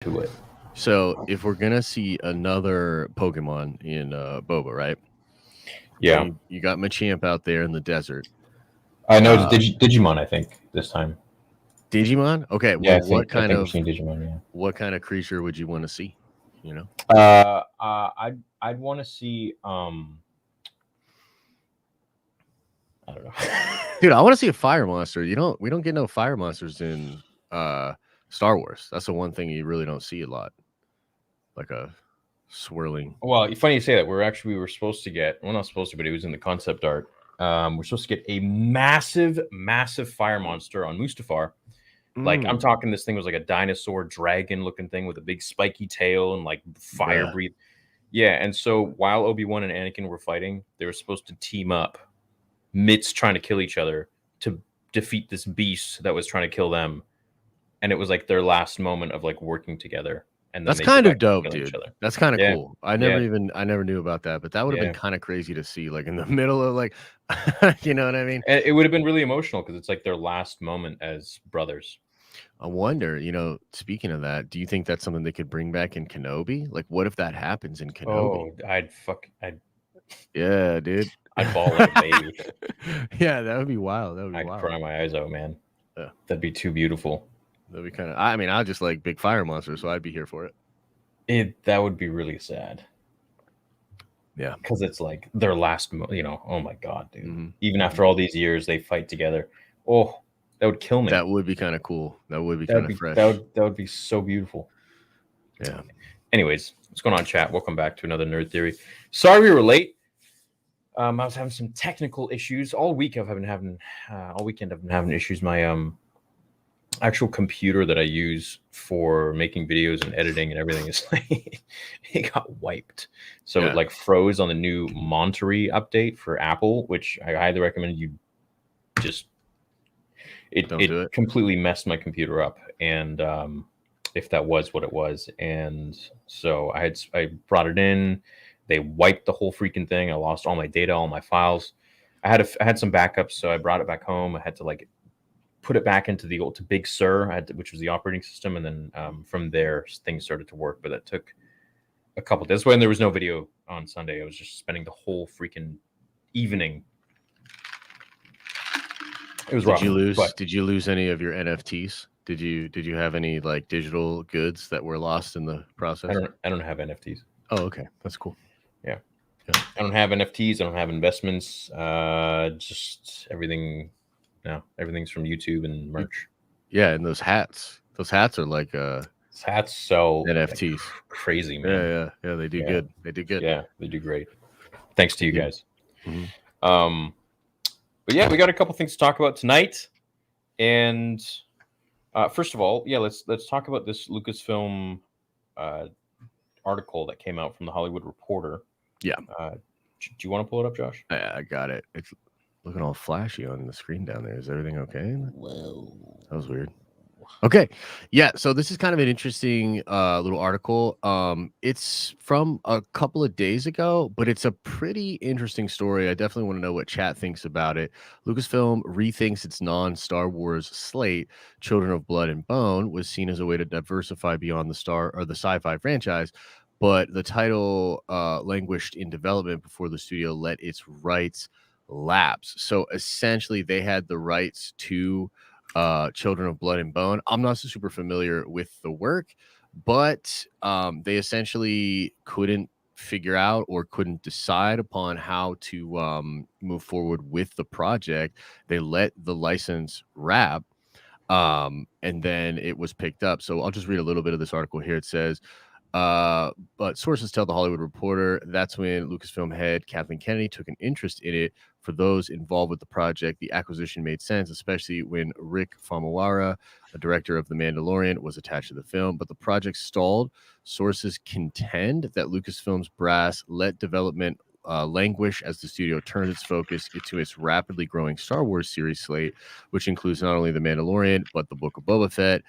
to it. So if we're gonna see another Pokemon in Boba, right? Yeah, You got Machamp out there in the desert. I know it's Uh, Digimon. I think this time. Digimon? Okay, Yeah, well, I think we're seeing Digimon. what kind of creature would you want to see? You know, Yeah. I'd want to see. I don't know. dude, I want to see a fire monster. We don't get no fire monsters in Star Wars. That's the one thing you really don't see a lot, like a swirling. Well, funny you say that. We were supposed to get. Well, not supposed to, but it was in the concept art. We're supposed to get a massive, massive fire monster on Mustafar. Like I'm Mm, talking, this thing was like a dinosaur dragon looking thing with a big spiky tail and like fire bruh. breathe. Yeah, and so while Obi-Wan and Anakin were fighting, they were supposed to team up, midst trying to kill each other to defeat this beast that was trying to kill them. And it was like their last moment of like working together, and then That's they go kind back of to dope, killing each dude. other. That's kind of Yeah, cool. yeah, I never knew about that, but that would have been yeah. kind of crazy to see, like in the middle of like, you know what I mean? And it would have been really emotional because it's like their last moment as brothers. I wonder, speaking of that, do you think that's something they could bring back in Kenobi? Like, what if that happens in Kenobi? Oh, Yeah, dude. I'd bawl like a baby. Yeah, that would be wild. That would be I'd wild. cry my eyes out, man. Yeah, That'd be too beautiful. that'd be kind of. I mean, I just like big fire monsters, so I'd be here for it. That would be really sad Yeah. because it's like their last, oh my God, dude. Hmm. Even after all these years, they fight together. Oh, that would kill me. That would be kind of cool. That would be That would kind of be fresh. that would be so beautiful. Yeah. Anyways, what's going on, chat? Welcome back to another Nerd Theory. Sorry we were late. I was having some technical issues all week. All weekend. I've been having issues. My actual computer that I use for making videos and editing and everything is like it got wiped. So Yeah. it like froze on the new Monterey update for Apple, which I highly recommend you just. Don't do It it. completely messed my computer up, and if that was what it was, and so I brought it in. They wiped the whole freaking thing. I lost all my data, all my files. I had some backups, so I brought it back home. I had to like put it back into the old to Big Sur, which was the operating system, and then from there things started to work. But that took a couple days. When there was no video on Sunday, I was just spending the whole freaking evening. It was rough. Did you lose any of your NFTs? Did you have any like digital goods that were lost in the process? I don't have NFTs. Oh, okay. That's cool. Yeah. Yeah. I don't have NFTs. I don't have investments. Just everything. No, everything's from YouTube and merch. Yeah, and those hats. Those hats are like Hats sell NFTs. like crazy, Yeah, man. yeah. They do Yeah. good. They do good. Yeah, they do great. Thanks to you Yeah. guys. Mhm. But yeah, we got a couple things to talk about tonight. And first of all, yeah, let's talk about this Lucasfilm article that came out from the Hollywood Reporter. Yeah. Do you want to pull it up, Josh? I got it. It's looking all flashy on the screen down there. Is everything okay? Whoa. That was weird. Okay. Yeah, so this is kind of an interesting little article. It's from a couple of days ago, but it's a pretty interesting story. I definitely want to know what chat thinks about it. Lucasfilm rethinks its non-Star Wars slate. Children of Blood and Bone was seen as a way to diversify beyond the sci-fi franchise, but the title languished in development before the studio let its rights lapse. So essentially they had the rights to Children of Blood and Bone. I'm not super familiar with the work, but they essentially couldn't figure out or couldn't decide upon how to move forward with the project. They let the license wrap, and then it was picked up. So I'll just read a little bit of this article here. It says, but sources tell the Hollywood Reporter that's when Lucasfilm head Kathleen Kennedy took an interest in it. For those involved with the project, the acquisition made sense, especially when Rick Famuyiwa, a director of The Mandalorian, was attached to the film. But the project stalled. Sources contend that Lucasfilm's brass let development languish as the studio turned its focus into its rapidly growing Star Wars series slate, which includes not only The Mandalorian, but the Book of Boba Fett.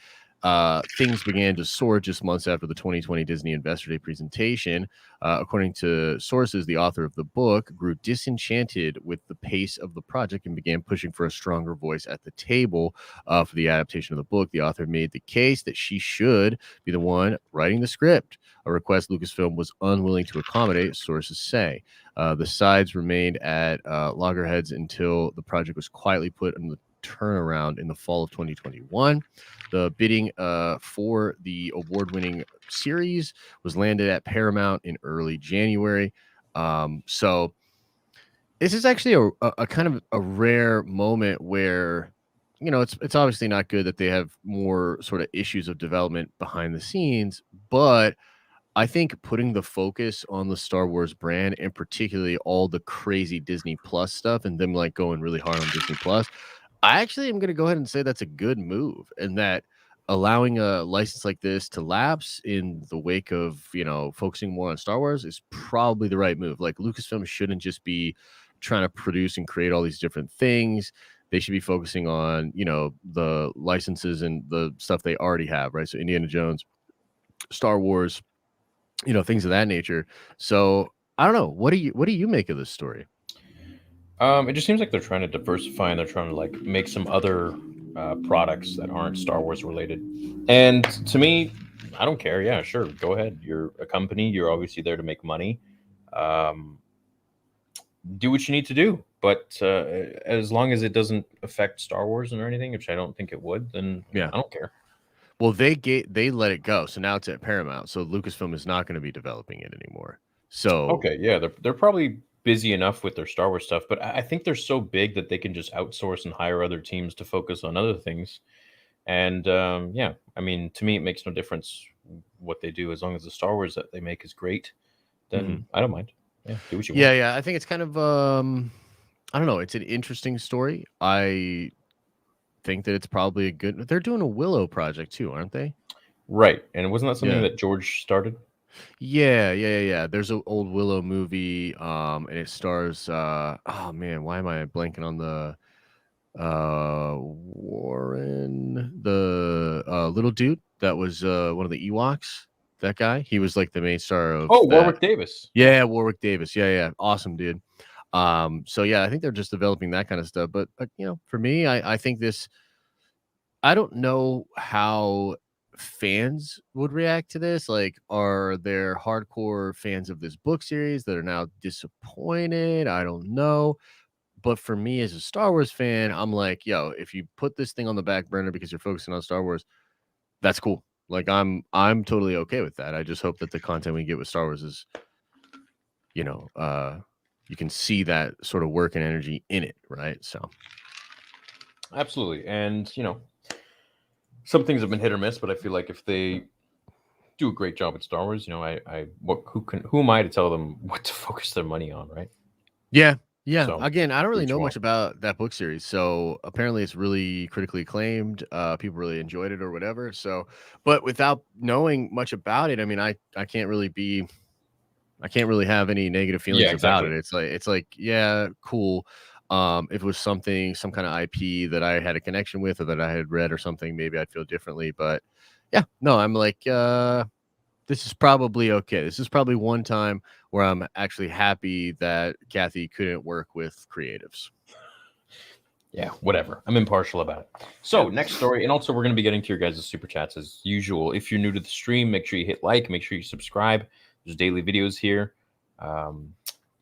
things began to soar just months after the 2020 Disney Investor Day presentation. According to sources, the author of the book grew disenchanted with the pace of the project and began pushing for a stronger voice at the table for the adaptation of the book. The author made the case that she should be the one writing the script, a request Lucasfilm was unwilling to accommodate, sources say. The sides remained at loggerheads until the project was quietly put on the turnaround in the fall of 2021. The bidding for the award-winning series was landed at Paramount in early January. So this is actually a kind of a rare moment where, you know, it's obviously not good that they have more sort of issues of development behind the scenes, but I think putting the focus on the Star Wars brand and particularly all the crazy Disney Plus stuff and them like going really hard on Disney Plus, I actually am going to go ahead and say that's a good move, and that allowing a license like this to lapse in the wake of, you know, focusing more on Star Wars is probably the right move. Like Lucasfilm shouldn't just be trying to produce and create all these different things. They should be focusing on, you know, the licenses and the stuff they already have, right? So Indiana Jones, Star Wars, you know, things of that nature. So I don't know. What do you make of this story? It just seems like they're trying to diversify and they're trying to like make some other products that aren't Star Wars related. And to me, I don't care. Yeah, sure, go ahead. You're a company. You're obviously there to make money. Um, do what you need to do, but as long as it doesn't affect Star Wars or anything, which I don't think it would, then Yeah. I don't care. Well, they let it go, so now it's at Paramount. So Lucasfilm is not going to be developing it anymore. So Okay, yeah, they're probably busy enough with their Star Wars stuff, but I think they're so big that they can just outsource and hire other teams to focus on other things. And yeah, I mean, to me, it makes no difference what they do as long as the Star Wars that they make is great. Then I don't mind. Yeah, do what you want. yeah, I think it's kind of I don't know. It's an interesting story. I think that it's probably a good. They're doing a Willow project too, aren't they? Right, and wasn't that something Yeah. that George started? Yeah. There's an old Willow movie, and it stars oh man, why am I blanking on the Warren, the little dude that was one of the Ewoks. That guy, he was like the main star of Oh, that. Warwick Davis. Yeah, Warwick Davis. Yeah, awesome dude. So yeah, I think they're just developing that kind of stuff. But you know, for me, I think this. I don't know how fans would react to this. Like, are there hardcore fans of this book series that are now disappointed? I don't know. But for me as a Star Wars fan, I'm like, yo, if you put this thing on the back burner because you're focusing on Star Wars, that's cool. Like I'm totally okay with that. I just hope that the content we get with Star Wars is, you know, you can see that sort of work and energy in it, right? So Absolutely, and you know, some things have been hit or miss, but I feel like if they do a great job at Star Wars, you know, who am I to tell them what to focus their money on, right? yeah. So, Again, I don't really what you know want. much about that book series. So apparently it's really critically acclaimed. People really enjoyed it or whatever. So, but without knowing much about it, I mean, I can't really have any negative feelings Yeah, about exactly. it. It's like, yeah, cool. If it was some kind of IP that I had a connection with or that I had read or something, maybe I'd feel differently. But yeah, no, I'm like, this is probably okay. This is probably one time where I'm actually happy that Kathy couldn't work with creatives. Yeah, whatever. I'm impartial about it. So, next story, and also we're going to be getting to your guys' super chats as usual. If you're new to the stream, make sure you hit like, make sure you subscribe. There's daily videos here.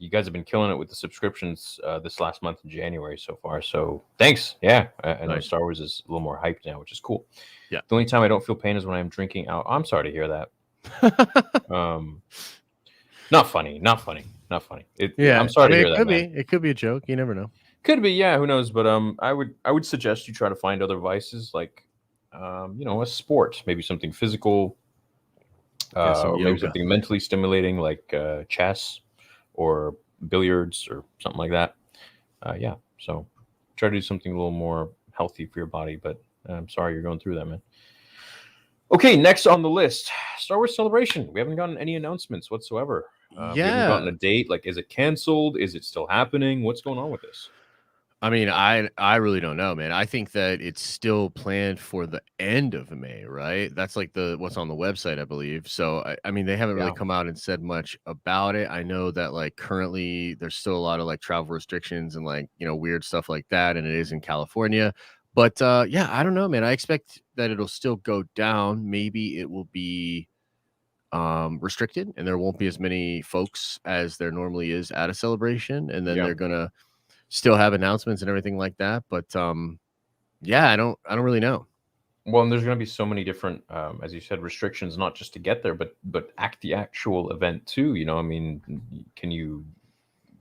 You guys have been killing it with the subscriptions this last month in January so far. So, thanks. Yeah, I know Nice. Star Wars is a little more hyped now, which is cool. Yeah. The only time I don't feel pain is when I'm drinking out. I'm sorry to hear that. Not funny. I'm sorry to hear it that, could man. be. It could be a joke. You never know. Could be, yeah. Who knows? But I would suggest you try to find other vices like, you know, a sport, maybe something physical, Some or maybe yoga. something mentally stimulating like chess or billiards or something like that. Yeah. So try to do something a little more healthy for your body. But I'm sorry you're going through that, man. Okay, next on the list, Star Wars Celebration. We haven't gotten any announcements whatsoever. We haven't gotten a date. Like, is it canceled? Is it still happening? What's going on with this? I mean, I really don't know, man. I think that it's still planned for the end of May, right? That's like the what's on the website, I believe. So I mean, they haven't really Yeah. come out and said much about it. I know that like currently there's still a lot of like travel restrictions and like weird stuff like that, and it is in California. But yeah, I don't know, man. I expect that it'll still go down. Maybe it will be restricted and there won't be as many folks as there normally is at a celebration, and then Yeah. they're gonna still have announcements and everything like that. But yeah, I don't really know. Well, and there's going to be so many different, as you said, restrictions, not just to get there, but act the actual event too. I mean, can you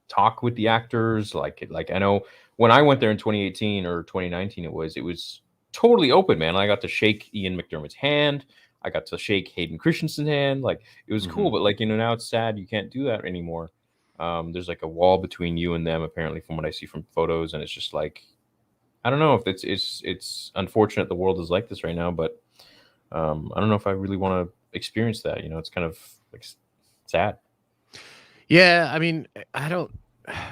talk with the actors? Like I know when I went there in 2018 or 2019, it was totally open, man. I got to shake Ian McDermott's hand. I got to shake Hayden Christensen's hand. Like it was cool, but like now it's sad you can't do that anymore. There's like a wall between you and them, apparently, from what I see from photos, and it's just like I don't know if it's unfortunate the world is like this right now, but I don't know if I really want to experience that. It's kind of like sad. Yeah, I mean, I don't.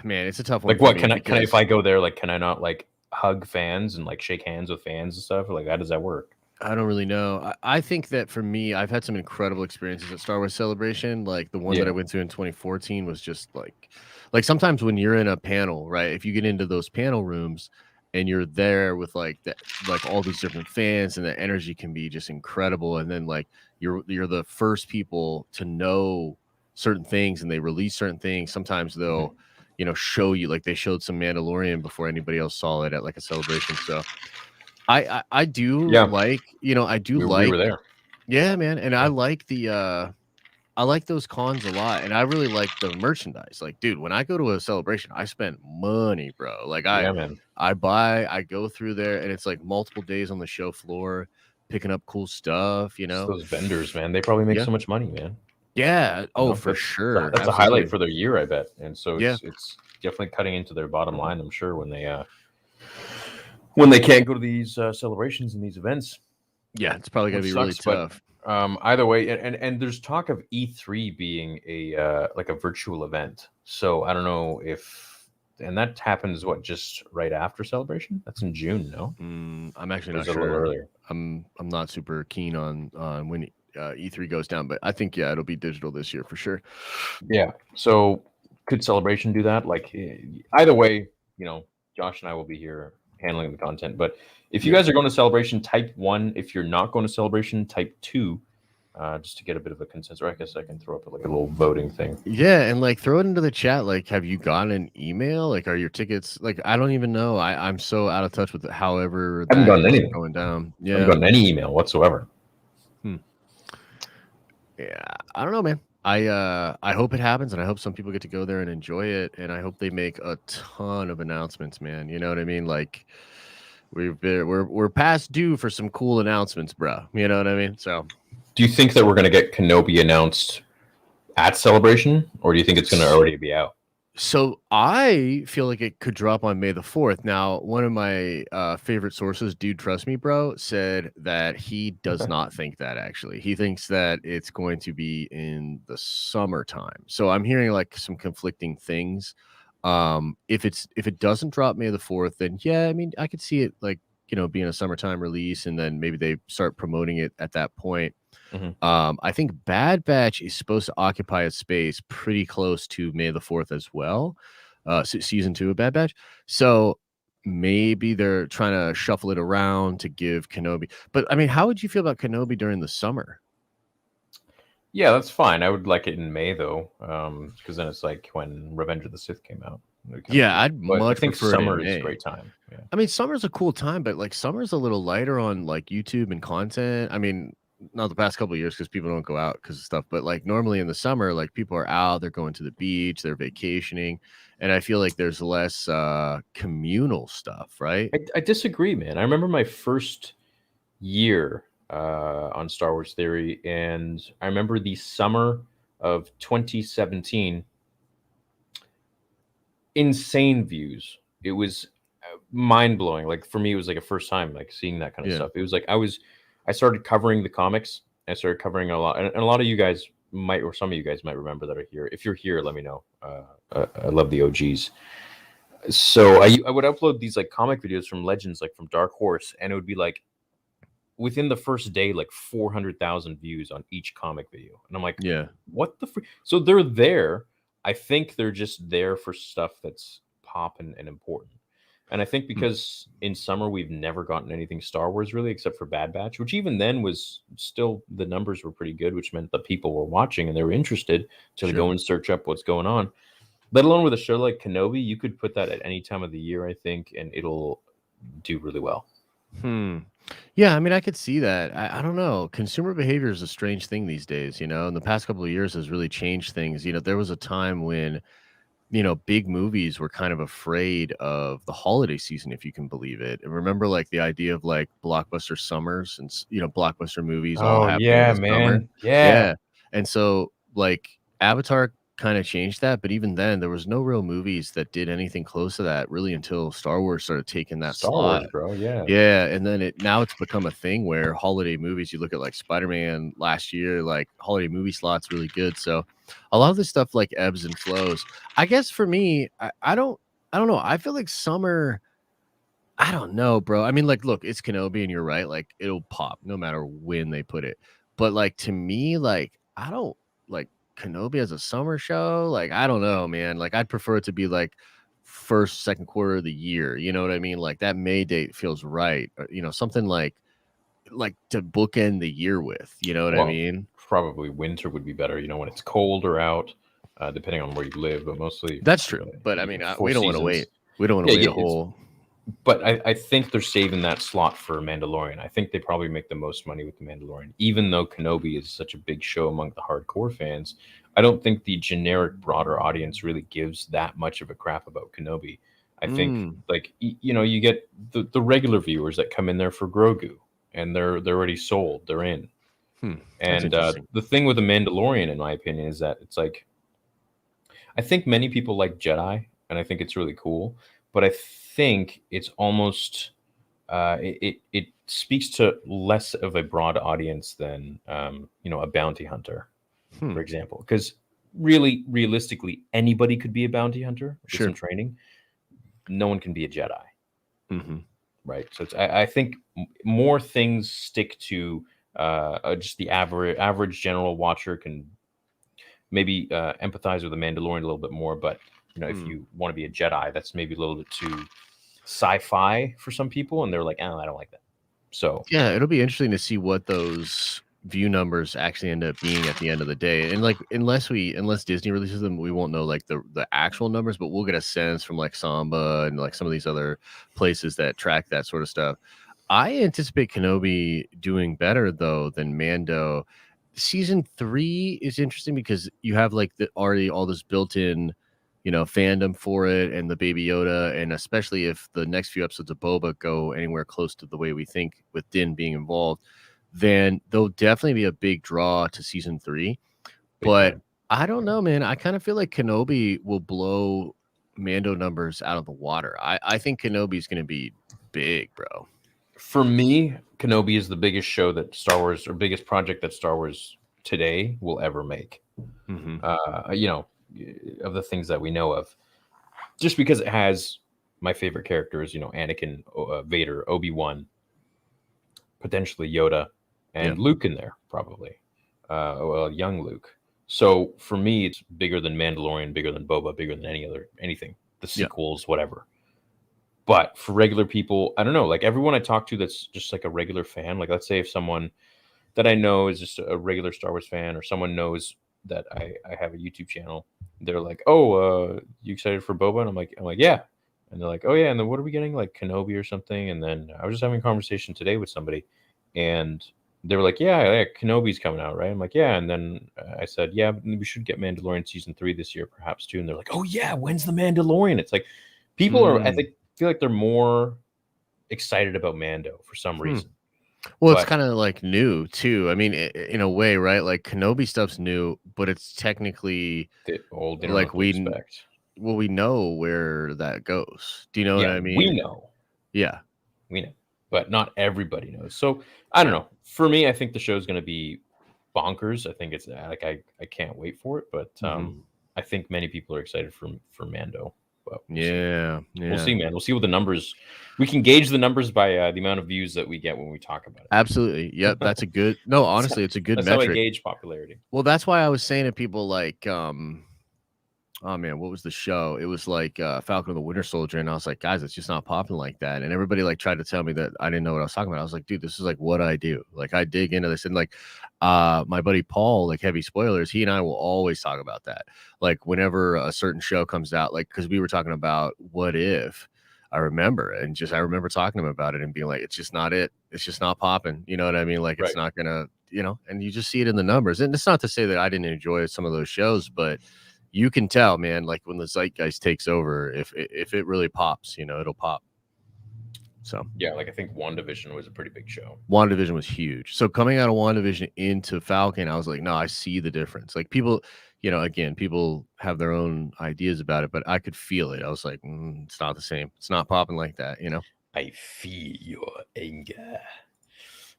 Man, it's a tough one Like, for what me can I if because I go there? Like, can I not like hug fans and like shake hands with fans and stuff? Like, how does that work? I don't really know. I think that for me, I've had some incredible experiences at Star Wars Celebration. Like the one that I Yeah. went to in 2014 was just like sometimes when you're in a panel, right? If you get into those panel rooms and you're there with like all these different fans, and the energy can be just incredible. And then like you're the first people to know certain things, and they release certain things. Sometimes they'll show you, like they showed some Mandalorian before anybody else saw it at like a celebration. So I do Yeah, like, I do we were like, there. yeah, man, and I Yeah, like I like those cons a lot, and I really like the merchandise. Like, dude, when I go to a celebration, I spend money, bro. Like yeah, man. I go through there, and it's like multiple days on the show floor, picking up cool stuff, Just those vendors, man. They probably make Yeah. so much money, man. Yeah. Oh, for That's sure. that's a highlight Absolutely. for their year, I bet. And so Yeah. it's definitely cutting into their bottom line. I'm sure when they can't go to these celebrations and these events, Yeah, it's probably gonna which be really sucks. But tough. either way, and there's talk of E3 being a like a virtual event. So I don't know if, and that happens just right after celebration. That's in June, no? I'm actually Or not is it a little sure. earlier? I'm not super keen on when E3 goes down, but I think yeah, it'll be digital this year for sure. Yeah. So could Celebration do that? Like either way, Josh and I will be here handling the content. But if you Yeah. guys are going to Celebration, type 1. If you're not going to Celebration, type 2. Just to get a bit of a consensus. Or I guess I can throw up like a little voting thing. Yeah, and like throw it into the chat. Like, have you gotten an email? Like, are your tickets like I don't even know. I'm so out of touch with it, however I haven't that gotten is anything. going down. I haven't Yeah. gotten any email whatsoever. Yeah. I don't know, man. I hope it happens, and I hope some people get to go there and enjoy it, and I hope they make a ton of announcements, man. You know what I mean? Like we're past due for some cool announcements, bro. You know what I mean? So Do you think that we're going to get Kenobi announced at Celebration, or do you think it's going to already be out? So I feel like it could drop on May the 4th. Now, one of my favorite sources, Dude Trust Me Bro, said that he does Okay. not think that actually. He thinks that it's going to be in the summertime. So I'm hearing like some conflicting things. If it doesn't drop May the 4th, then yeah, I mean I could see it like, being a summertime release, and then maybe they start promoting it at that point. Mhm. I think Bad Batch is supposed to occupy a space pretty close to May the 4th as well. Season 2 of Bad Batch. So maybe they're trying to shuffle it around to give Kenobi. But I mean, how would you feel about Kenobi during the summer? Yeah, that's fine. I would like it in May though, because then it's like when Revenge of the Sith came out. Yeah, I'd But I much think prefer it in summer is a May. great time. Yeah. I mean, summer's a cool time, but like summer's a little lighter on like YouTube and content. I mean, not the past couple of years because people don't go out because of stuff, but like normally in the summer, like people are out, they're going to the beach, they're vacationing, and I feel like there's less communal stuff, right? I disagree, man. I remember my first year on Star Wars Theory, and I remember the summer of 2017. Insane views. It was mind blowing. Like for me, it was like a first time like seeing that kind of Yeah. stuff. It was like I started covering the comics. I started covering a lot, and a lot of you guys might, or some of you guys might remember that are here. If you're here, let me know. I love the OGs. So I would upload these like comic videos from Legends, like from Dark Horse, and it would be like within the first day, like 400,000 views on each comic video. And I'm like, Yeah, what the so they're there. I think they're just there for stuff that's pop and important. And I think Hmm. because in summer we've never gotten anything Star Wars really, except for Bad Batch, which even then was still the numbers were pretty good, which meant that people were watching and they were interested to Sure. go and search up what's going on. Let alone with a show like Kenobi, you could put that at any time of the year, I think, and it'll do really well. Hmm. Yeah, I mean, I could see that. I don't know. Consumer behavior is a strange thing these days, and the past couple of years has really changed things. There was a time when, big movies were kind of afraid of the holiday season, if you can believe it. And remember, like, the idea of like blockbuster summers and, blockbuster movies all Oh happening in yeah, the summer. man. Yeah. Yeah. And so, like, Avatar kind of changed that. But even then, there was no real movies that did anything close to that really until Star Wars started taking that Star slot. Wars, bro. Yeah. Yeah, and then now it's become a thing where holiday movies, you look at like Spider-Man last year, like holiday movie slots really good. So a lot of this stuff like ebbs and flows. I guess for me, I don't know. I feel like summer, I don't know, bro. I mean, like, look, it's Kenobi, and you're right, like it'll pop no matter when they put it. But like to me, like I don't like Kenobi as a summer show. Like, I don't know, man. Like I'd prefer it to be like first, second quarter of the year. You know what I mean? Like that May date feels right. Something like to bookend the year with. You know what I Well, mean? probably winter would be better, when it's colder out, depending on where you live, but mostly That's true. But I mean, four we don't want to wait. seasons. We don't want to Yeah, wait yeah, a whole. but I think they're saving that slot for Mandalorian. I think they probably make the most money with the Mandalorian, even though Kenobi is such a big show among the hardcore fans. I don't think the generic broader audience really gives that much of a crap about Kenobi. I think Mm, like you get the regular viewers that come in there for Grogu, and they're already sold. They're in. that's And interesting. the thing with the Mandalorian, in my opinion, is that it's like I think many people like Jedi, and I think it's really cool. But I think it's almost it speaks to less of a broad audience than a bounty hunter, Hmm. for example. Because really, realistically, anybody could be a bounty hunter with Sure. some training. No one can be a Jedi, Hmm. right? So I think more things stick to just the average general watcher can maybe empathize with the Mandalorian a little bit more. But if Hmm. you want to be a Jedi, that's maybe a little bit too sci-fi for some people, and they're like, "Oh, I don't like that." So Yeah, it'll be interesting to see what those view numbers actually end up being at the end of the day. And like unless Disney releases them, we won't know like the actual numbers, but we'll get a sense from like Samba and like some of these other places that track that sort of stuff. I anticipate Kenobi doing better though than Mando. Season 3 is interesting because you have like already all this built-in, fandom for it and the Baby Yoda, and especially if the next few episodes of Boba go anywhere close to the way we think with Din being involved, then there'll definitely be a big draw to season 3. big But time. I don't know, man. I kind of feel like Kenobi will blow Mando numbers out of the water. I think Kenobi's going to be big, bro. For me, Kenobi is the biggest show that Star Wars or biggest project that Star Wars today will ever make. Hmm. Of the things that we know of, just because it has my favorite characters, Anakin, Vader, Obi-Wan, potentially Yoda, Yeah. and Luke in there, probably. Well, young Luke. So for me, it's bigger than Mandalorian, bigger than Boba, bigger than anything. The Yeah. sequels, whatever. But for regular people, I don't know. Like everyone I talk to that's just like a regular fan, like let's say if someone that I know is just a regular Star Wars fan, or someone knows that I have a YouTube channel, they're like, "Oh, you excited for Boba?" And I'm like, "Yeah." And they're like, "Oh yeah." And then what are we getting? Like Kenobi or something? And then I was just having a conversation today with somebody, and they were like, "Yeah, Kenobi's coming out, right?" I'm like, "Yeah." And then I said, "Yeah, but we should get Mandalorian season 3 this year, perhaps too." And they're like, "Oh yeah, when's the Mandalorian?" It's like people are. I Mm. think feel like they're more excited about Mando for some Hmm. reason, Well, it's but kind of like new too. I mean, in a way, right? Like Kenobi stuff's new, but it's technically the old they don't know like what to expect. we know where that goes. Do you know what Yeah, I mean? Yeah. we know, but not everybody knows. So I don't know. For me, I think the show's going to be bonkers. I think it's like I can't wait for it, but Hmm. I think many people are excited for Mando. But Yeah. we'll see, man. We'll see what the numbers. We can gauge the numbers by the amount of views that we get when we talk about it. Absolutely. Yep. That's a good. No, honestly, it's a good That's metric. how I gauge popularity. Well, that's why I was saying to people like, oh man, what was the show? It was like Falcon and the Winter Soldier, and I was like, guys, it's just not popping like that. And everybody like tried to tell me that I didn't know what I was talking about. I was like, dude, this is like what I do. Like I dig into this, and like my buddy Paul, like Heavy Spoilers, he and I will always talk about that. Like whenever a certain show comes out, like because we were talking about What If. I remember talking to him about it and being like, it's just not it. It's just not popping. You know what I mean? Like it's not gonna, and you just see it in the numbers. And it's not to say that I didn't enjoy some of those shows, but you can tell, man, like when the zeitgeist takes over, if it really pops, it'll pop. So yeah, like I think WandaVision was a pretty big show. WandaVision was huge. So coming out of WandaVision into Falcon, I was like, no, I see the difference. Like people, again, people have their own ideas about it, but I could feel it. I was like, it's not the same. It's not popping like that, I feel your anger.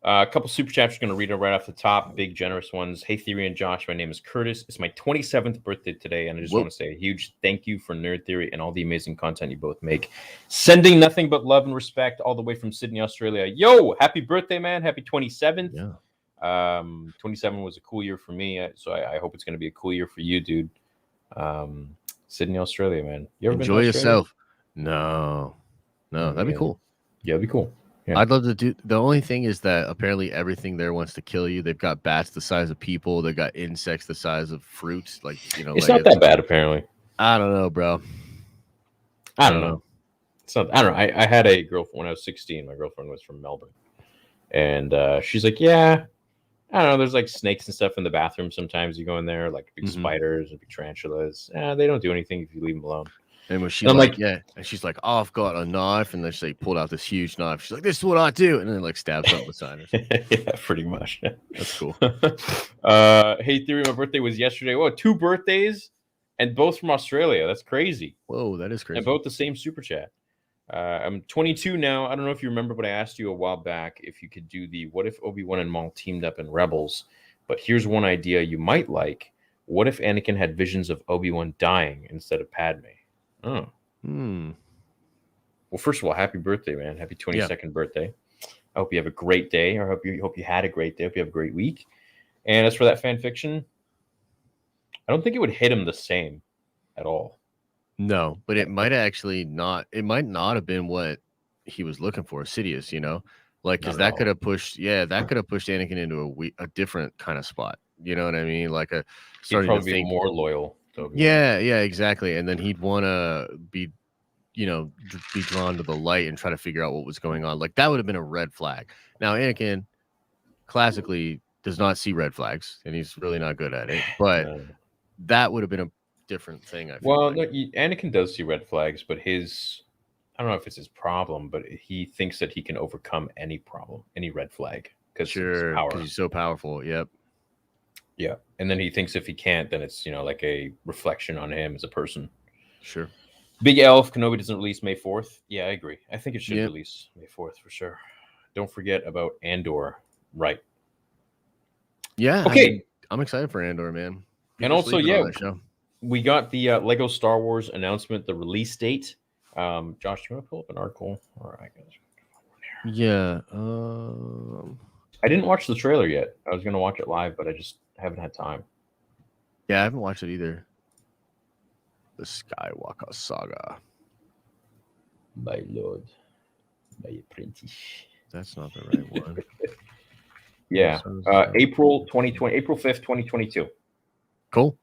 A couple super chats going to read it right off the top. Big, generous ones. Hey, Theory and Josh. My name is Curtis. It's my 27th birthday today, and I just want to say a huge thank you for Nerd Theory and all the amazing content you both make. Sending nothing but love and respect all the way from Sydney, Australia. Yo, happy birthday, man. Happy 27th. Yeah. 27 was a cool year for me, so I hope it's going to be a cool year for you, dude. Sydney, Australia, man. You ever enjoy yourself? No, that'd be cool. Yeah, it'd be cool. Yeah. I'd love to do. The only thing is that apparently everything there wants to kill you. They've got bats the size of people. They got insects the size of fruits. Like it's not that bad apparently. I don't know, bro. I don't know. It's not. I don't know. I had a girlfriend when I was 16. My girlfriend was from Melbourne, and she's like, yeah, I don't know. There's like snakes and stuff in the bathroom. Sometimes you go in there, like big spiders and big tarantulas. They don't do anything if you leave them alone. And when she's like, yeah, and she's like, oh, I've got a knife, and then she pulled out this huge knife. She's like, this is what I do, and then like stabs something beside her. Yeah, pretty much. That's cool. Hey, Theory, my birthday was yesterday. Whoa, 2 birthdays, and both from Australia. That's crazy. Whoa, that is crazy. And both the same super chat. I'm 22 now. I don't know if you remember, but I asked you a while back if you could do the what if Obi-Wan and Maul teamed up in Rebels. But here's one idea you might like. What if Anakin had visions of Obi-Wan dying instead of Padme? Oh. Well, first of all, happy birthday, man. Happy 22nd birthday. I hope you have a great day. Or hope you had a great day. Hope you have a great week. And as for that fan fiction, I don't think it would hit him the same at all. No, but it might actually not. It might not have been what he was looking for, Sidious, like because that could have pushed. Yeah, that could have pushed Anakin into a different kind of spot. You know what I mean? Like starting to think more loyal. Yeah, exactly. And then he'd want to be, be drawn to the light and try to figure out what was going on. Like that would have been a red flag. Now Anakin, classically, does not see red flags, and he's really not good at it. But that would have been a different thing. I feel like. Anakin does see red flags, but I don't know if it's his problem, but he thinks that he can overcome any problem, any red flag, because he's so powerful. Yep. Yeah, and then he thinks if he can't, then it's like a reflection on him as a person. Sure. Big Elf Kenobi doesn't release May 4th. Yeah, I agree. I think it should release May 4th for sure. Don't forget about Andor. Right. Yeah. Okay. I'm excited for Andor, man. And also, we got the Lego Star Wars announcement, the release date. Josh, do you want to pull up an article? All right, guys. Yeah. I didn't watch the trailer yet. I was going to watch it live, but I just haven't had time. Yeah, I haven't watched it either. The Skywalker Saga. My lord. My apprentice. That's not the right one. Yeah. April 2020, April 5th, 2022. Cool.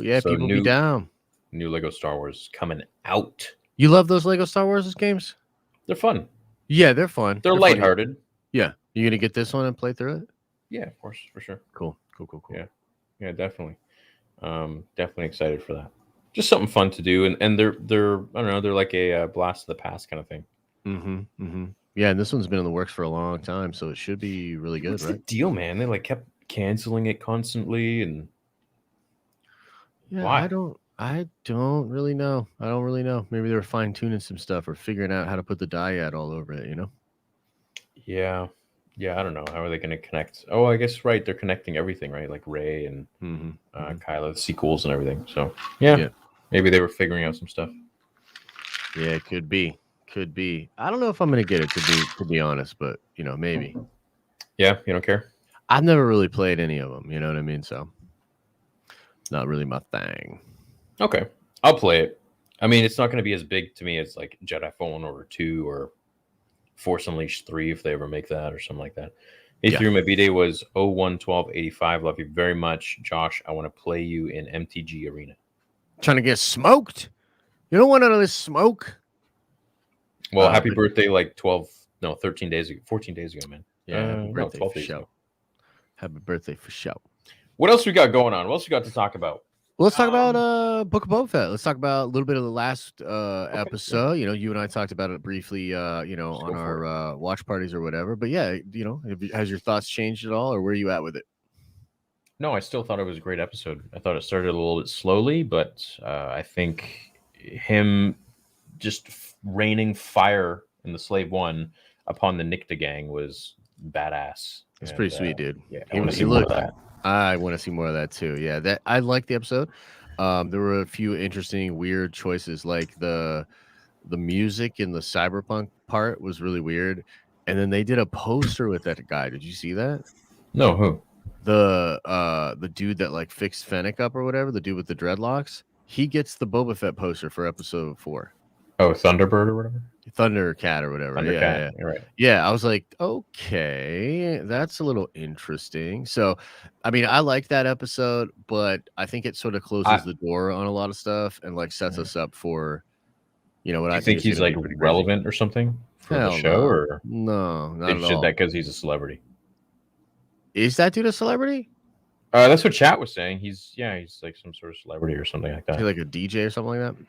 Yeah, so people be down. New Lego Star Wars coming out. You love those Lego Star Wars games? They're fun. Yeah, they're fun. They're lighthearted. Funny. Yeah. You gonna get this one and play through it? Yeah, of course, for sure. Cool. Yeah, definitely. Definitely excited for that. Just something fun to do, and they're I don't know, they're like a blast of the past kind of thing. Yeah, and this one's been in the works for a long time, so it should be really good. What's the deal, man? They kept canceling it constantly, and why? I don't really know. Maybe they were fine tuning some stuff or figuring out how to put the dyad all over it. Yeah. I don't know. How are they going to connect? Oh, I guess right. They're connecting everything, right? Like Rey and Kylo, the sequels and everything. So yeah. Maybe they were figuring out some stuff. Yeah, it could be. Could be. I don't know if I'm gonna get it to be honest, but maybe. Yeah, you don't care? I've never really played any of them, you know what I mean? So not really my thing. Okay. I'll play it. I mean, it's not going to be as big to me as like Jedi Fallen Order 2 or Force Unleashed 3 if they ever make that or something like that. My B-Day was 01/12/85. Love you very much. Josh, I want to play you in MTG Arena. Trying to get smoked? You don't want none of this smoke? Well, happy birthday like 13 days ago, 14 days ago, man. Yeah, happy birthday 12 days ago. Happy birthday for show. What else we got going on? What else we got to talk about? Well, let's talk about Book of Boba Fett. Let's talk about a little bit of the last episode. You know, you and I talked about it briefly, on our watch parties or whatever. But yeah, has your thoughts changed at all, or where are you at with it? No, I still thought it was a great episode. I thought it started a little bit slowly, but I think him just raining fire in the Slave One upon the Nikta gang was badass. It's pretty sweet, dude. Yeah, I want to see more of that. I want to see more of that too. Yeah, that I liked the episode. There were a few interesting, weird choices, like the music in the cyberpunk part was really weird, and then they did a poster with that guy. Did you see that? No, who? The dude that like fixed Fennec up or whatever, the dude with the dreadlocks. He gets the Boba Fett poster for episode 4. Oh, Thunderbird or whatever. Thundercat or whatever. Thundercat. You're right. Yeah, I was like, okay, that's a little interesting. So, I mean, I like that episode, but I think it sort of closes the door on a lot of stuff and like sets us up for, what I think he's like relevant or something for the show, or no, not at all. That because he's a celebrity. Is that dude a celebrity? That's what chat was saying. He's like some sort of celebrity or something like that. Like a DJ or something like that.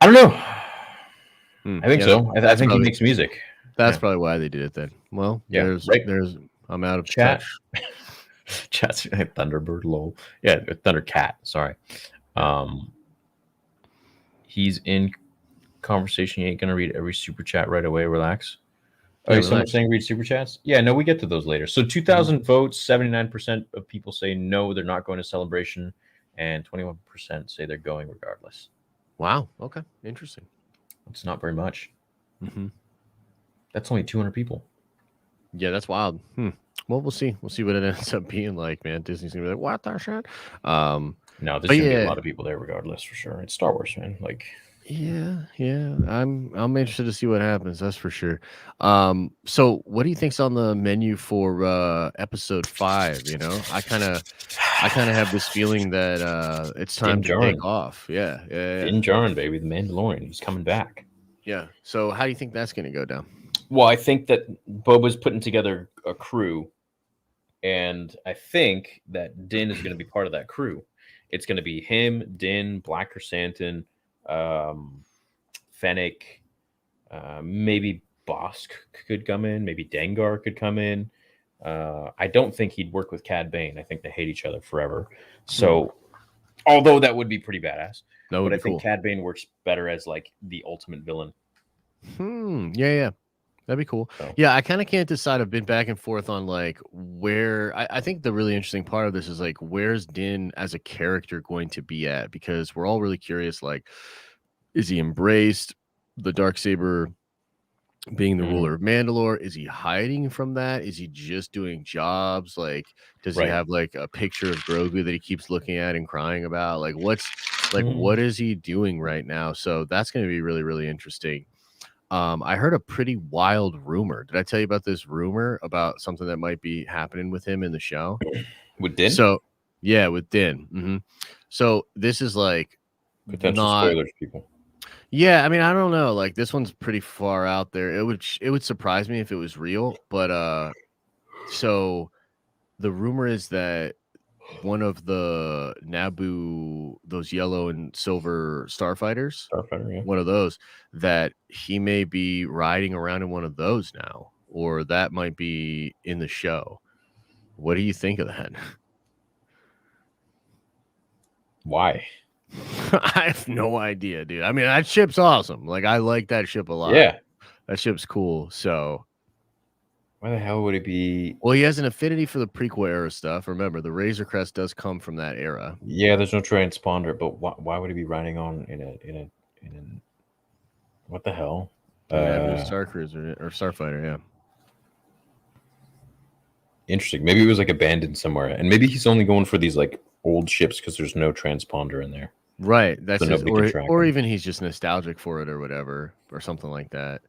I don't know. I think so. I think he makes music. That's probably why they did it then. Well, there's I'm out of chat. Chat's Thunderbird, lol. Yeah, Thundercat. Sorry. He's in conversation. You ain't gonna read every super chat right away. Relax. Oh, someone saying read super chats? Yeah, no, we get to those later. So 2,000 votes, 79% of people say no, they're not going to Celebration, and 21% say they're going regardless. Wow. Okay. Interesting. It's not very much. Mm-hmm. That's only 200 people. Yeah, that's wild. Well, we'll see. We'll see what it ends up being like, man. Disney's gonna be like, what the shit? No, there's gonna be a lot of people there regardless, for sure. It's Star Wars, man. Like, yeah. I'm interested to see what happens. That's for sure. So what do you think's on the menu for episode 5? I kind of have this feeling that it's time to take off. Yeah. Din Djarin, baby, the Mandalorian, he's coming back. Yeah. So how do you think that's going to go down? Well, I think that Boba's putting together a crew, and I think that Din is going to be part of that crew. It's going to be him, Din, Black Krrsantan, Fennec, maybe Bosk could come in, maybe Dengar could come in. I don't think he'd work with Cad Bane. I think they hate each other forever. So, although that would be pretty badass, but I think Cad Bane works better as like the ultimate villain. Yeah. That'd be cool. So. Yeah, I kind of can't decide. I've been back and forth on like where I think the really interesting part of this is like where's Din as a character going to be at, because we're all really curious. Like, is he embraced the Darksaber being the ruler of Mandalore? Is he hiding from that? Is he just doing jobs? Like, does he have like a picture of Grogu that he keeps looking at and crying about? Like, what is he doing right now? So that's going to be really, really interesting. I heard a pretty wild rumor. Did I tell you about this rumor about something that might be happening with him in the show? With Din? So, yeah, with Din. Mm-hmm. So this is like potential spoilers, people. Yeah, I mean, I don't know. Like, this one's pretty far out there. It would surprise me if it was real. But so the rumor is that one of the Naboo, those yellow and silver starfighters, one of those, that he may be riding around in one of those now, or that might be in the show. What do you think of that? Why? I have no idea, dude. I mean, that ship's awesome. Like, I like that ship a lot. Yeah, that ship's cool. So Why the hell would it be? Well, he has an affinity for the prequel era stuff. Remember, the Razor Crest does come from that era. Yeah, there's no transponder, but why would he be riding on in what the hell? It would have been a Star Cruiser or Starfighter, yeah. Interesting. Maybe it was like abandoned somewhere, and maybe he's only going for these like old ships because there's no transponder in there. Right. That's So just, nobody can track or him. even he's just nostalgic for it or whatever, or something like that.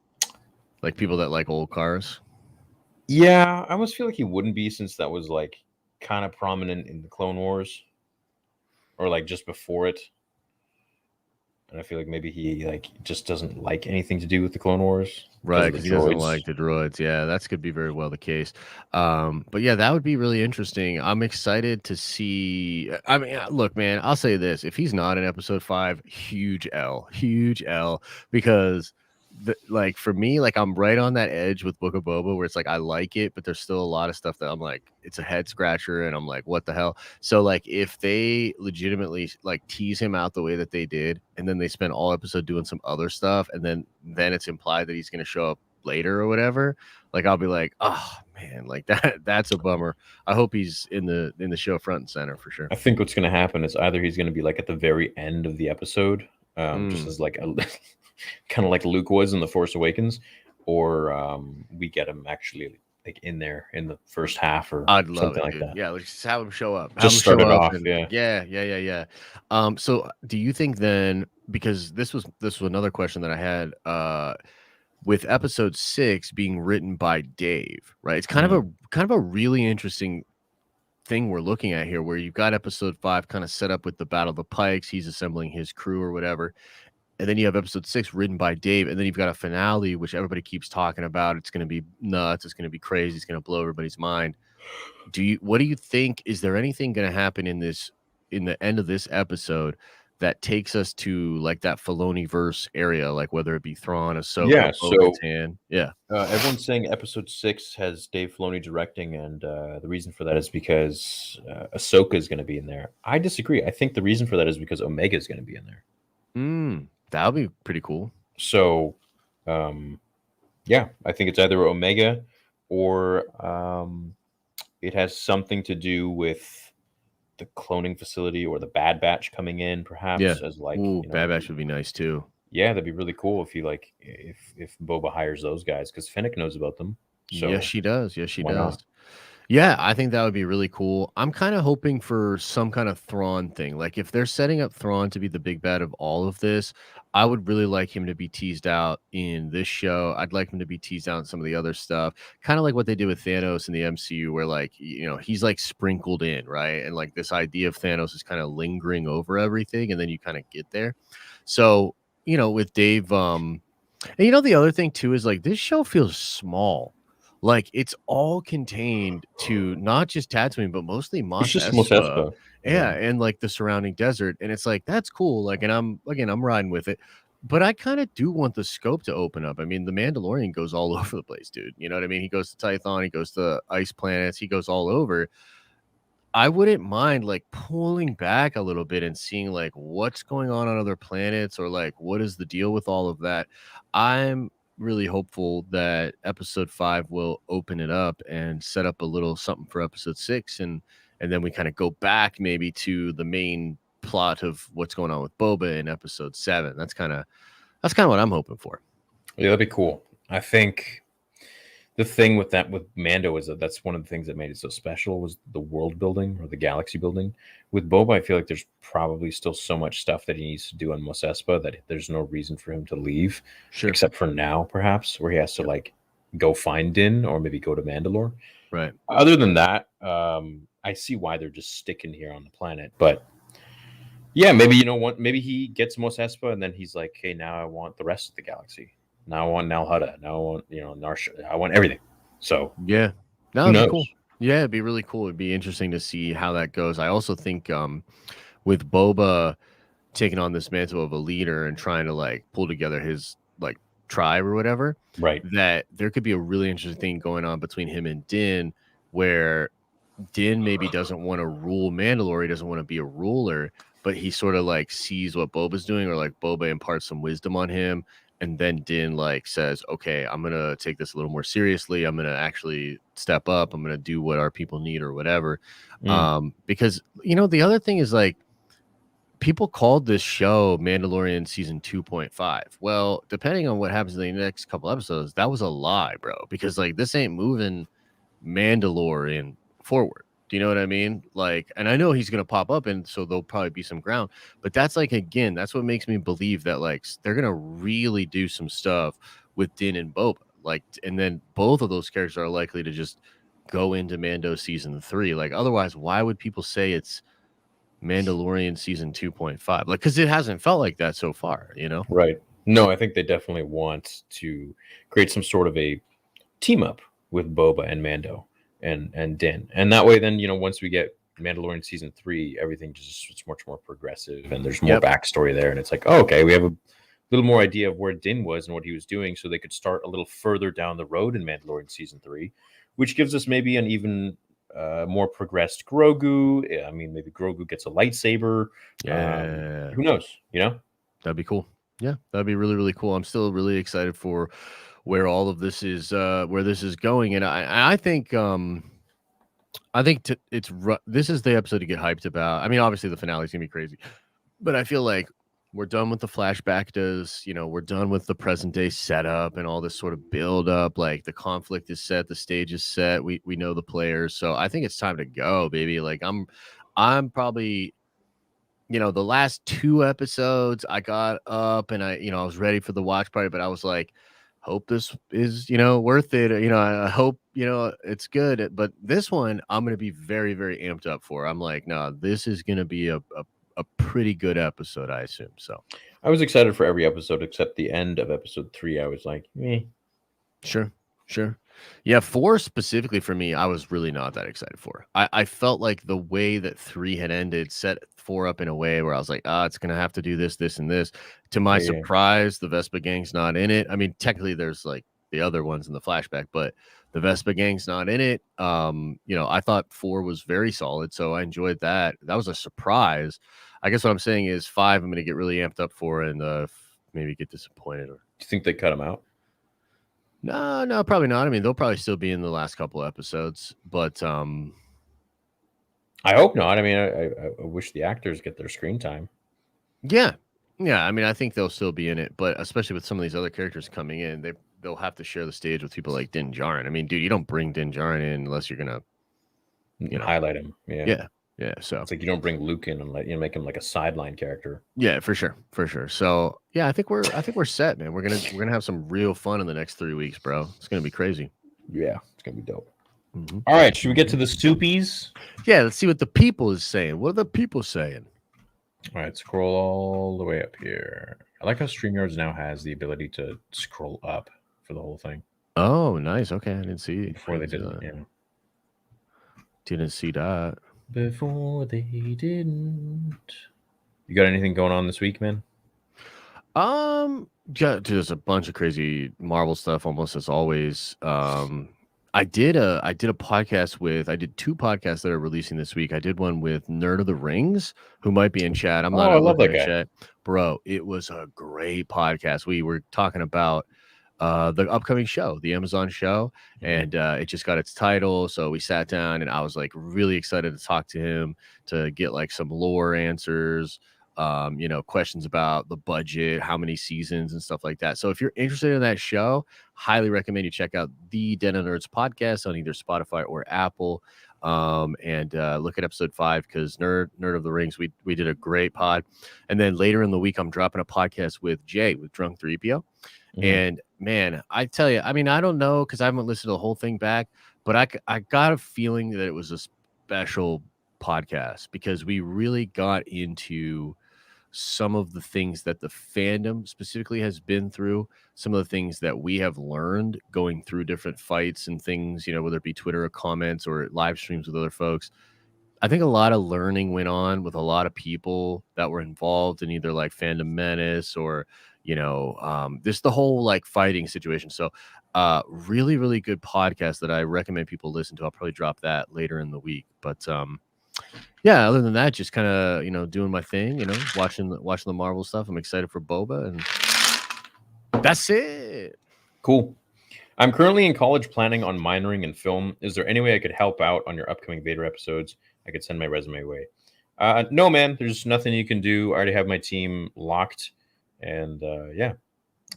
Like people that like old cars. Yeah, I almost feel like he wouldn't be, since that was like kind of prominent in the Clone Wars, or like just before it. And I feel like maybe he like just doesn't like anything to do with the Clone Wars. Right, of because the he doesn't droids. like the droids. Yeah, that could be very well the case. But yeah, that would be really interesting. I'm excited to see. I mean, look, man, I'll say this: if he's not in episode 5, huge L, because like for me, like I'm right on that edge with Book of Boba, where it's like I like it, but there's still a lot of stuff that I'm like, it's a head scratcher, and I'm like, what the hell? So like, if they legitimately like tease him out the way that they did, and then they spend all episode doing some other stuff, and then it's implied that he's going to show up later or whatever, like I'll be like, oh man, like that's a bummer. I hope he's in the show front and center for sure. I think what's going to happen is either he's going to be like at the very end of the episode, just as like a kind of like Luke was in The Force Awakens, or we get him actually like in there in the first half or I'd love something it, like dude. that. Yeah, let's just have him show up. Just start it off, yeah. Yeah. So do you think then, because this was another question that I had, with episode 6 being written by Dave, right? It's kind of a really interesting thing we're looking at here, where you've got episode 5 kind of set up with the Battle of the Pikes, he's assembling his crew or whatever, and then you have episode 6 written by Dave, and then you've got a finale which everybody keeps talking about. It's going to be nuts, it's going to be crazy, it's going to blow everybody's mind. What do you think? Is there anything going to happen in the end of this episode that takes us to like that Filoni verse area, like whether it be Thrawn, Ahsoka, Yeah, Bo-Katan? Yeah. Everyone's saying episode 6 has Dave Filoni directing, and the reason for that is because Ahsoka is going to be in there. I disagree. I think the reason for that is because Omega is going to be in there. That would be pretty cool. So, yeah, I think it's either Omega or it has something to do with the cloning facility or the Bad Batch coming in, perhaps. Yeah. As like, Bad Batch would be nice too. Yeah, that'd be really cool if you like if Boba hires those guys, because Fennec knows about them. So yes, she does. Yes, she does. not? Yeah, I think that would be really cool. I'm kind of hoping for some kind of Thrawn thing. Like if they're setting up Thrawn to be the big bad of all of this, I would really like him to be teased out in this show. I'd like him to be teased out in some of the other stuff. Kind of like what they did with Thanos in the MCU, where like, he's like sprinkled in, right? And like this idea of Thanos is kind of lingering over everything, and then you kind of get there. So, with Dave, and the other thing too is like this show feels small. Like it's all contained to not just Tatooine, but mostly Mos Espa. Yeah, and like the surrounding desert. And it's like, that's cool. Like, and I'm riding with it. But I kind of do want the scope to open up. I mean, the Mandalorian goes all over the place, dude. You know what I mean? He goes to Tython, he goes to ice planets, he goes all over. I wouldn't mind like pulling back a little bit and seeing like what's going on other planets, or like what is the deal with all of that. I'm really hopeful that episode 5 will open it up and set up a little something for episode 6, and then we kind of go back maybe to the main plot of what's going on with Boba in episode 7. That's kind of what I'm hoping for. Yeah, that'd be cool. I think the thing with Mando is that's one of the things that made it so special, was the world building or the galaxy building. With Boba, I feel like there's probably still so much stuff that he needs to do on Mos Espa that there's no reason for him to leave, except for now, perhaps, where he has to like go find Din or maybe go to Mandalore. Right. Other than that, I see why they're just sticking here on the planet. But yeah, maybe maybe he gets Mos Espa and then he's like, hey, now I want the rest of the galaxy. Now I want Nal Hutta. Now I want, Narsha. I want everything. So yeah, that'd be cool. Yeah, it'd be really cool. It'd be interesting to see how that goes. I also think with Boba taking on this mantle of a leader and trying to like pull together his like tribe or whatever, right, that there could be a really interesting thing going on between him and Din, where Din maybe doesn't want to rule Mandalore. He doesn't want to be a ruler, but he sort of like sees what Boba's doing, or like Boba imparts some wisdom on him. and then Din like says, okay, I'm gonna take this a little more seriously. I'm gonna actually step up. I'm gonna do what our people need or whatever. Because the other thing is like people called this show Mandalorian season 2.5. Well, depending on what happens in the next couple episodes, that was a lie, bro. Because like this ain't moving Mandalorian forward. Do you know what I mean? Like, and I know he's gonna pop up, and so there'll probably be some ground. But that's like again, that's what makes me believe that like they're gonna really do some stuff with Din and Boba. Like, and then both of those characters are likely to just go into Mando season 3. Like, otherwise, why would people say it's Mandalorian season 2.5? Like, because it hasn't felt like that so far, Right. No, I think they definitely want to create some sort of a team up with Boba and Mando and Din, and that way, then once we get Mandalorian season 3, everything just it's much more progressive, and there's more backstory there, and it's like, oh, okay, we have a little more idea of where Din was and what he was doing, so they could start a little further down the road in Mandalorian season 3, which gives us maybe an even more progressed Grogu. I mean, maybe Grogu gets a lightsaber. Yeah. Who knows? That'd be cool. Yeah, that'd be really, really cool. I'm still really excited for where all of this is, where this is going, and I think, this is the episode to get hyped about. I mean, obviously the finale is gonna be crazy, but I feel like we're done with the flashback. We're done with the present day setup and all this sort of build up. Like the conflict is set, the stage is set. We know the players, so I think it's time to go, baby. Like I'm probably. The last 2 episodes I got up and I was ready for the watch party, but I was like, hope this is, worth it. I hope, it's good. But this one, I'm going to be very, very amped up for. I'm like, no, this is going to be a pretty good episode, I assume. So I was excited for every episode except the end of episode 3. I was like, Sure. Yeah, 4 specifically for me, I was really not that excited for. I felt like the way that 3 had ended set 4 up in a way where I was like, it's going to have to do this, this, and this. To my surprise, the Vespa gang's not in it. I mean, technically there's like the other ones in the flashback, but the Vespa gang's not in it. I thought 4 was very solid, so I enjoyed that. That was a surprise. I guess what I'm saying is 5 I'm going to get really amped up for and maybe get disappointed. Or do you think they cut him out? No, probably not. I mean, they'll probably still be in the last couple episodes, but I hope not. I mean, I wish the actors get their screen time. Yeah. I mean, I think they'll still be in it, but especially with some of these other characters coming in, they'll have to share the stage with people like Din Djarin. I mean, dude, you don't bring Din Djarin in unless you're gonna, highlight him. Yeah. So it's like you don't bring Luke in and make him like a sideline character. Yeah, for sure. So yeah, I think we're set, man. We're gonna have some real fun in the next 3 weeks, bro. It's gonna be crazy. Yeah, it's gonna be dope. Mm-hmm. All right, should we get to the Stoopies? Yeah, let's see what the people is saying. What are the people saying? All right, scroll all the way up here. I like how StreamYards now has the ability to scroll up for the whole thing. Oh, nice. Okay, I didn't see it. Before they didn't. Yeah. Didn't see that. Before they didn't. You got anything going on this week, man? There's a bunch of crazy Marvel stuff, almost as always. I did a podcast I did 2 podcasts that are releasing this week. I did one with Nerd of the Rings, who might be in chat. I'm not. I love that guy. Chat. Bro, it was a great podcast. We were talking about the upcoming show, the Amazon show, and it just got its title. So we sat down and I was like really excited to talk to him to get like some lore answers, questions about the budget, how many seasons and stuff like that. So if you're interested in that show, highly recommend you check out the Den of Nerds podcast on either Spotify or Apple. And look at episode 5 because Nerd of the Rings, we did a great pod. And then later in the week, I'm dropping a podcast with Jay with Drunk 3PO. Mm-hmm. And man, I tell you, I mean, I don't know because I haven't listened to the whole thing back, but I got a feeling that it was a special podcast because we really got into some of the things that the fandom specifically has been through, some of the things that we have learned going through different fights and things, whether it be Twitter or comments or live streams with other folks. I think a lot of learning went on with a lot of people that were involved in either like Fandom Menace or, this the whole like fighting situation. So really, really good podcast that I recommend people listen to. I'll probably drop that later in the week. But yeah, other than that, just kind of, doing my thing, watching the Marvel stuff. I'm excited for Boba and That's it. Cool. I'm currently in college planning on minoring in film. Is there any way I could help out on your upcoming Vader episodes? I could send my resume away. No, man. There's nothing you can do. I already have my team locked. And yeah,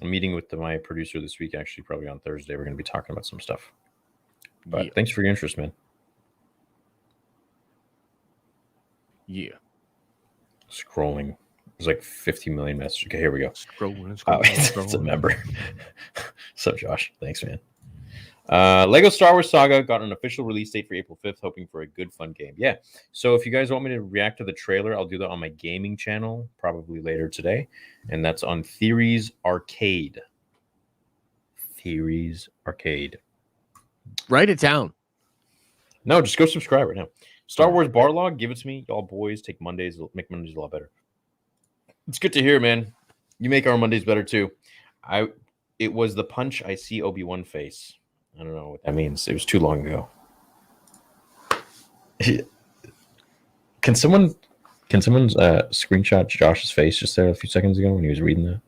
I'm meeting with my producer this week, actually, probably on Thursday. We're going to be talking about some stuff. But thanks for your interest, man. Yeah. Scrolling. There's like 50 million messages. Okay, here we go. Scrolling. It's a member. So, Josh, thanks, man. Lego Star Wars Saga got an official release date for April 5th, hoping for a good, fun game. Yeah. So if you guys want me to react to the trailer, I'll do that on my gaming channel, probably later today. And that's on Theories Arcade. Theories Arcade. Write it down. No, just go subscribe right now. Star Wars Barlog, give it to me. Y'all boys take Mondays, make Mondays a lot better. It's good to hear, man. You make our Mondays better too. It was the punch I see Obi-Wan face. I don't know what that means. It was too long ago. Can someone screenshot Josh's face just there a few seconds ago when he was reading that?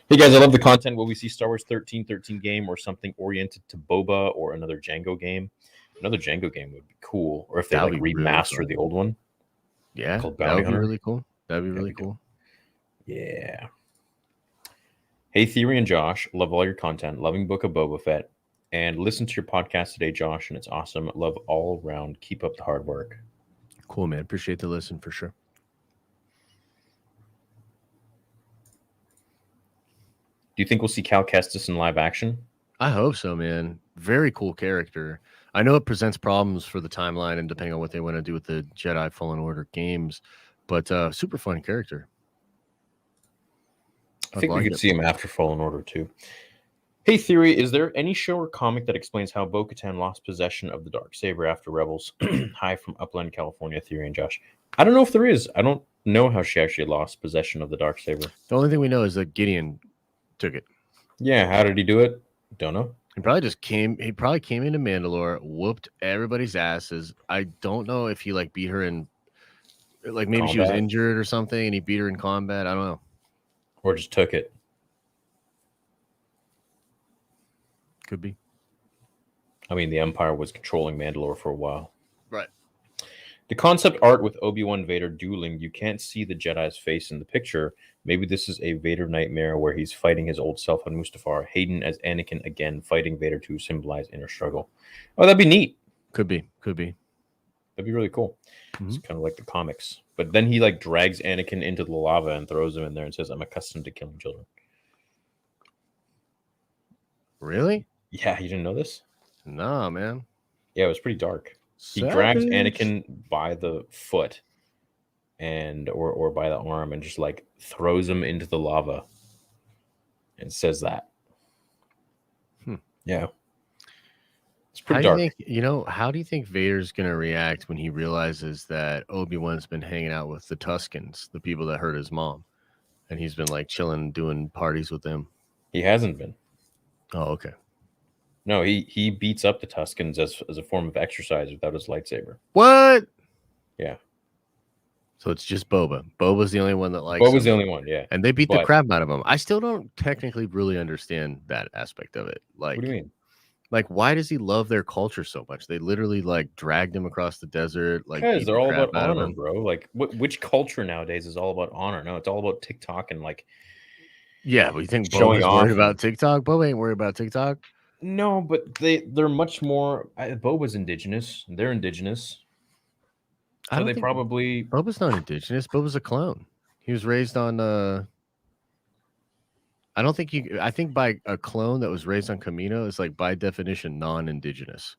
Hey guys, I love the content. Will we see Star Wars 1313 game or something oriented to Boba or another Django game? Another Django game would be cool. Or if they like remaster really the old one. Yeah, called that would be really cool. That'd be really cool. Yeah. Hey, Theory and Josh, love all your content. Loving Book of Boba Fett. And listen to your podcast today, Josh, and it's awesome. Love all around. Keep up the hard work. Cool, man. Appreciate the listen for sure. Do you think we'll see Cal Kestis in live action? I hope so, man. Very cool character. I know it presents problems for the timeline and depending on what they want to do with the Jedi Fallen Order games, but super fun character. I think we could see him after Fallen Order too. Hey, Theory, is there any show or comic that explains how Bo-Katan lost possession of the Darksaber after Rebels? Hi from Upland, California, Theory and Josh. I don't know if there is. I don't know how she actually lost possession of the Darksaber. The only thing we know is that Gideon took it. Yeah, how did he do it? Don't know. He probably came into Mandalore, whooped everybody's asses. I don't know if he like beat her in, like maybe combat. She was injured or something and he beat her in combat. I don't know. Or just took it. Could be. I mean, the Empire was controlling Mandalore for a while. Right. The concept art with Obi-Wan Vader dueling, you can't see the Jedi's face in the picture. Maybe this is a Vader nightmare where he's fighting his old self on Mustafar. Hayden as Anakin again, fighting Vader to symbolize inner struggle. Oh, that'd be neat. Could be. That'd be really cool. Mm-hmm. It's kind of like the comics. But then he like drags Anakin into the lava and throws him in there and says, "I'm accustomed to killing children." Really? Yeah, you didn't know this? Nah, man. Yeah, it was pretty dark. He drags Anakin by the foot and or by the arm and just like throws him into the lava and says that. Yeah. It's pretty dark. How do you think Vader's going to react when he realizes that Obi-Wan's been hanging out with the Tuskens, the people that hurt his mom, and he's been like chilling, doing parties with them? He hasn't been. Oh, okay. No, he beats up the Tuskens as a form of exercise without his lightsaber. What? Yeah. So it's just Boba. Boba's the only one that likes Boba's the only one, yeah. And they beat the crap out of him. I still don't technically really understand that aspect of it. Like, what do you mean? Like, why does he love their culture so much? They literally like dragged him across the desert. Like, because they're all about honor, bro. Like, which culture nowadays is all about honor? No, it's all about TikTok and like. Yeah, but you think Boba's worried about TikTok? Boba ain't worried about TikTok. No, but they're much more. Boba's indigenous. They're indigenous. So they probably. Boba's not indigenous. Boba's a clone. He was raised on. I don't think you. I think by a clone that was raised on Kamino is like by definition non-indigenous.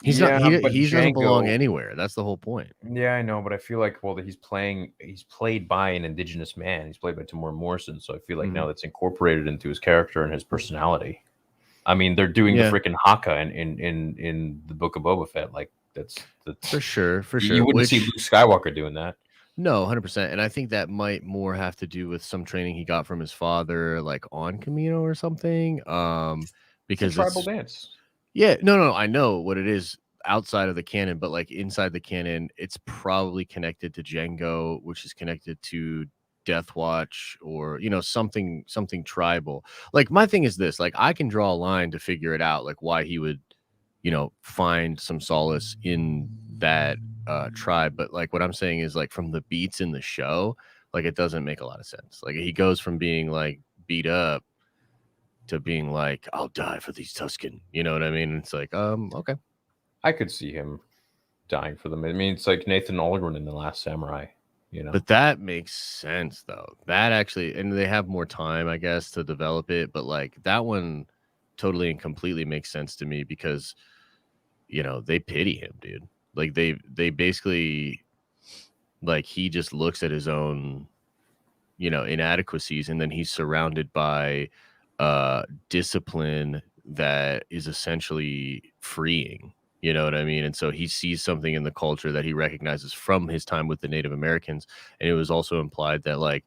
He's not. He doesn't belong anywhere. That's the whole point. Yeah, I know, but I feel like he's played by an indigenous man. He's played by Timur Morrison, so I feel like now that's incorporated into his character and his personality. I mean, they're doing the freaking Haka in the Book of Boba Fett. Like that's for sure. You wouldn't see Luke Skywalker doing that. No, 100%. And I think that might more have to do with some training he got from his father, like on Kamino or something. Because it's a tribal dance. Yeah, no, I know what it is outside of the canon, but like inside the canon, it's probably connected to Django, which is connected to Death Watch or something tribal. Like my thing is this, like I can draw a line to figure it out, like why he would find some solace in that tribe. But like what I'm saying is like from the beats in the show, like it doesn't make a lot of sense. Like he goes from being like beat up to being like, I'll die for these Tusken. You know what I mean? It's like, okay. I could see him dying for them. I mean, it's like Nathan Algren in The Last Samurai, But that makes sense though. That actually, and they have more time, I guess, to develop it. But like that one totally and completely makes sense to me because they pity him, dude. Like they basically, like he just looks at his own inadequacies, and then he's surrounded by discipline that is essentially freeing. You know what I mean? And so he sees something in the culture that he recognizes from his time with the Native Americans. And it was also implied that like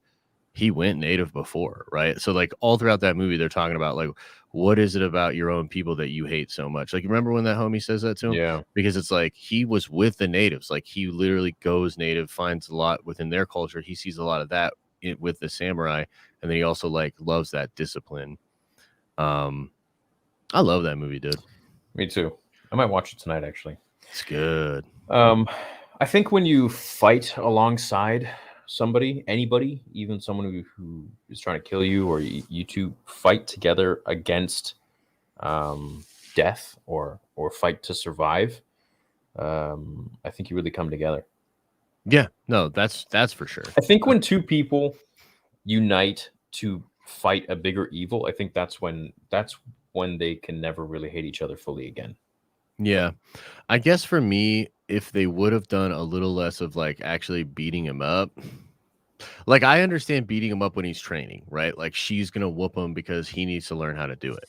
he went Native before, right? So like all throughout that movie, they're talking about like, what is it about your own people that you hate so much? Like, remember when that homie says that to him? Yeah. Because it's like he was with the natives. Like he literally goes Native, finds a lot within their culture. He sees a lot of that with the samurai. And then he also like loves that discipline. I love that movie, dude. Me too. I might watch it tonight, actually. It's good. I think when you fight alongside somebody, anybody, even someone who is trying to kill you, or you two fight together against death or fight to survive, I think you really come together. Yeah, no, that's for sure. I think when two people unite to fight a bigger evil, I think that's when they can never really hate each other fully again. Yeah. I guess for me, if they would have done a little less of like actually beating him up, like I understand beating him up when he's training, right? Like she's gonna whoop him because he needs to learn how to do it.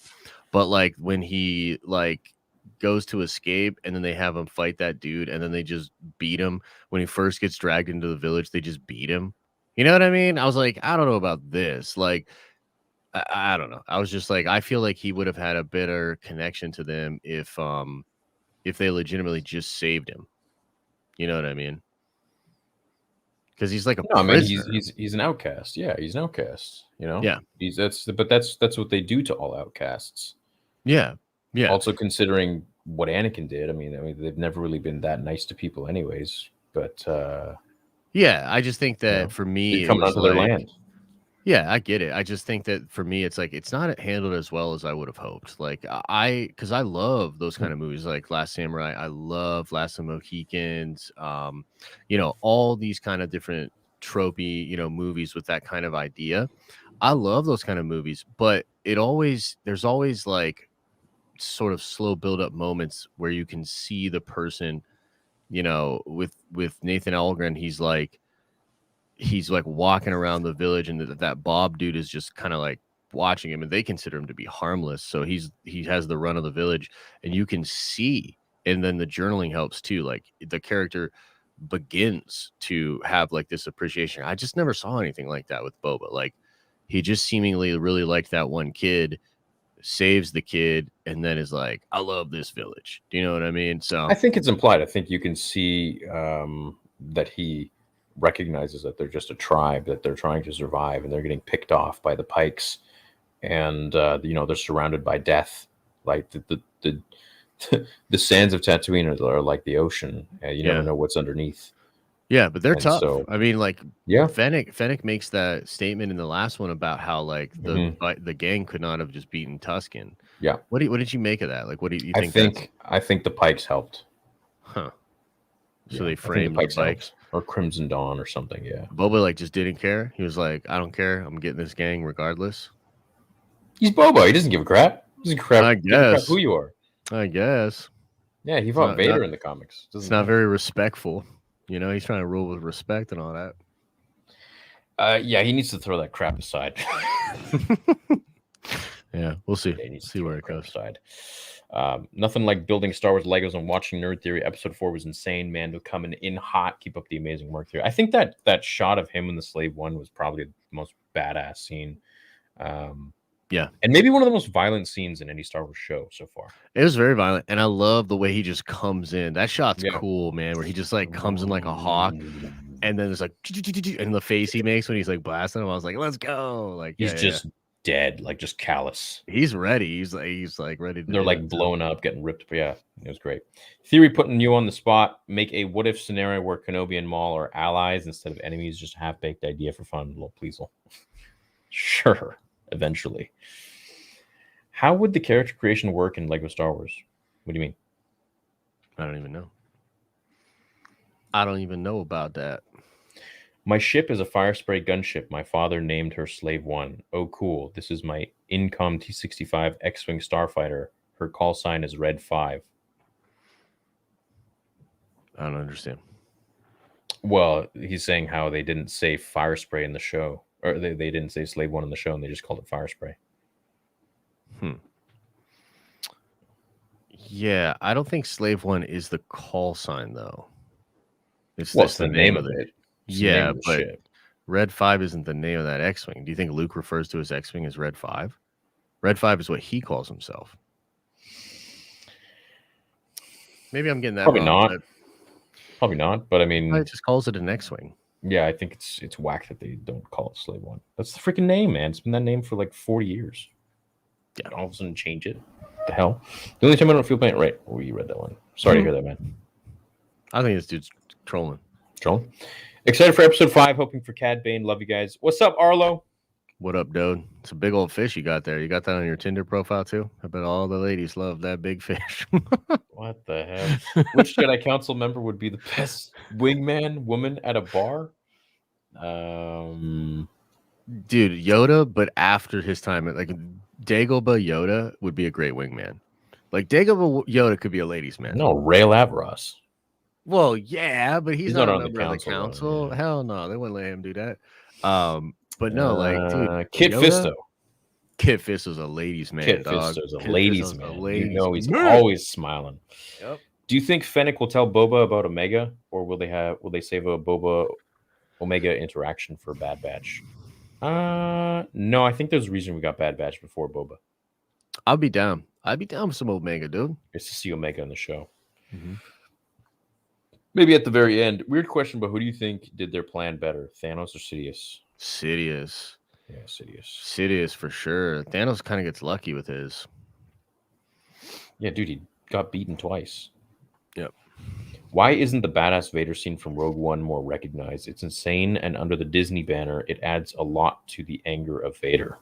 But like when he like goes to escape and then they have him fight that dude and then they just beat him when he first gets dragged into the village, they just beat him. You know what I mean? I was like, I don't know about this. Like I don't know. I was just like, I feel like he would have had a better connection to them if they legitimately just saved him. You know what I mean? Because he's like I mean, he's an outcast. Yeah, he's an outcast. Yeah. That's what they do to all outcasts. Yeah. Yeah. Also considering what Anakin did, I mean, they've never really been that nice to people, anyways. But yeah, I just think that for me, coming onto their land. Yeah, I get it. I just think that for me, it's like it's not handled as well as I would have hoped. Like because I love those kind of movies, like Last Samurai. I love Last of the Mohicans. All these kind of different tropey, movies with that kind of idea. I love those kind of movies, but there's always like sort of slow build up moments where you can see the person. With Nathan Algren, he's like walking around the village and that Bob dude is just kind of like watching him, and they consider him to be harmless. So he has the run of the village, and you can see, and then the journaling helps too. Like the character begins to have like this appreciation. I just never saw anything like that with Boba. Like he just seemingly really liked that one kid, saves the kid, and then is like, I love this village. Do you know what I mean? So I think it's implied. I think you can see that he recognizes that they're just a tribe, that they're trying to survive, and they're getting picked off by the Pikes, and they're surrounded by death. Like the sands of Tatooine are like the ocean. You never know what's underneath. Yeah, but they're tough. So, I mean, like, Fennec makes that statement in the last one about how like the gang could not have just beaten Tusken. Yeah. What did you make of that? Like, what do you think? I think the Pikes helped. Huh. So they framed the Pikes. Or Crimson Dawn or something, yeah. Boba like just didn't care. He was like, I don't care. I'm getting this gang regardless. He's Boba. He doesn't give a crap. He doesn't crap. I guess who you are. I guess. Yeah, he fought Vader in the comics. It's not very respectful. He's trying to rule with respect and all that. Yeah, he needs to throw that crap aside. Yeah, we'll see. See where it goes. Aside. Nothing like building Star Wars Legos and watching Nerd Theory. Episode 4 was insane, man. To coming in hot, keep up the amazing work here. I think that shot of him in the Slave One was probably the most badass scene. Yeah, and maybe one of the most violent scenes in any Star Wars show so far. It was very violent, and I love the way he just comes in. That shot's cool, man. Where he just like comes in like a hawk, And then it's like, and the face he makes when he's like blasting him, I was like, let's go. Like, He's yeah, just dead, like just callous. he's ready. He's like ready to They're do like it. blown up, getting ripped. But yeah, it was great. Theory putting you on the spot. Make a what if scenario where Kenobi and Maul are allies instead of enemies. Just a half baked idea for fun. Little pleasel. Sure, eventually. How would the character creation work in Lego Star Wars? What do you mean? I don't even know. I don't even know about that. My ship is a fire spray gunship. My father named her Slave One. Oh, cool. This is my Incom T-65 X-Wing starfighter. Her call sign is Red 5. I don't understand. Well, he's saying how they didn't say fire spray in the show. Or they didn't say Slave One in the show, and they just called it fire spray. Yeah, I don't think Slave One is the call sign though. It's the name of it. Yeah, but ship. Red 5 isn't the name of that X-Wing. Do you think Luke refers to his X-Wing as Red 5? Red 5 is what he calls himself. Maybe I'm getting that Probably wrong. not. Probably not. But I mean, It just calls it an X-Wing. Yeah, I think it's whack that they don't call it Slave One. That's the freaking name, man. It's been that name for like 40 years. Yeah, all of a sudden change it. What the hell? The only time I don't feel playing right. Oh, you read that one. Sorry to hear that, man. I think this dude's trolling. Trolling. Excited for episode 5. Hoping for Cad Bane. Love you guys. What's up, Arlo? What up, dude? It's a big old fish you got there. You got that on your Tinder profile too? I bet all the ladies love that big fish. What the hell? Which Jedi Council member would be the best wingman woman at a bar? Dude, Yoda, but after his time, like Dagobah Yoda would be a great wingman. Like Dagobah Yoda could be a ladies' man. No, Ray Lavros. Well, yeah, but he's not on a member of the council. Yeah. Hell no, they wouldn't let him do that. But no, like, dude, Kit Yoda, Fisto. Kit Fisto's a ladies' man. Kit dog. Fisto's a Kit ladies' Fisto's man. a ladies' You know he's man. always smiling. Yep. Do you think Fennec will tell Boba about Omega, or will they save a Boba Omega interaction for Bad Batch? No, I think there's a reason we got Bad Batch before Boba. I'd be down. I'd be down with some Omega, dude. It's to see Omega in the show. Mm-hmm. Maybe at the very end. Weird question, but who do you think did their plan better, Thanos or Sidious? Sidious. Yeah, Sidious. Sidious for sure. Thanos kind of gets lucky with his. Yeah, dude, he got beaten twice. Yep. Why isn't the badass Vader scene from Rogue One more recognized? It's insane, and under the Disney banner, it adds a lot to the anger of Vader.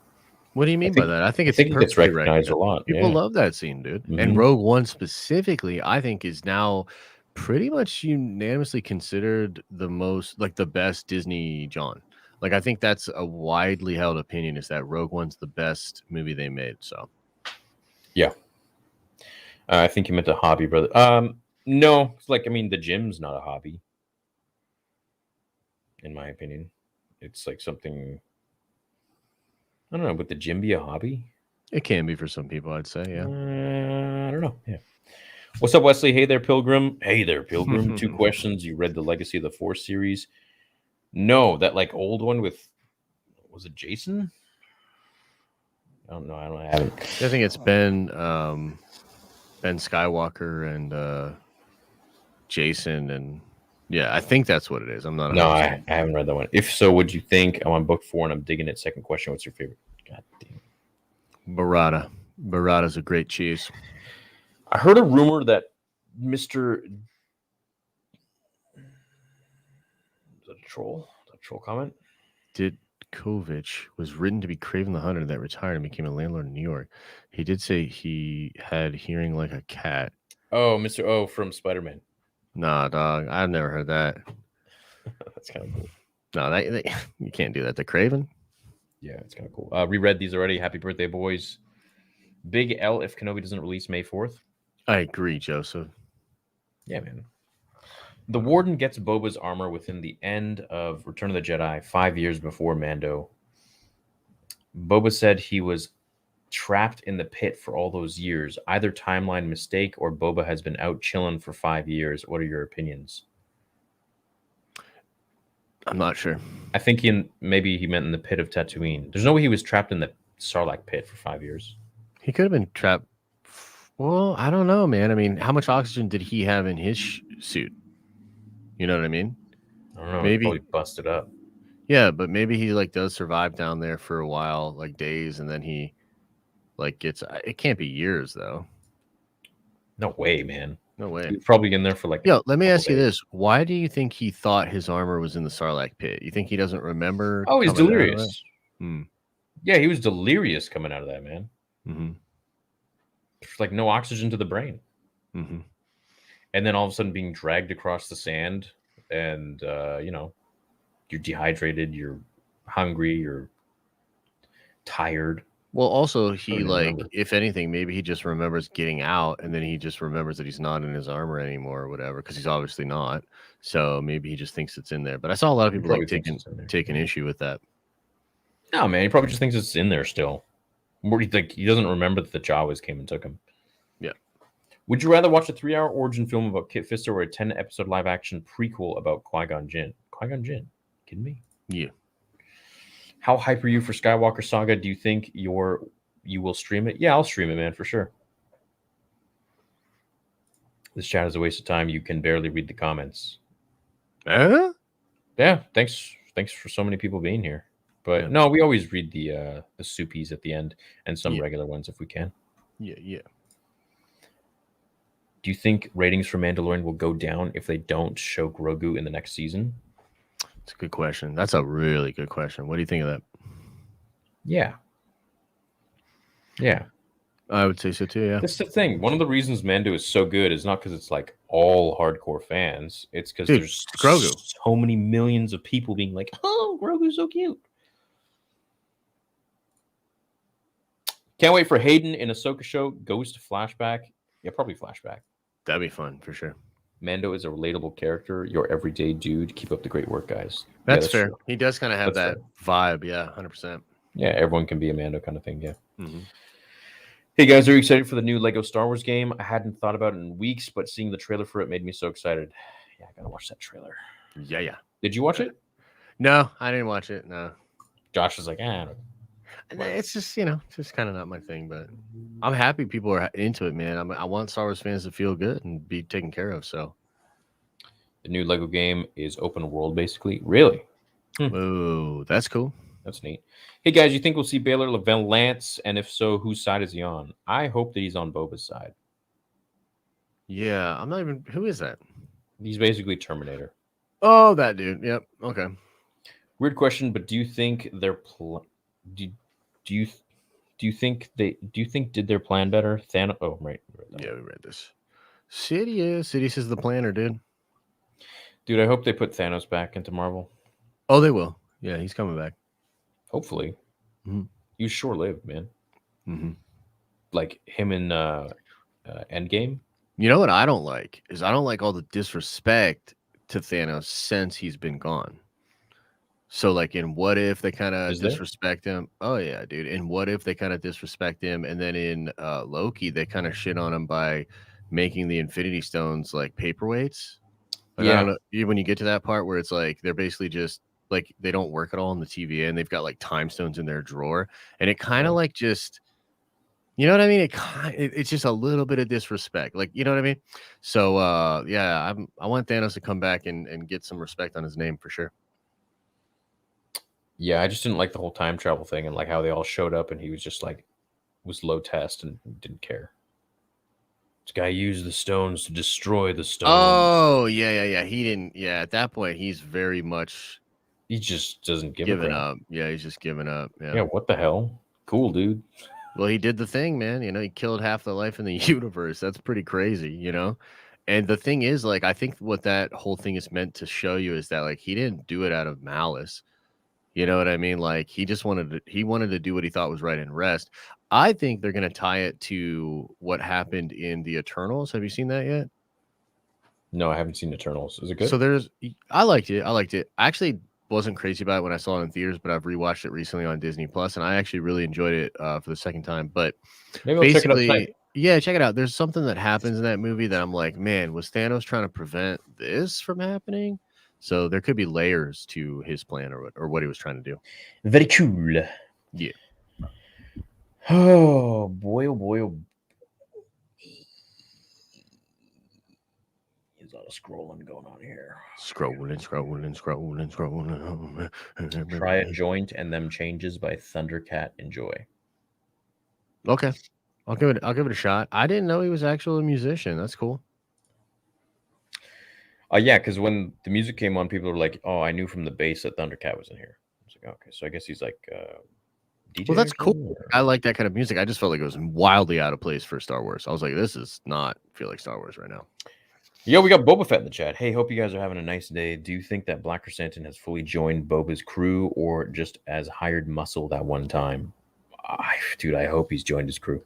What do you mean by that? I think it gets recognized a lot. People love that scene, dude. Mm-hmm. And Rogue One specifically, I think, is now pretty much unanimously considered the most, like, the best Disney John. Like, I think that's a widely held opinion, is that Rogue One's the best movie they made. So, yeah. I think you meant a hobby, brother. No, like, I mean, the gym's not a hobby. In my opinion. It's like something, I don't know, would the gym be a hobby? It can be for some people, I'd say, yeah. I don't know, yeah. What's up, Wesley? Hey there, Pilgrim. Hey there, Pilgrim. 2 questions. You read the Legacy of the Force series? No, that like old one with, was it Jason? I don't know. I haven't. I think it's Ben Skywalker and Jason, and yeah, I think that's what it is. I'm not. No, I haven't read that one. If so, would you think I'm on book 4 and I'm digging it? Second question: what's your favorite? God damn. Burrata. Burrata's a great cheese. I heard a rumor that Mr. Is that a troll? Is that a troll comment? Ditkovich was written to be Craven the Hunter that retired and became a landlord in New York. He did say he had hearing like a cat. Oh, Mr. O from Spider-Man. Nah, dog. I've never heard that. That's kind of cool. No, you can't do that to Craven. Yeah, it's kind of cool. Reread these already. Happy birthday, boys. Big L if Kenobi doesn't release May 4th. I agree, Joseph. Yeah, man. The Warden gets Boba's armor within the end of Return of the Jedi, 5 years before Mando. Boba said he was trapped in the pit for all those years. Either timeline mistake or Boba has been out chilling for 5 years. What are your opinions? I'm not sure. I think maybe he meant in the pit of Tatooine. There's no way he was trapped in the Sarlacc pit for 5 years. He could have been trapped. Well, I don't know, man. I mean, how much oxygen did he have in his suit? You know what I mean? I don't know. It's Maybe, probably busted up. yeah, but maybe he like does survive down there for a while, like days, and then he like gets. It can't be years though. No way, man. No way. He's probably in there for like Yo, let me a couple ask you days. this: why do you think he thought his armor was in the Sarlacc pit? You think he doesn't remember Oh, he's coming out of it? delirious. Yeah, he was delirious coming out of that, man. Mm-hmm. There's like no oxygen to the brain. Mm-hmm. And then all of a sudden being dragged across the sand, and you're dehydrated, you're hungry, you're tired. Well, also I he don't even like, remember. if anything, maybe he just remembers getting out, and then he just remembers that he's not in his armor anymore or whatever, because he's obviously not. So maybe he just thinks it's in there. But I saw a lot of He people probably like thinks it's in there. taking issue with that. No, man, he probably just thinks it's in there still. Like he doesn't remember that the Jawas came and took him. Yeah. Would you rather watch a 3-hour origin film about Kit Fisto or a 10-episode live-action prequel about Qui-Gon Jinn? Qui-Gon Jinn? Kidding me? Yeah. How hype are you for Skywalker Saga? Do you think you will stream it? Yeah, I'll stream it, man, for sure. This chat is a waste of time. You can barely read the comments. Huh? Yeah, thanks for so many people being here. But Yeah. no, we always read the soupies at the end and some Yeah. regular ones if we can. Yeah. Do you think ratings for Mandalorian will go down if they don't show Grogu in the next season? It's a good question. That's a really good question. What do you think of that? Yeah. Yeah. I would say so too. Yeah. That's the thing. One of the reasons Mando is so good is not because it's like all hardcore fans. It's because Dude, there's Grogu. so many millions of people being like, "Oh, Grogu's so cute." Can't wait for Hayden in Ahsoka show. Ghost flashback. Yeah, probably flashback. That'd be fun for sure. Mando is a relatable character. Your everyday dude. Keep up the great work, guys. That's yeah, fair. true. He does kind of have That's that vibe. Yeah, 100%. Yeah, everyone can be a Mando kind of thing. Yeah. Mm-hmm. Hey guys, are you excited for the new Lego Star Wars game? I hadn't thought about it in weeks, but seeing the trailer for it made me so excited. Yeah, I gotta watch that trailer. Yeah. Did you watch it? No, I didn't watch it. No. Josh is like, It's just, just kind of not my thing, but I'm happy people are into it, man. I want Star Wars fans to feel good and be taken care of. So the new Lego game is open world, basically. Really? Ooh, that's cool. That's neat. Hey guys, you think we'll see Baylor Lance? And if so, whose side is he on? I hope that he's on Boba's side. Yeah, I'm not even. Who is that? He's basically Terminator. Oh, that dude. Yep. Okay. Weird question, but do you think they're do you think did their plan better? Thanos. Oh, right. Yeah, we read this. Sidious is the planner, dude. Dude, I hope they put Thanos back into Marvel. Oh, they will. Yeah, he's coming back. Hopefully. Mm-hmm. He was short-lived, man. Mm-hmm. Like him in Endgame. You know what I don't like is I don't like all the disrespect to Thanos since he's been gone. So like in What If they kind of disrespect him. Oh yeah, dude. In What If they kind of disrespect him, and then in Loki they kind of shit on him by making the Infinity Stones like paperweights. Like, yeah. I don't know, when you get to that part where it's like they're basically just like they don't work at all in the TVA and they've got like time stones in their drawer, and it kind of like just, you know what I mean? It's just a little bit of disrespect, like, you know what I mean? So yeah, I want Thanos to come back and get some respect on his name for sure. Yeah, I just didn't like the whole time travel thing and like how they all showed up and he was just like was low test and didn't care. This guy used the stones to destroy the stones. Oh yeah. He didn't. Yeah, at that point he's very much. He just doesn't give up. Yeah, he's just giving up. Yeah. What the hell? Cool, dude. Well, he did the thing, man. He killed half the life in the universe. That's pretty crazy, And the thing is, like, I think what that whole thing is meant to show you is that, like, he didn't do it out of malice. You know what I mean? Like, he just wanted to do what he thought was right and rest. I think they're going to tie it to what happened in the Eternals. Have you seen that yet? No, I haven't seen Eternals. Is it good? So I liked it. I actually wasn't crazy about it when I saw it in theaters, but I've rewatched it recently on Disney Plus, and I actually really enjoyed it for the second time. But maybe I'll check it out tonight. Yeah, check it out. There's something that happens in that movie that I'm like, man, was Thanos trying to prevent this from happening? So there could be layers to his plan or what he was trying to do. Very cool. Yeah. Oh boy, oh boy, oh. He's on lot of scrolling going on here. Scrolling. Try a Joint and Them Changes by Thundercat Enjoy. Okay, I'll give it a shot. I didn't know he was actually a musician. That's cool. Yeah, because when the music came on, people were like, "Oh, I knew from the bass that Thundercat was in here." I was like, "Okay, so I guess he's like DJ." Well, that's or cool. something, or- I like that kind of music. I just felt like it was wildly out of place for Star Wars. I was like, this is not feel like Star Wars right now. Yo, we got Boba Fett in the chat. Hey, hope you guys are having a nice day. Do you think that Black Chrysanthemum has fully joined Boba's crew or just as hired muscle that one time? Dude, I hope he's joined his crew.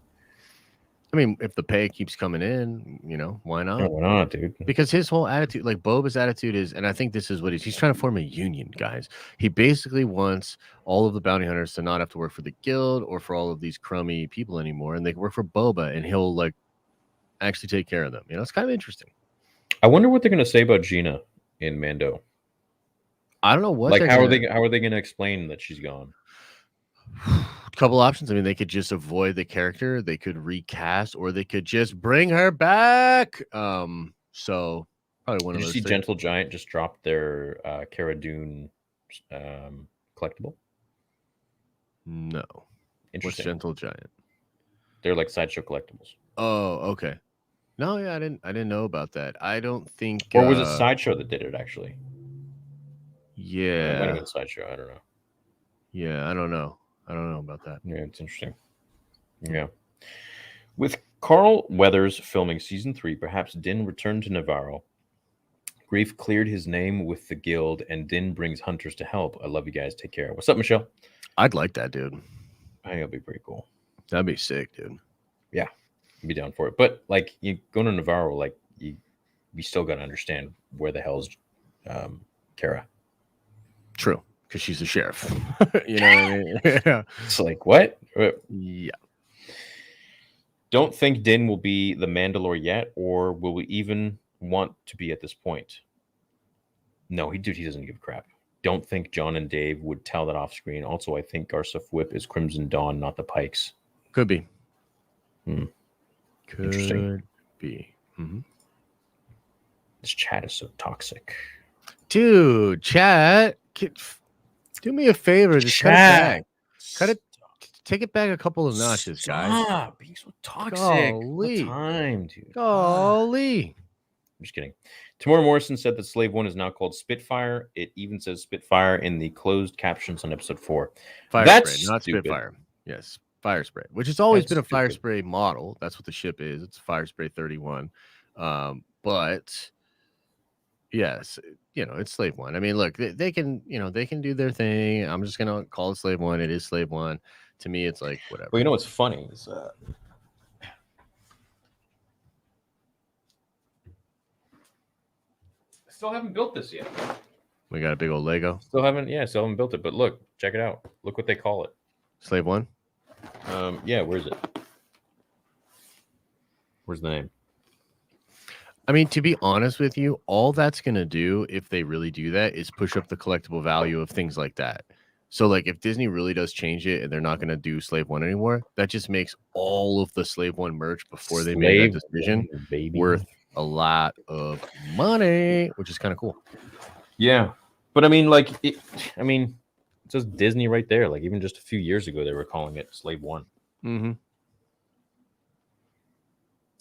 I mean, if the pay keeps coming in, why not? Oh, why not, dude? Because his whole attitude, like Boba's attitude is, and I think this is what he's trying to form a union, guys. He basically wants all of the bounty hunters to not have to work for the guild or for all of these crummy people anymore, and they can work for Boba, and he'll like actually take care of them. It's kind of interesting. I wonder what they're gonna say about Gina in Mando. I don't know what. Like, how are they gonna explain that she's gone? Couple options. I mean, they could just avoid the character, they could recast, or they could just bring her back. So probably one Did of you those see things. Gentle Giant just dropped their Cara Dune collectible? No. What's Interesting. Gentle Giant? They're like sideshow collectibles. Oh, okay. No, yeah, I didn't know about that. I don't think. Or was it Sideshow that did it actually? Yeah, it might have been Sideshow. I don't know. Yeah, I don't know about that. Yeah, it's interesting. Yeah. With Carl Weathers filming season 3, perhaps Din returned to Navarro. Grief cleared his name with the guild, and Din brings hunters to help. I love you guys. Take care. What's up, Michelle? I'd like that, dude. I think it'll be pretty cool. That'd be sick, dude. Yeah, I'd be down for it. But like, you go to Navarro, like you still got to understand where the hell's Cara. True, because she's the sheriff. You know what I mean? Yeah. It's like, what? Yeah. Don't think Din will be the Mandalore yet, or will we even want to be at this point? No, he doesn't give a crap. Don't think John and Dave would tell that off screen. Also, I think Garsa Whip is Crimson Dawn, not the Pikes. Could be. Interesting. Could be. Mm-hmm. This chat is so toxic. Dude, chat, do me a favor. Just cut it back. Cut it. Take it back a couple of notches, guys. Stop being so toxic. Golly. What time, dude. Golly. I'm just kidding. Tamora Morrison said that Slave 1 is now called Spitfire. It even says Spitfire in the closed captions on episode 4. Fire That's spray, not stupid. Spitfire. Yes, fire spray, which has always That's been a fire stupid. spray model. That's what the ship is. It's fire spray 31. But yes, it's Slave 1. I mean, look, they can, they can do their thing. I'm just gonna call it Slave 1. It is Slave 1. To me, it's like whatever. Well, you know what's funny is I still haven't built this yet. We got a big old Lego. Still haven't built it. But look, check it out. Look what they call it. Slave 1. Yeah, where is it? Where's the name? I mean, to be honest with you, all that's going to do, if they really do that, is push up the collectible value of things like that. So, like, if Disney really does change it and they're not going to do Slave 1 anymore, that just makes all of the Slave 1 merch before they made that decision worth a lot of money, which is kind of cool. Yeah. But I mean, like, it says Disney right there. Like, even just a few years ago, they were calling it Slave 1. Mm-hmm.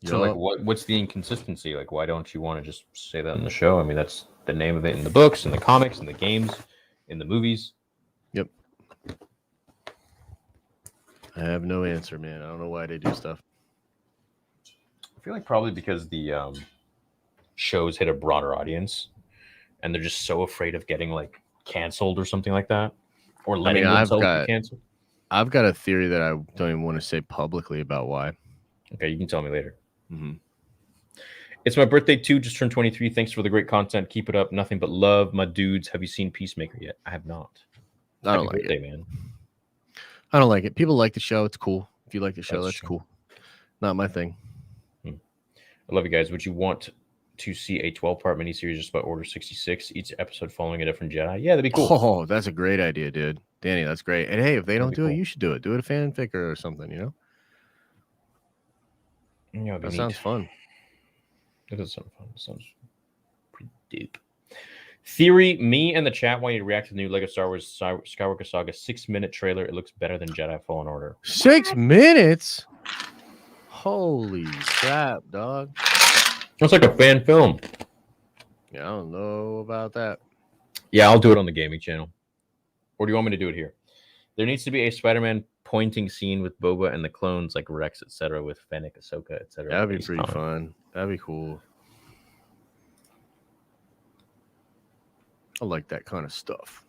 So, like, what's the inconsistency? Like, why don't you want to just say that in the show? I mean, that's the name of it in the books, in the comics, in the games, in the movies. Yep. I have no answer, man. I don't know why they do stuff. I feel like probably because the shows hit a broader audience, and they're just so afraid of getting like canceled or something like that, or letting themselves be canceled. I've got a theory that I don't even want to say publicly about why. Okay, you can tell me later. Mm-hmm. It's my birthday too. Just turned 23. Thanks for the great content. Keep it up. Nothing but love, my dudes. Have you seen Peacemaker yet? I have not. I don't like it, man. I don't like it. People like the show. It's cool. If you like the show, that's true. cool. Not my thing. I love you guys. Would you want to see a 12-part miniseries just about Order 66, each episode following a different Jedi? Yeah, that'd be cool. Oh, that's a great idea, dude. Danny, that's great. And hey, if they don't do it, cool. you should do it. Do it a fanfic or something, Yeah, that sounds fun. It does sound fun. It sounds Dupe. Theory, me and the chat want you to react to the new Lego Star Wars Skywalker Saga 6-minute trailer. It looks better than Jedi Fallen Order. 6 minutes? Holy crap, dog. It's like a fan film. Yeah, I don't know about that. Yeah, I'll do it on the gaming channel. Or do you want me to do it here? There needs to be a Spider-Man pointing scene with Boba and the clones like Rex, etc., with Fennec, Ahsoka, etc. That'd be pretty fun. That'd be cool. I like that kind of stuff.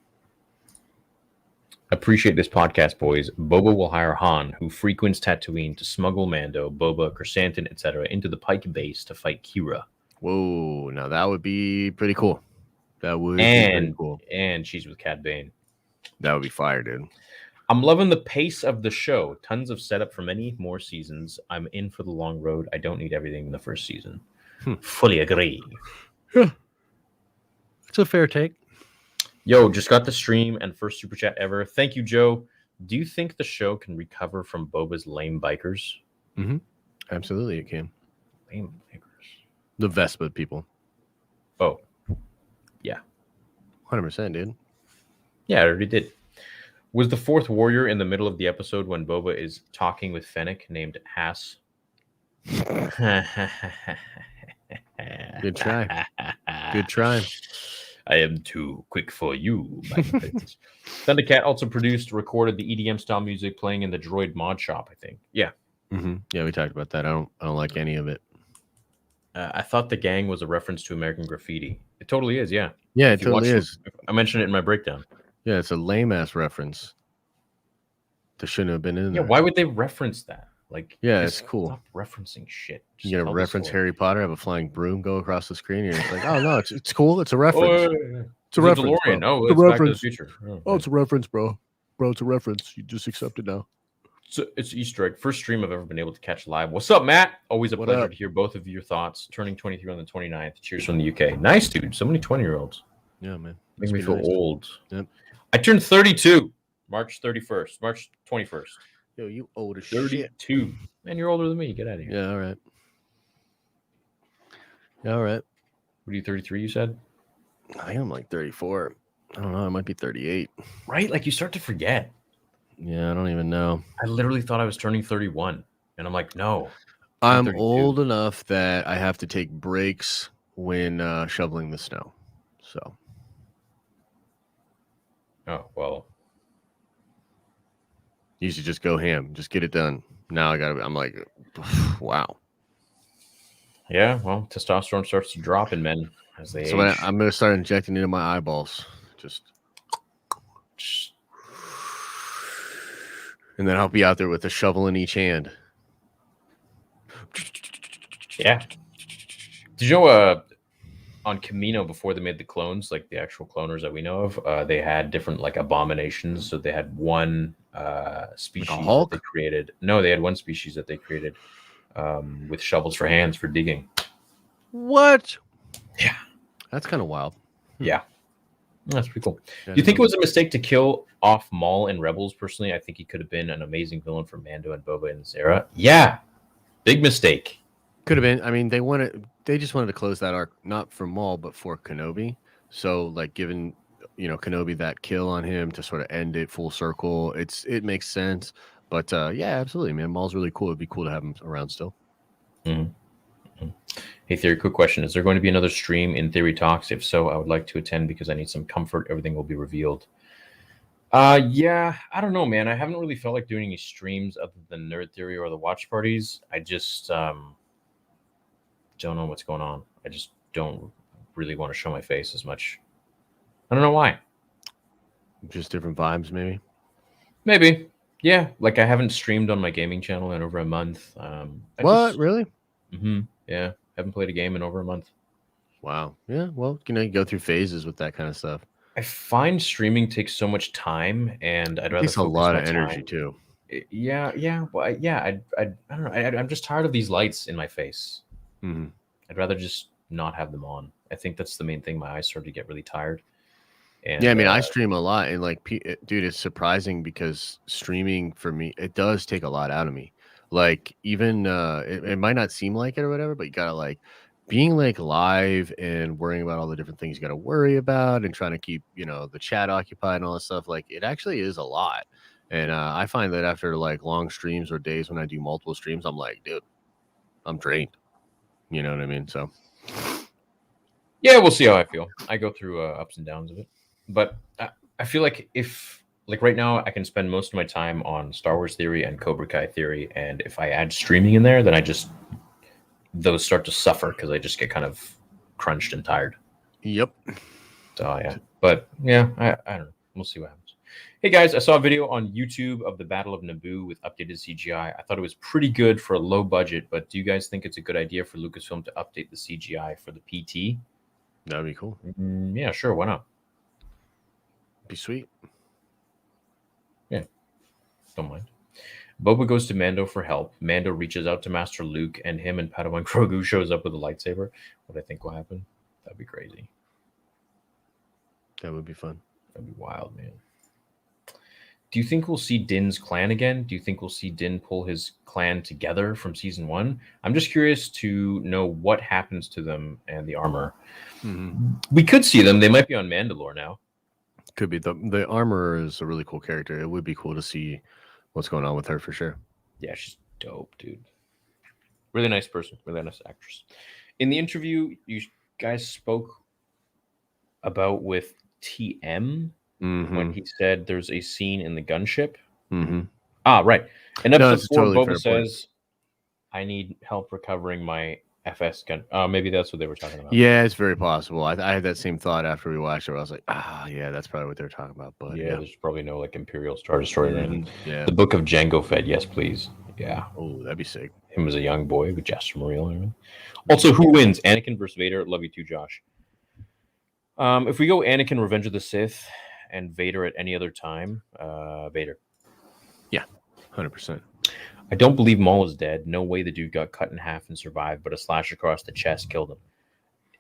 Appreciate this podcast, boys. Boba will hire Han, who frequents Tatooine, to smuggle Mando, Boba, Chrysanthemum, etc., into the Pike base to fight Kira. Whoa, now that would be pretty cool. That would be pretty cool. And she's with Cad Bane. That would be fire, dude. I'm loving the pace of the show. Tons of setup for many more seasons. I'm in for the long road. I don't need everything in the first season. Fully agree. Yeah. It's a fair take. Yo, just got the stream and first super chat ever. Thank you, Joe. Do you think the show can recover from Boba's lame bikers? Mm-hmm. Absolutely, it can. Lame bikers. The Vespa people. Oh, yeah. 100%, dude. Yeah, I already did. Was the fourth warrior in the middle of the episode when Boba is talking with Fennec named Hass? Good try. Good try. I am too quick for you. Thundercat also recorded the EDM style music playing in the Droid mod shop, I think. Yeah. Mm-hmm. Yeah, we talked about that. I don't like any of it. I thought the gang was a reference to American Graffiti. It totally is, yeah. Yeah, it totally is. I mentioned it in my breakdown. Yeah, it's a lame ass reference. That shouldn't have been in there. Yeah, why would they reference that? Like, yeah, it's cool. Stop referencing shit. Just you gonna reference Harry Potter, have a flying broom go across the screen, and you're just like, oh no, it's cool. It's a reference. It's a reference. DeLorean. No, it's Back to the Future. Oh, it's a reference, bro. Bro, it's a reference. You just accept it now. So it's Easter egg. First stream I've ever been able to catch live. What's up, Matt? Always a pleasure to hear both of your thoughts. Turning 23 on the 29th. Cheers from the UK. Nice, dude. So many 20-year-olds. Yeah, man. Makes me feel old. Yep. I turned 32 March 31st. March 21st. Yo, you old as 32. shit. Man, you're older than me. Get out of here. Yeah, all right. Yeah, all right. What are you, 33, you said? I think I'm like 34. I don't know. I might be 38. Right? Like, you start to forget. Yeah, I don't even know. I literally thought I was turning 31. And I'm like, no. I'm old enough that I have to take breaks when shoveling the snow. So. Oh, well. You should just go ham. Just get it done. Now I'm like, wow. Yeah, well, testosterone starts to drop in men as they age. I'm going to start injecting into my eyeballs. Just. And then I'll be out there with a shovel in each hand. Yeah. Did you know on Camino, before they made the clones, like the actual cloners that we know of, they had different like abominations. So they had one species like a Hulk? that they created. No, they had one species that they created with shovels for hands for digging. What? Yeah. That's kind of wild. Yeah. That's pretty cool. Do you think it was a mistake to kill off Maul and Rebels? Personally, I think he could have been an amazing villain for Mando and Boba in this era. Yeah. Big mistake. Could have been. I mean, they just wanted to close that arc, not for Maul, but for Kenobi. So, like, giving Kenobi that kill on him to sort of end it full circle, it makes sense. But yeah, absolutely, man. Maul's really cool. It'd be cool to have him around still. Mm-hmm. Hey, Theory, quick question. Is there going to be another stream in Theory Talks? If so, I would like to attend because I need some comfort. Everything will be revealed. Yeah, I don't know, man. I haven't really felt like doing any streams other than Nerd Theory or the watch parties. I just don't know what's going on. I just don't really want to show my face as much. I don't know why. Just different vibes, maybe? Maybe. Yeah, like I haven't streamed on my gaming channel in over a month. Really? Mm-hmm. Yeah, haven't played a game in over a month. Wow. Yeah, well, you go through phases with that kind of stuff. I find streaming takes so much time, and I'd rather. It takes a lot of energy too. Yeah. Well, yeah. I don't know. I'm just tired of these lights in my face. Mm-hmm. I'd rather just not have them on. I think that's the main thing. My eyes start to get really tired. And, yeah, I mean, I stream a lot, and like, dude, it's surprising because streaming for me, it does take a lot out of me. Like, even it might not seem like it or whatever, but you gotta like being like live and worrying about all the different things you got to worry about and trying to keep, the chat occupied and all that stuff, like it actually is a lot. And I find that after like long streams or days when I do multiple streams, I'm like, dude, I'm drained. You know what I mean? So yeah, we'll see how I feel. I go through ups and downs of it, but I feel like if like right now I can spend most of my time on Star Wars theory and Cobra Kai theory, and if I add streaming in there, then those start to suffer because I just get kind of crunched and tired. Yep. So yeah, but yeah, I don't know. We'll see what happens. Hey guys, I saw a video on YouTube of the Battle of Naboo with updated CGI. I thought it was pretty good for a low budget, but do you guys think it's a good idea for Lucasfilm to update the CGI for the PT? That'd be cool. Yeah, sure. Why not? Be sweet. Yeah, don't mind. Boba goes to Mando for help. Mando reaches out to Master Luke, and him and Padawan Grogu shows up with a lightsaber. What I think will happen? That'd be crazy. That would be fun. That'd be wild, man. Do you think we'll see Din's clan again? Do you think we'll see Din pull his clan together from season 1? I'm just curious to know what happens to them and the armor. Mm-hmm. We could see them. They might be on Mandalore now. Could be. The armor is a really cool character. It would be cool to see what's going on with her for sure. Yeah, she's dope, dude. Really nice person. Really nice actress. In the interview, you guys spoke about with TM when he said there's a scene in the gunship. Ah, right. In episode 4, totally Boba says, I need help recovering my FS gun. Maybe that's what they were talking about. Yeah, it's very possible. I had that same thought after we watched it. I was like, yeah, that's probably what they're talking about. But yeah, there's probably no like Imperial Star Destroyer. Yeah. The Book of Jango Fett, yes, please. Yeah. Oh, that'd be sick. Him as a young boy with Jasper Muriel. Also, who wins? Anakin versus Vader? Love you too, Josh. If we go Anakin, Revenge of the Sith, and Vader at any other time, Vader. Yeah, 100%. I don't believe Maul is dead. No way the dude got cut in half and survived, but a slash across the chest killed him.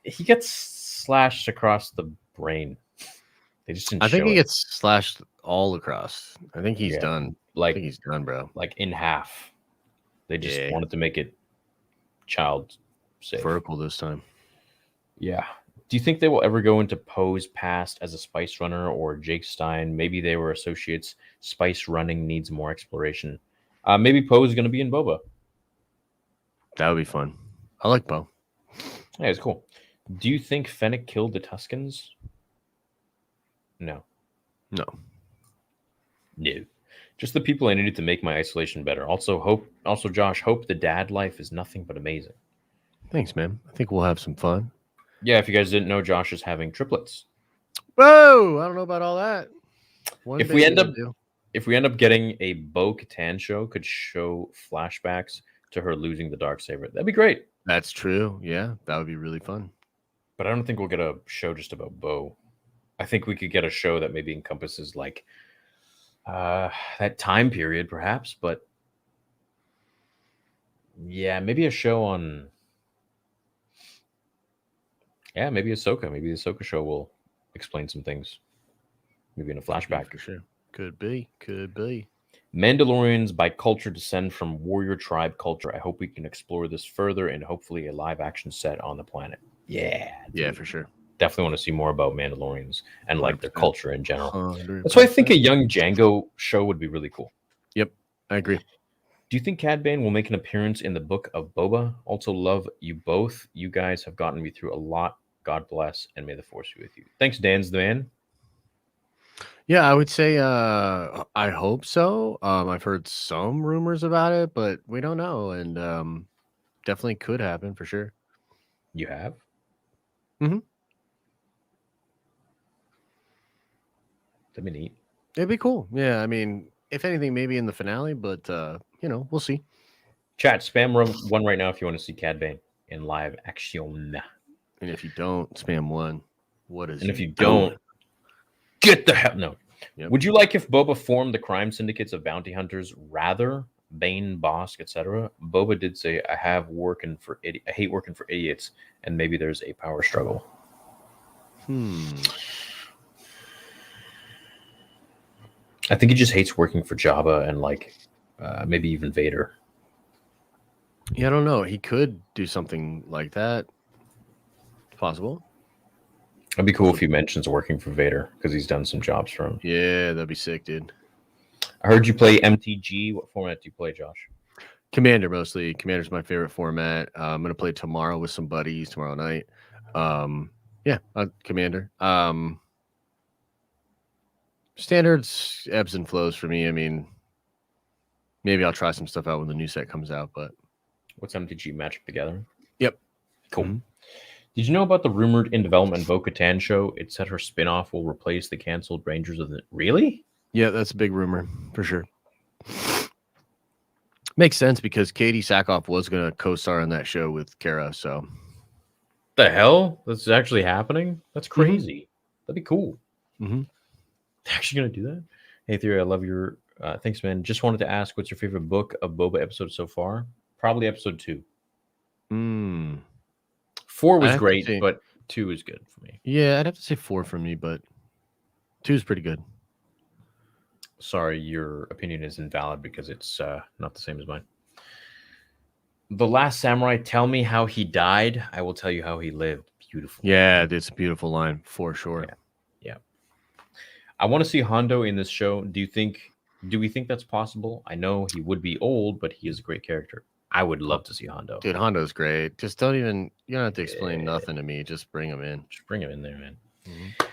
He gets slashed across the brain. They just didn't I think show he it. gets slashed all across. I think he's done. Like, I think he's done, bro. Like in half. They just wanted to make it child safe. Vertical this time. Yeah. Do you think they will ever go into Poe's past as a spice runner or Jake Stein? Maybe they were associates. Spice running needs more exploration. Maybe Poe is going to be in Boba. That would be fun. I like Poe. Yeah, it's cool. Do you think Fennec killed the Tuskens? No. No. Just the people I needed to make my isolation better. Also, Josh, hope the dad life is nothing but amazing. Thanks, man. I think we'll have some fun. Yeah, if you guys didn't know, Josh is having triplets. Whoa! I don't know about all that. If we end up getting a Bo Katan show, could show flashbacks to her losing the Darksaber. That'd be great. That's true. Yeah, that would be really fun. But I don't think we'll get a show just about Bo. I think we could get a show that maybe encompasses like that time period, perhaps. But yeah, maybe a show on. Yeah, maybe Ahsoka. Maybe the Ahsoka show will explain some things. Maybe in a flashback. For sure. Could be. Mandalorians by culture descend from warrior tribe culture. I hope we can explore this further and hopefully a live action set on the planet. Yeah. Yeah, for sure. Definitely want to see more about Mandalorians and like their culture in general. 100%. That's why I think a young Django show would be really cool. Yep, I agree. Do you think Cad Bane will make an appearance in the Book of Boba? Also love you both. You guys have gotten me through a lot. God bless and may the force be with you. Thanks, Dan's the man. Yeah, I would say I hope so. I've heard some rumors about it, but we don't know, and definitely could happen for sure. You have? Mm-hmm. That'd be neat. It'd be cool. Yeah, I mean, if anything, maybe in the finale, but we'll see. Chat, spam one right now if you want to see Cad Bane in live action. And if you don't, spam one. What is? And if you don't, get the hell no. Yep. Would you like if Boba formed the crime syndicates of bounty hunters rather Bane, Bosk, etc.? Boba did say, "I hate working for idiots, and maybe there's a power struggle." I think he just hates working for Jabba and like maybe even Vader. Yeah, I don't know. He could do something like that. Possible. It'd be cool if he mentions working for Vader because he's done some jobs for him. Yeah, that'd be sick, dude. I heard you play MTG. What format do you play, Josh? Commander mostly. Commander's my favorite format. I'm gonna play tomorrow with some buddies tomorrow night. Commander. Standards ebbs and flows for me. I mean, maybe I'll try some stuff out when the new set comes out. But what's MTG Magic the Gathering? Yep. Cool. Mm-hmm. Did you know about the rumored in development Bo-Katan show? It said her spinoff will replace the canceled Rangers of the. Really? Yeah, that's a big rumor for sure. Makes sense because Katie Sackhoff was going to co-star on that show with Kara. So, the hell? That's actually happening? That's crazy. Mm-hmm. That'd be cool. Mm-hmm. They're actually going to do that? Hey, Theory, I love your. Thanks, man. Just wanted to ask, what's your favorite book of Boba episode so far? Probably episode 2. 4 was great, but 2 is good for me. Yeah, I'd have to say 4 for me, but 2 is pretty good. Sorry, your opinion is invalid because it's not the same as mine. The Last Samurai, tell me how he died. I will tell you how he lived. Beautiful. Yeah, it's a beautiful line for sure. Yeah. I want to see Hondo in this show. Do we think that's possible? I know he would be old, but he is a great character. I would love to see Hondo. Dude, Hondo's great. Just you don't have to explain nothing to me. Just bring him in. Just bring him in there, man. Mm-hmm.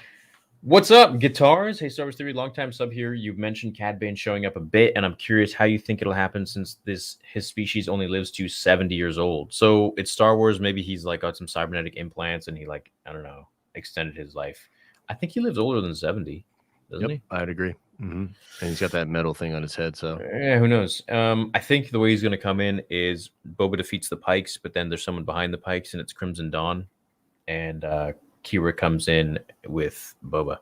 What's up, Guitars? Hey, Star Wars Theory, long-time sub here. You've mentioned Cad Bane showing up a bit, and I'm curious how you think it'll happen since his species only lives to 70 years old. So it's Star Wars. Maybe he's like got some cybernetic implants, and he I don't know, extended his life. I think he lives older than 70, doesn't he? I'd agree. Mm-hmm. And he's got that metal thing on his head, so yeah, who knows? I think the way he's going to come in is Boba defeats the Pikes, but then there's someone behind the Pikes, and it's Crimson Dawn, and Kira comes in with Boba.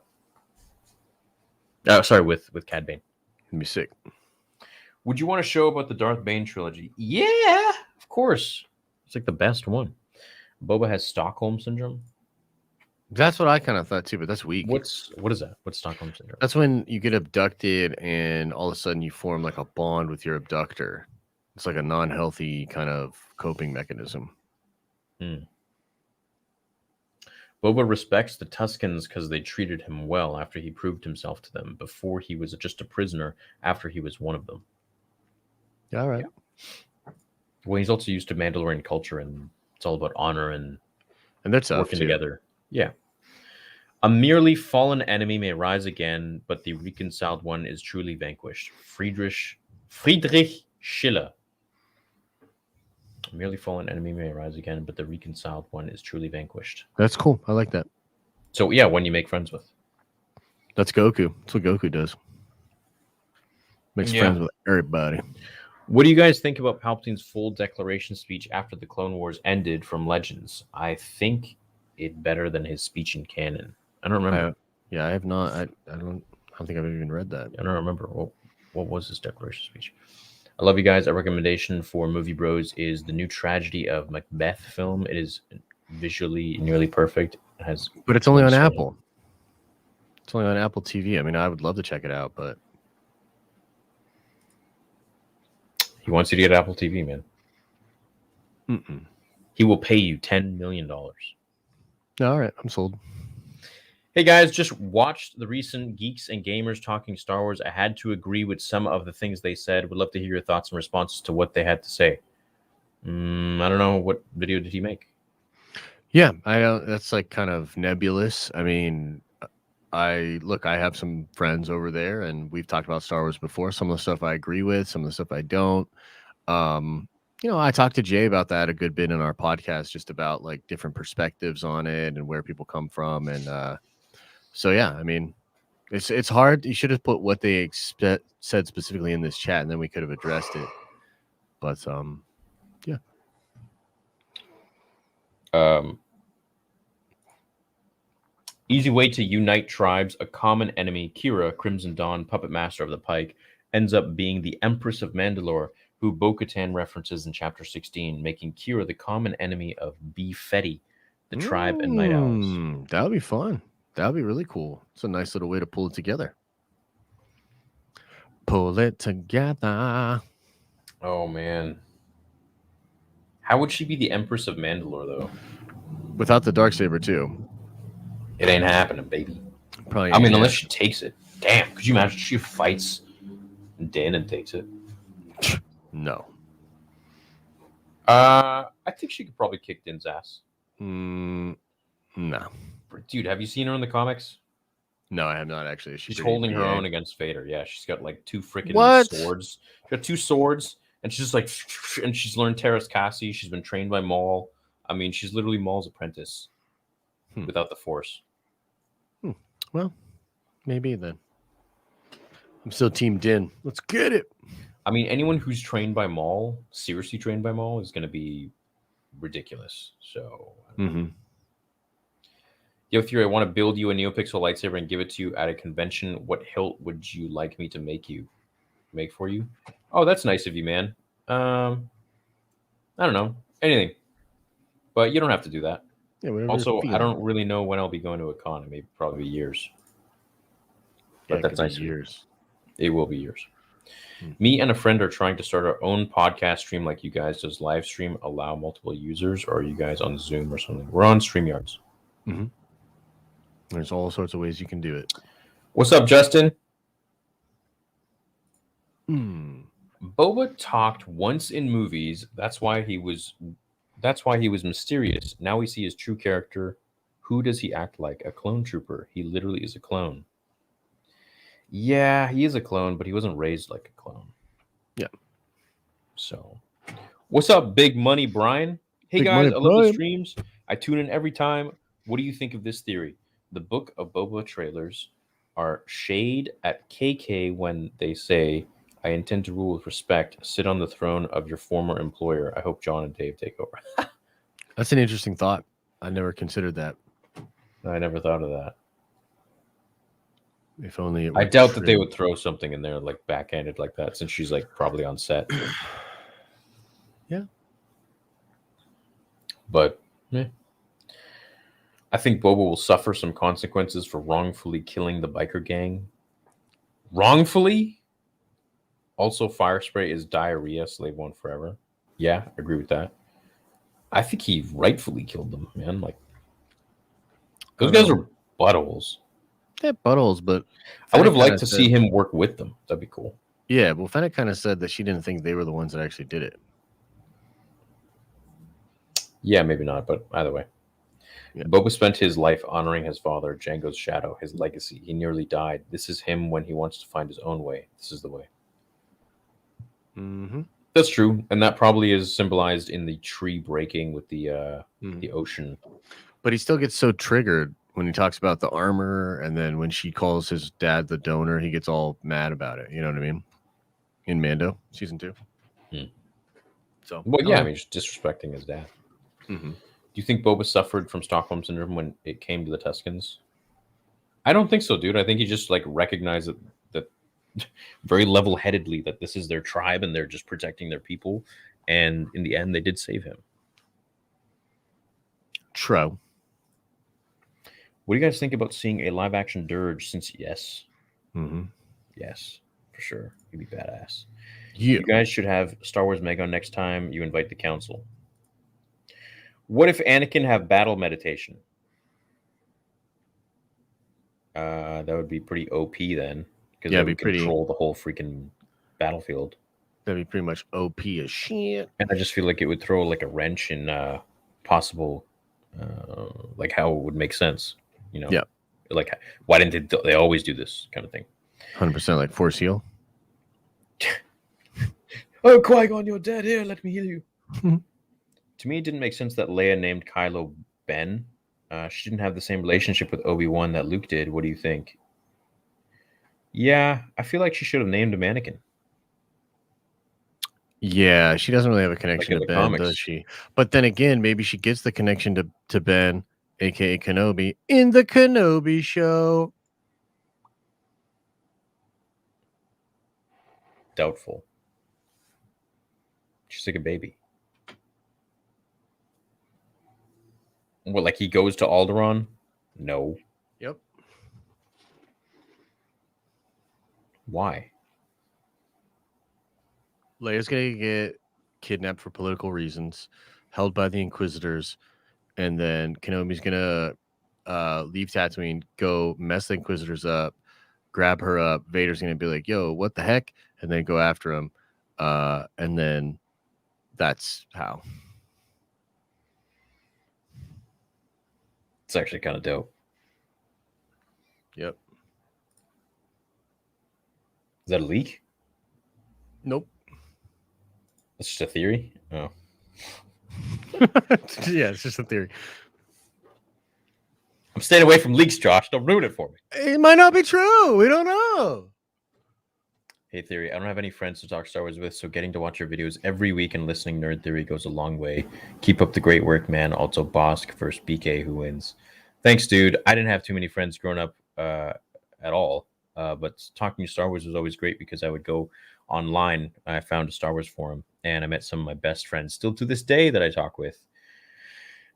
With Cad Bane. It'd be sick. Would you want to show about the Darth Bane trilogy? Yeah, of course. It's like the best one. Boba has Stockholm syndrome. That's what I kind of thought too, but that's weak. What is that? What's Stockholm syndrome? That's when you get abducted and all of a sudden you form like a bond with your abductor. It's like a non-healthy kind of coping mechanism. Boba respects the Tuskens because they treated him well after he proved himself to them. Before he was just a prisoner, after he was one of them. Yeah, all right. Yeah. Well, he's also used to Mandalorian culture, and it's all about honor and that's working together. Yeah. A merely fallen enemy may rise again, but the reconciled one is truly vanquished. Friedrich Schiller. A merely fallen enemy may rise again, but the reconciled one is truly vanquished. That's cool. I like that. So, yeah, one you make friends with. That's Goku. That's what Goku does. Makes friends with everybody. What do you guys think about Palpatine's full declaration speech after the Clone Wars ended from Legends? I think it better than his speech in canon. I don't remember. I have not. I don't think I've even read that. I don't remember. What was his declaration speech? I love you guys. A recommendation for Movie Bros is the new Tragedy of Macbeth film. It is visually nearly perfect. But it's only on Apple. It's only on Apple TV. I mean, I would love to check it out, but he wants you to get Apple TV, man. He will pay you $10 million. All right, I'm sold. Hey guys, just watched the recent Geeks and Gamers Talking Star Wars. I had to agree with some of the things they said. Would love to hear your thoughts and responses to what they had to say. I don't know, what video did he make? Yeah, that's like kind of nebulous. I mean, I have some friends over there, and we've talked about Star Wars before. Some of the stuff I agree with, some of the stuff I don't. I talked to Jay about that a good bit in our podcast, just about like different perspectives on it and where people come from, and so yeah, I mean, it's hard. You should have put what they said specifically in this chat, and then we could have addressed it. But yeah. Easy way to unite tribes. A common enemy, Kira, Crimson Dawn, puppet master of the Pike, ends up being the Empress of Mandalore, who Bo-Katan references in Chapter 16, making Kira the common enemy of Bee Fetty, the tribe and Night Owls. That would be fun. That would be really cool. It's a nice little way to pull it together. Pull it together. Oh, man. How would she be the Empress of Mandalore, though? Without the Darksaber too. It ain't happening, baby. Probably. I mean, unless she takes it. Damn, could you imagine she fights Din and takes it? No. I think she could probably kick Din's ass. No. Dude, have you seen her in the comics? No, I have not actually. She's holding her own against Vader. Yeah, she's got like 2 freaking swords. She's got 2 swords, and she's just like, and she's learned Teräs Käsi. She's been trained by Maul. I mean, she's literally Maul's apprentice without the Force. Well, maybe then. I'm still Team Din. Let's get it. I mean, anyone who's trained by Maul, seriously trained by Maul, is going to be ridiculous. So, Yo, Fury, I want to build you a NeoPixel lightsaber and give it to you at a convention. What hilt would you like me to make for you? Oh, that's nice of you, man. I don't know. Anything. But you don't have to do that. Yeah, also, I don't really know when I'll be going to a con. It may probably be years. But that's nice. Years. It will be years. Me and a friend are trying to start our own podcast stream like you guys. Does live stream allow multiple users, or are you guys on Zoom or something? We're on StreamYards. There's all sorts of ways you can do it. What's up, Justin? Boba talked once in movies. That's why he was mysterious. Now we see his true character. Who does he act like? A clone trooper. He literally is a clone. Yeah, he is a clone, but he wasn't raised like a clone. Yeah. So, what's up, Big Money Brian? Hey Big guys, Money I love the Brian. streams. I tune in every time. What do you think of this theory? The Book of Boba trailers are shade at KK when they say, I intend to rule with respect, sit on the throne of your former employer. I hope John and Dave take over. That's an interesting thought. I never considered that. I never thought of that. If only I doubt that they would throw something in there like backhanded like that, since she's like probably on set. Yeah. But I think Boba will suffer some consequences for wrongfully killing the biker gang. Wrongfully? Also, fire spray is diarrhea, Slave One forever. Yeah, I agree with that. I think he rightfully killed them, man. Like, those guys are buttholes. Yeah, buttholes, but I would have liked to see him work with them. That'd be cool. Yeah, well, Fennec kind of said that she didn't think they were the ones that actually did it. Yeah, maybe not, but either way. Yeah. Boba spent his life honoring his father, Jango's shadow, his legacy. He nearly died. This is him when he wants to find his own way. This is the way. That's true, and that probably is symbolized in the tree breaking with the ocean. But he still gets so triggered when he talks about the armor, and then when she calls his dad the donor, he gets all mad about it. You know what I mean? In Mando season 2. So, well, yeah, I mean, just disrespecting his dad. Do you think Boba suffered from Stockholm syndrome when it came to the Tuscans? I don't think so, dude. I think he just like recognized that very level-headedly that this is their tribe and they're just protecting their people. And in the end, they did save him. True. What do you guys think about seeing a live-action Dirge? Since yes, yes, for sure, he'd be badass. Yeah. You guys should have Star Wars Meg next time you invite the council. What if Anakin have battle meditation? That would be pretty OP then. Because they would control the whole freaking battlefield. That'd be pretty much OP as shit. And I just feel like it would throw like a wrench in possible, like how it would make sense. You know? Yeah. Like, why didn't they always do this kind of thing? 100% like Force heal. Oh, Qui-Gon, you're dead. Here, let me heal you. To me, it didn't make sense that Leia named Kylo Ben. She didn't have the same relationship with Obi-Wan that Luke did. What do you think? Yeah, I feel like she should have named him Anakin. Yeah, she doesn't really have a connection to Ben, comics. Does she? But then again, maybe she gets the connection to Ben, a.k.a. Kenobi, in the Kenobi show. Doubtful. She's like a baby. What, like he goes to Alderaan? No. Yep. Why? Leia's going to get kidnapped for political reasons, held by the Inquisitors, and then Kenobi's gonna leave Tatooine, go mess the Inquisitors up, grab her up. Vader's gonna be like, "Yo, what the heck?" and then go after him. And then that's how. It's actually kind of dope. Yep. Is that a leak? Nope. That's just a theory. Oh, Yeah, it's just a theory. I'm staying away from leaks, Josh. Don't ruin it for me. It might not be true. We don't know. Hey, Theory, I don't have any friends to talk Star Wars with, so getting to watch your videos every week and listening Nerd Theory goes a long way. Keep up the great work, man. Also, Bosk versus BK, who wins? Thanks, dude. I didn't have too many friends growing up at all, but talking Star Wars was always great because I would go online. I found a Star Wars forum, and I met some of my best friends, still to this day, that I talk with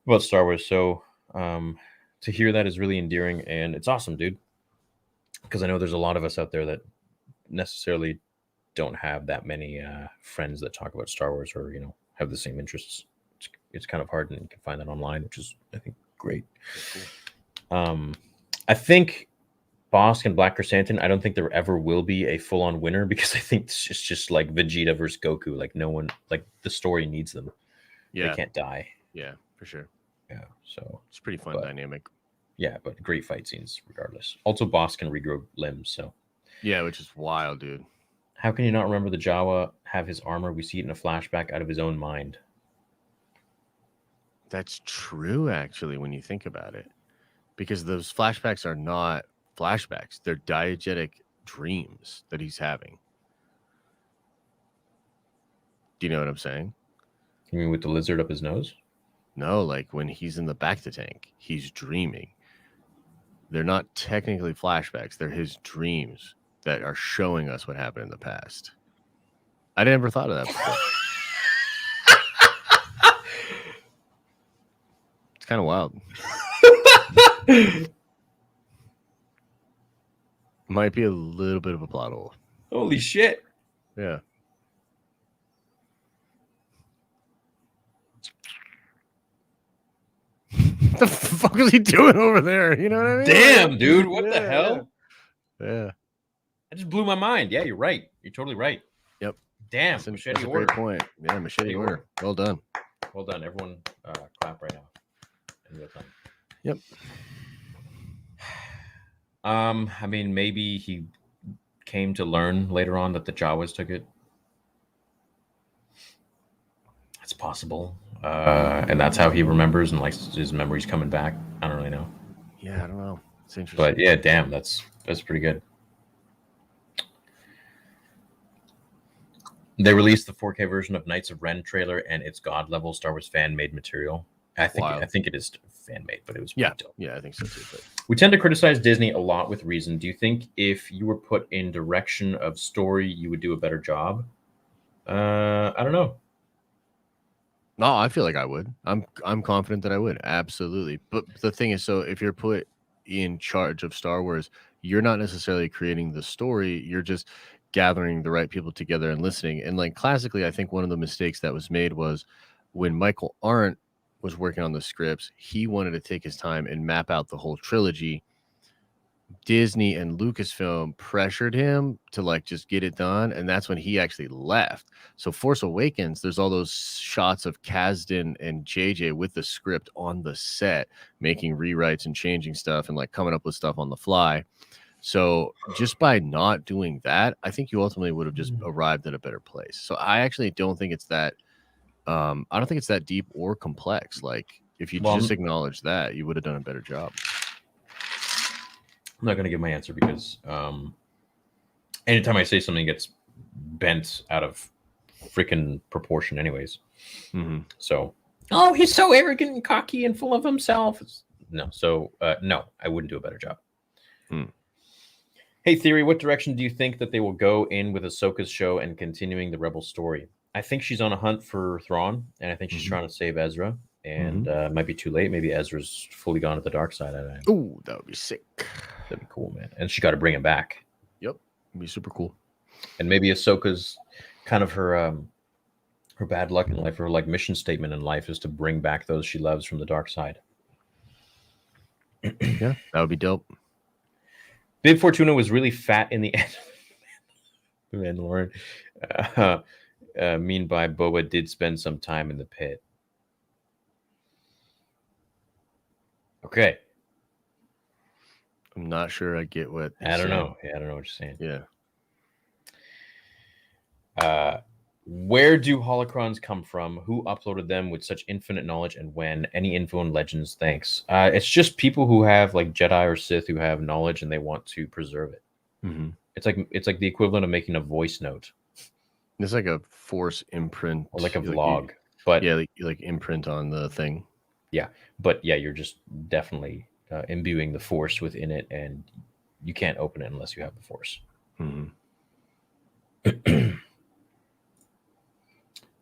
about Star Wars. So to hear that is really endearing, and it's awesome, dude, because I know there's a lot of us out there that necessarily don't have that many friends that talk about Star Wars or have the same interests. It's kind of hard, and you can find that online, which is I think great. Cool. I think Bosk and Black Chrysanthemum, I don't think there ever will be a full-on winner because I think it's just like Vegeta versus Goku. Like no one, like the story needs them. Yeah, they can't die. Yeah, for sure. Yeah, so it's pretty fun dynamic. Yeah, but great fight scenes regardless. Also, Bosk can regrow limbs, so. Yeah, which is wild, dude. How can you not remember the Jawa have his armor? We see it in a flashback out of his own mind. That's true, actually, when you think about it. Because those flashbacks are not flashbacks. They're diegetic dreams that he's having. Do you know what I'm saying? You mean with the lizard up his nose? No, like when he's in the bacta tank, he's dreaming. They're not technically flashbacks. They're his dreams that are showing us what happened in the past. I never thought of that before. It's kind of wild. Might be a little bit of a plot hole. Holy shit. Yeah. What the fuck is he doing over there? You know what I mean? Damn, dude. What the hell? Yeah. That just blew my mind. Yeah, you're right. You're totally right. Yep. Damn. That's a great point. Yeah, machete order. Well done. Well done. Everyone clap right now. In real time. Yep. I mean, maybe he came to learn later on that the Jawas took it. It's possible. And that's how he remembers, and like his memories coming back. I don't really know. Yeah, I don't know. It's interesting. But yeah, damn, that's pretty good. They released the 4K version of Knights of Ren trailer, and it's god level Star Wars fan made material. I think it is fan made, but it was dope. Yeah, I think so too. But we tend to criticize Disney a lot with reason. Do you think if you were put in direction of story, you would do a better job? I don't know. No, I feel like I would. I'm confident that I would. Absolutely. But the thing is, so if you're put in charge of Star Wars, you're not necessarily creating the story. You're just gathering the right people together and listening. And like classically, I think one of the mistakes that was made was when Michael Arndt was working on the scripts, he wanted to take his time and map out the whole trilogy. Disney and Lucasfilm pressured him to like just get it done, and that's when he actually left. So Force Awakens, there's all those shots of Kasdan and JJ with the script on the set, making rewrites and changing stuff and like coming up with stuff on the fly. So just by not doing that, I think you ultimately would have just arrived at a better place. So I actually don't think it's that I don't think it's that deep or complex. Like if you just acknowledge that, you would have done a better job. I'm not going to give my answer because anytime I say something gets bent out of freaking proportion anyways. Mm-hmm. So, oh, he's so arrogant and cocky and full of himself. No, I wouldn't do a better job. Hey, Theory, what direction do you think that they will go in with Ahsoka's show and continuing the Rebel story? I think she's on a hunt for Thrawn, and I think she's trying to save Ezra. And it might be too late. Maybe Ezra's fully gone to the dark side. Oh, that would be sick. That'd be cool, man. And she got to bring him back. Yep, it'd be super cool. And maybe Ahsoka's kind of her Her bad luck in life, her like mission statement in life is to bring back those she loves from the dark side. Yeah, that would be dope. Bib Fortuna was really fat in the end. The Mandalorian. Mean by Boba did spend some time in the pit. Okay. I'm not sure I get what I don't know. Yeah, I don't know what you're saying. Yeah. Where do holocrons come from? Who uploaded them with such infinite knowledge, and when? Any info and legends? Thanks. It's just people who have like Jedi or Sith who have knowledge and they want to preserve it. Mm-hmm. It's like the equivalent of making a voice note. It's like a force imprint, Or like a vlog. But yeah, like imprint on the thing. Yeah, but yeah, you're just definitely imbuing the force within it, and you can't open it unless you have the force. Mm-hmm.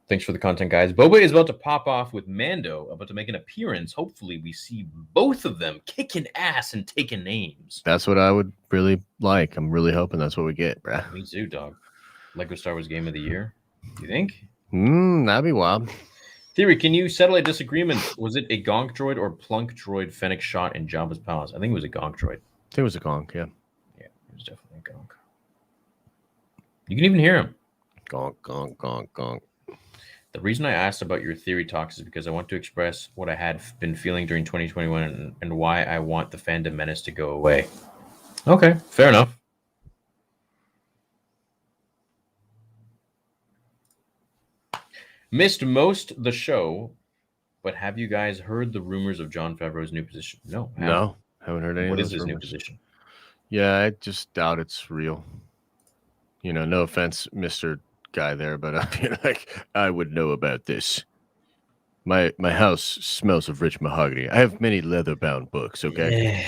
Thanks for the content, guys. Boba is about to pop off with Mando, about to make an appearance. Hopefully, we see both of them kicking ass and taking names. That's what I would really like. I'm really hoping that's what we get, bruh. Me too, dog. Lego Star Wars Game of the Year. You think? That'd be wild. Theory, can you settle a disagreement? Was it a Gonk droid or Plunk droid Fennec shot in Jabba's palace? I think it was a Gonk droid. I think it was a Gonk, yeah. Yeah, it was definitely a Gonk. You can even hear him. Gonk, gonk, gonk, gonk. The reason I asked about your theory talks is because I want to express what I had been feeling during 2021 and why I want the fandom menace to go away. Okay, fair enough. Missed most the show, but have you guys heard the rumors of Jon Favreau's new position? No. Haven't heard any What of is those his new rumors. position? Yeah, I just doubt it's real. You know, no offense, Mr. Guy there, but I would know about this. My house smells of rich mahogany. I have many leather-bound books, okay?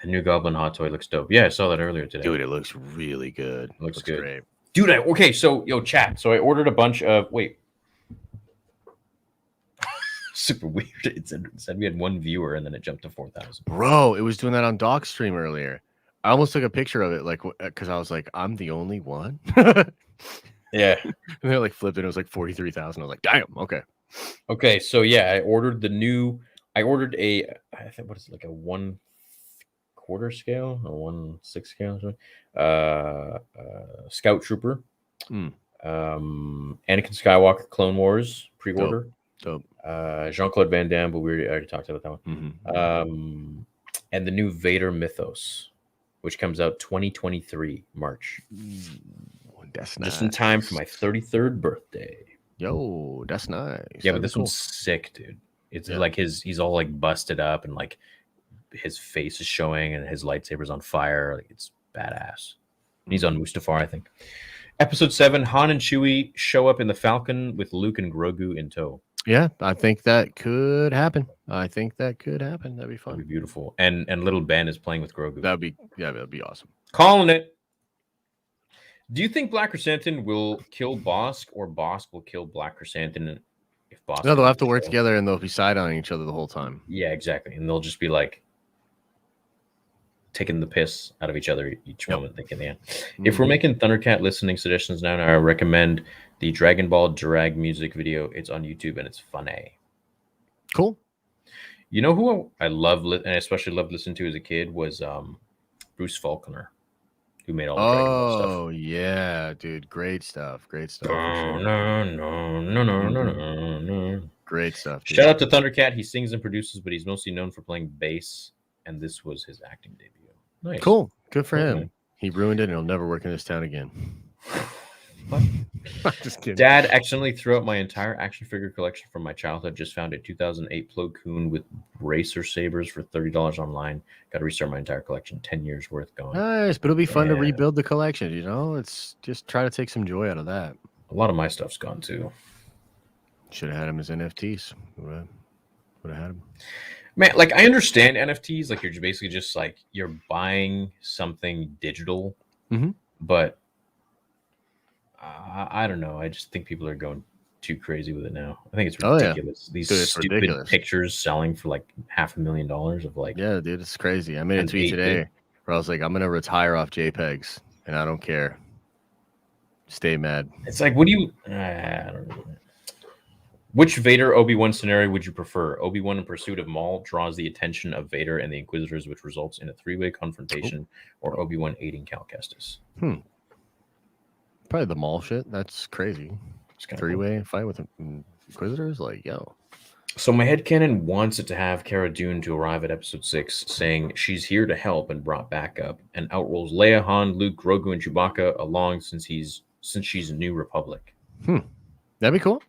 The new Goblin hot toy looks dope. Yeah, I saw that earlier today. Dude, it looks really good. Looks good. Great. Dude, okay, so chat. So I ordered a bunch of super weird. It said we had one viewer and then it jumped to 4,000. Bro, it was doing that on Doc's stream earlier. I almost took a picture of it, like, because I was like, I'm the only one. Yeah. And then like flipped it. It was like 43,000. I was like, damn. Okay. Okay. So yeah, I ordered a, I think what is it, like a 1/4 scale or 1/6 scale? Scout Trooper. Anakin Skywalker Clone Wars pre-order. Dope. Jean-Claude Van Damme, but we already talked about that one. Mm-hmm. And the new Vader Mythos, which comes out 2023 March. That's nice. Just in time for my 33rd birthday. Yo, that's nice. Yeah, but this one's sick, dude. It's like he's all like busted up and like his face is showing and his lightsaber's on fire. Like it's badass. He's on Mustafar, I think. Episode 7, Han and Chewie show up in the Falcon with Luke and Grogu in tow. Yeah, I think that could happen. That'd be fun. That'd be beautiful. And little Ben is playing with Grogu. That'd be awesome. Calling it. Do you think Black Chrysanthemum will kill Bosk, or Bosk will kill Black Chrysanthemum if Bosk? No, they'll have to work together and they'll be side-eyeing each other the whole time. Yeah, exactly. And they'll just be like taking the piss out of each other each moment they can. Yeah. If we're making Thundercat listening suggestions now, I recommend the Dragon Ball drag music video. It's on YouTube and it's funny. Cool. You know who I love and I especially loved listening to as a kid was Bruce Faulconer, who made all the Dragon Ball stuff. Oh yeah, dude, great stuff. Great stuff. Dude. Shout out to Thundercat. He sings and produces, but he's mostly known for playing bass, and this was his acting debut. Nice. Cool. Good for him. He ruined it and he'll never work in this town again. What? I'm just kidding. Dad accidentally threw out my entire action figure collection from my childhood. Just found a 2008 Plo Koon with racer sabers for $30 online. Got to restart my entire collection. 10 years worth gone. Nice, but it'll be fun to rebuild the collection. You know, it's just try to take some joy out of that. A lot of my stuff's gone too. Should have had them as NFTs. Would have had them. Man, like I understand NFTs. Like you're basically just like you're buying something digital, but I don't know. I just think people are going too crazy with it now. I think it's ridiculous. These stupid pictures selling for like $500,000 of like. Yeah, dude, it's crazy. I made a tweet today where I was like, I'm gonna retire off JPEGs, and I don't care. Stay mad. It's like, what do you? I don't know. Which Vader Obi-Wan scenario would you prefer? Obi-Wan in pursuit of Maul draws the attention of Vader and the Inquisitors, which results in a three-way confrontation, or Obi-Wan aiding Cal Kestis? Probably the Maul shit. That's crazy. It's kinda Three-way fight with Inquisitors? Like, yo. So my headcanon wants it to have Cara Dune to arrive at Episode 6, saying she's here to help and brought back up, and outrolls Leia, Han, Luke, Grogu, and Chewbacca along since she's a New Republic. That'd be cool.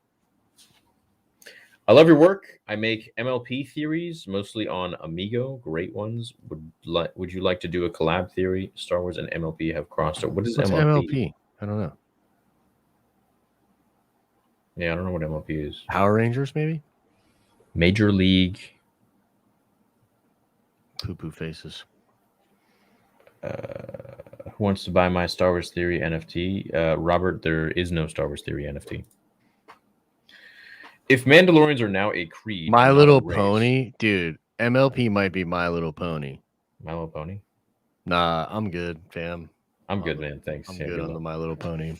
I love your work. I make MLP theories, mostly on Amigo. Great ones. Would you like to do a collab theory? Star Wars and MLP have crossed over. What is What's MLP? MLP? I don't know. Yeah, I don't know what MLP is. Power Rangers, maybe? Major League. Poo-poo faces. Who wants to buy my Star Wars Theory NFT? Robert, there is no Star Wars Theory NFT. If Mandalorians are now a creed, My Little Pony, dude. MLP might be My Little Pony. My Little Pony. Nah, I'm good, fam. I'm good, man. Thanks. I'm good on the My Little Pony.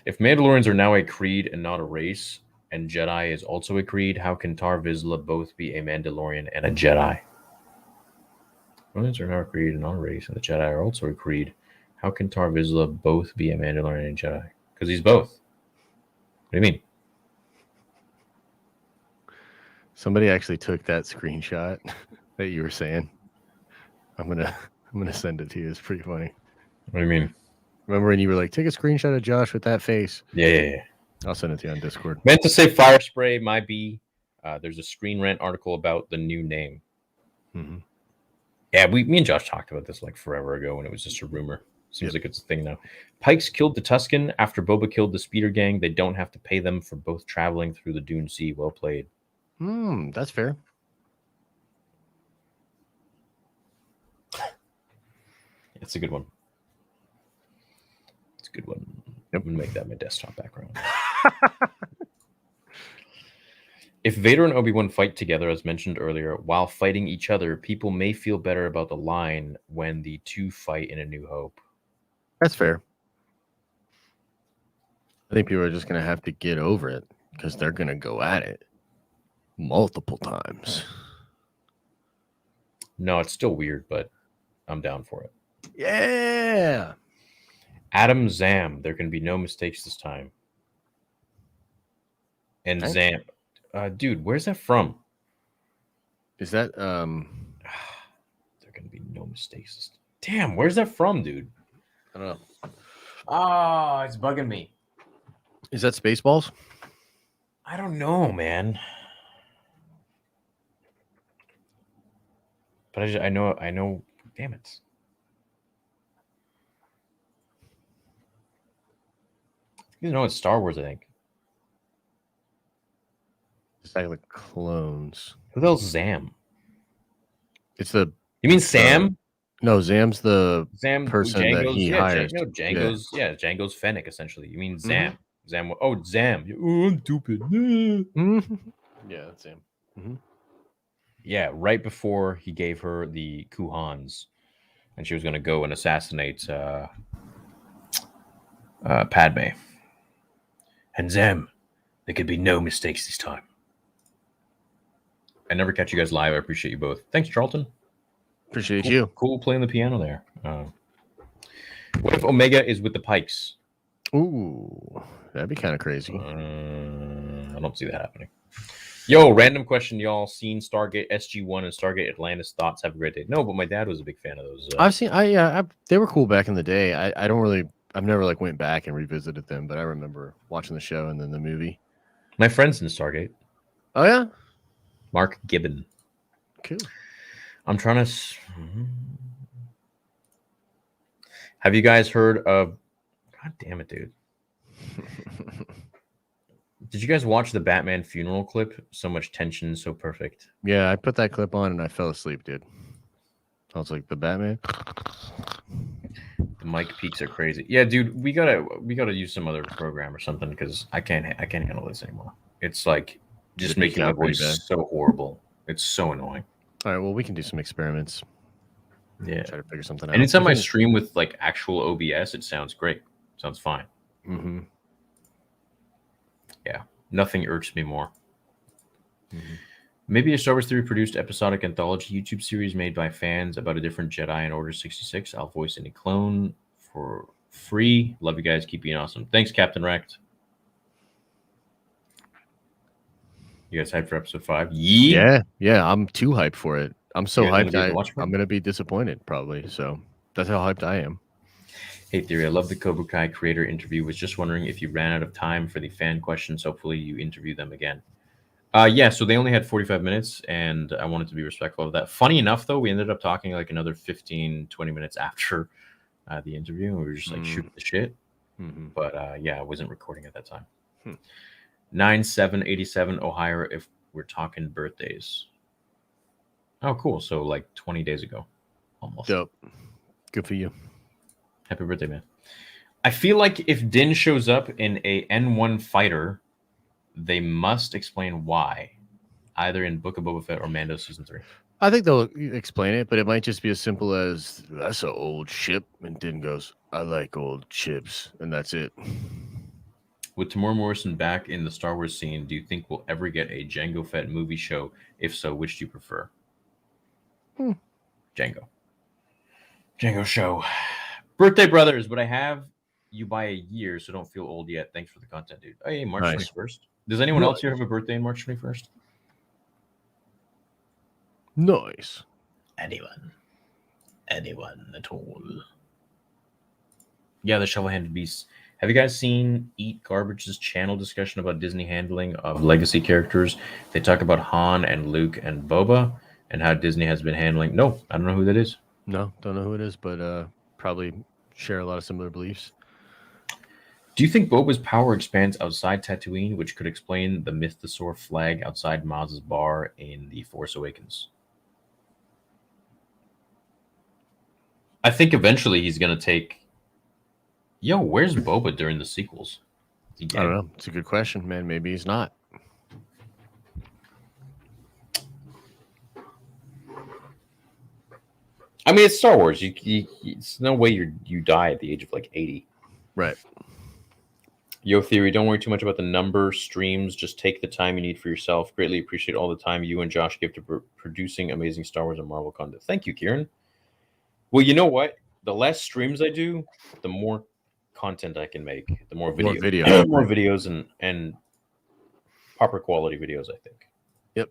If Mandalorians are now a creed and not a race, and Jedi is also a creed, how can Tar Vizsla both be a Mandalorian and a Jedi? Mandalorians are now a creed and not a race, and the Jedi are also a creed. How can Tar Vizsla both be a Mandalorian and a Jedi? Because he's both. What do you mean? Somebody actually took that screenshot that you were saying. I'm gonna send it to you. It's pretty funny. What do you mean? Remember when you were like, take a screenshot of Josh with that face? Yeah. I'll send it to you on Discord. Meant to say Fire Spray, my B. There's a Screen Rant article about the new name. Mm-hmm. Yeah, me and Josh talked about this like forever ago when it was just a rumor. Seems like it's a thing now. Pikes killed the Tusken after Boba killed the Speeder Gang. They don't have to pay them for both traveling through the Dune Sea. Well played. That's fair. It's a good one. It's a good one. Yep. I'm going to make that my desktop background. If Vader and Obi-Wan fight together, as mentioned earlier, while fighting each other, people may feel better about the line when the two fight in A New Hope. That's fair. I think people are just going to have to get over it because they're going to go at it multiple times. No, it's still weird, but I'm down for it. Yeah. Adam Zam, there can be no mistakes this time. And Thanks. Zam, dude, where's that from? Is that There can be no mistakes. Damn, where's that from, dude? I don't know. Oh, it's bugging me. Is that Spaceballs? I don't know, man. But I know. Damn it. You know, it's Star Wars, I think. It's like clones. Who the hell's Zam? It's the You mean Sam? no, Zam's the Zam person that he hires. Django's Fennec, essentially. You mean Zam? Zam. Oh, Zam. Oh, I'm stupid. Yeah, that's Zam. Yeah, right before he gave her the Kuhans, and she was going to go and assassinate Padme. And Zam, there could be no mistakes this time. I never catch you guys live. I appreciate you both. Thanks, Charlton. Appreciate Cool, you. Cool playing the piano there. What if Omega is with the Pikes? Ooh, that'd be kind of crazy. I don't see that happening. Yo, random question, y'all. Seen Stargate SG-1 and Stargate Atlantis? Thoughts? Have a great day. No, but my dad was a big fan of those. I've seen. They were cool back in the day. I've never like went back and revisited them, but I remember watching the show and then the movie. My friend's in Stargate. Oh yeah, Mark Gibbon. cool. I'm trying to. Have you guys heard of? God damn it, dude! Did you guys watch the Batman funeral clip? So much tension, so perfect. Yeah, I put that clip on and I fell asleep, dude. I was like, the Batman. The mic peaks are crazy. Yeah, dude, we gotta use some other program or something because I can't handle this anymore. It's like just making my voice so horrible. It's so annoying. All right, well, we can do some experiments. Yeah, try to figure something out. Anytime I stream with like actual OBS, it sounds great. Sounds fine. Mm-hmm. Yeah, nothing irks me more. Mm-hmm. Maybe a Star Wars Theory produced episodic anthology YouTube series made by fans about a different Jedi in Order 66. I'll voice any clone for free. Love you guys. Keep being awesome. Thanks, Captain Rect. You guys hyped for episode 5? Yeah, I'm too hyped for it. I'm so You guys gonna hyped. be able to watch it? I'm gonna be disappointed probably. So that's how hyped I am. Hey Theory, I love the Cobra Kai creator interview. Was just wondering if you ran out of time for the fan questions. Hopefully you interview them again. Yeah, so they only had 45 minutes, and I wanted to be respectful of that. Funny enough, though, we ended up talking like another 15, 20 minutes after the interview, and we were just like shooting the shit. Mm-hmm. But yeah, I wasn't recording at that time. 9787 Ohio, if we're talking birthdays. Oh, cool. So like 20 days ago, almost. Dope. Good for you. Happy birthday, man. I feel like if Din shows up in a N1 fighter, they must explain why, either in Book of Boba Fett or Mando Season 3. I think they'll explain it, but it might just be as simple as that's an old ship, and Din goes, "I like old ships," and that's it. With Tamora Morrison back in the Star Wars scene, do you think we'll ever get a Jango Fett movie show? If so, which do you prefer? Jango show. Birthday brothers, but I have you by a year, so don't feel old yet. Thanks for the content, dude. Hey, March 21st. Does anyone else here have a birthday on March 21st? Nice. Anyone at all? Yeah, the shovel-handed beasts. Have you guys seen Eat Garbage's channel discussion about Disney handling of legacy characters? They talk about Han and Luke and Boba and how Disney has been handling. No, I don't know who that is. No, don't know who it is, but probably share a lot of similar beliefs. Do you think Boba's power expands outside Tatooine, which could explain the Mythosaur flag outside Maz's bar in The Force Awakens? I think eventually he's going to take... Yo, where's Boba during the sequels? I don't know. It's a good question, man. Maybe he's not. I mean, it's Star Wars. It's no way you die at the age of like 80. Right. Yo, Theory, don't worry too much about the number streams. Just take the time you need for yourself. Greatly appreciate all the time you and Josh give to producing amazing Star Wars and Marvel content. Thank you, Kieran. Well, you know what? The less streams I do, the more content I can make. The more videos, more videos and proper quality videos, I think. Yep.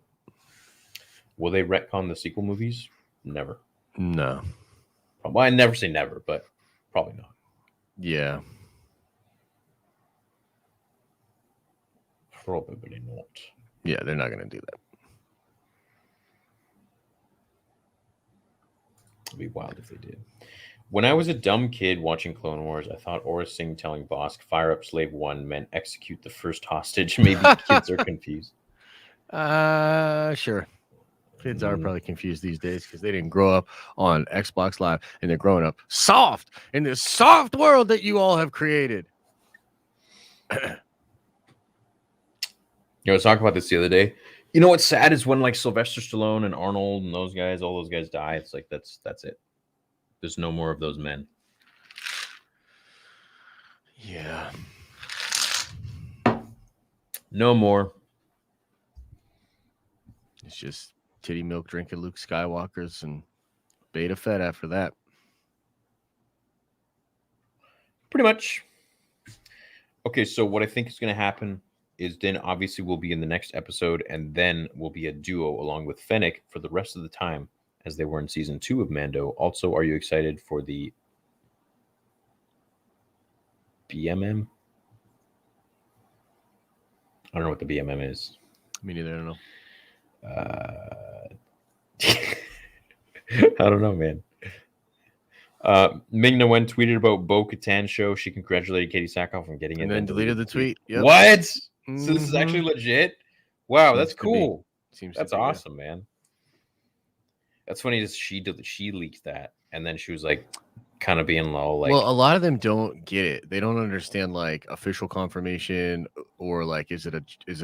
Will they retcon the sequel movies? Never. No. Well, I never say never, but probably not. Yeah. Probably not. Yeah, they're not going to do that. It'd be wild if they did. When I was a dumb kid watching Clone Wars, I thought Aurra Sing telling Bosk, "Fire up Slave 1" meant execute the first hostage. Maybe kids are confused. Sure. Kids are probably confused these days because they didn't grow up on Xbox Live, and they're growing up soft in this soft world that you all have created. I was talking about this the other day. You know what's sad is when like Sylvester Stallone and Arnold and those guys, all those guys die. It's like that's it. There's no more of those men. Yeah. No more. It's just titty milk drinking Luke Skywalkers and Beta Fett after that. Pretty much. Okay, so what I think is going to happen is Din obviously will be in the next episode, and then will be a duo along with Fennec for the rest of the time, as they were in season 2 of Mando. Also, are you excited for the BMM? I don't know what the BMM is. Me neither. I don't know. I don't know, man. Ming Na Wen tweeted about Bo-Katan show. She congratulated Katie Sackhoff on getting it, and then deleted the tweet. Yep. What? So this is actually legit? Wow, that's cool. That's awesome, man. That's funny. She leaked that, and then she was like, kind of being low. Like, well, a lot of them don't get it. They don't understand like official confirmation, or like is it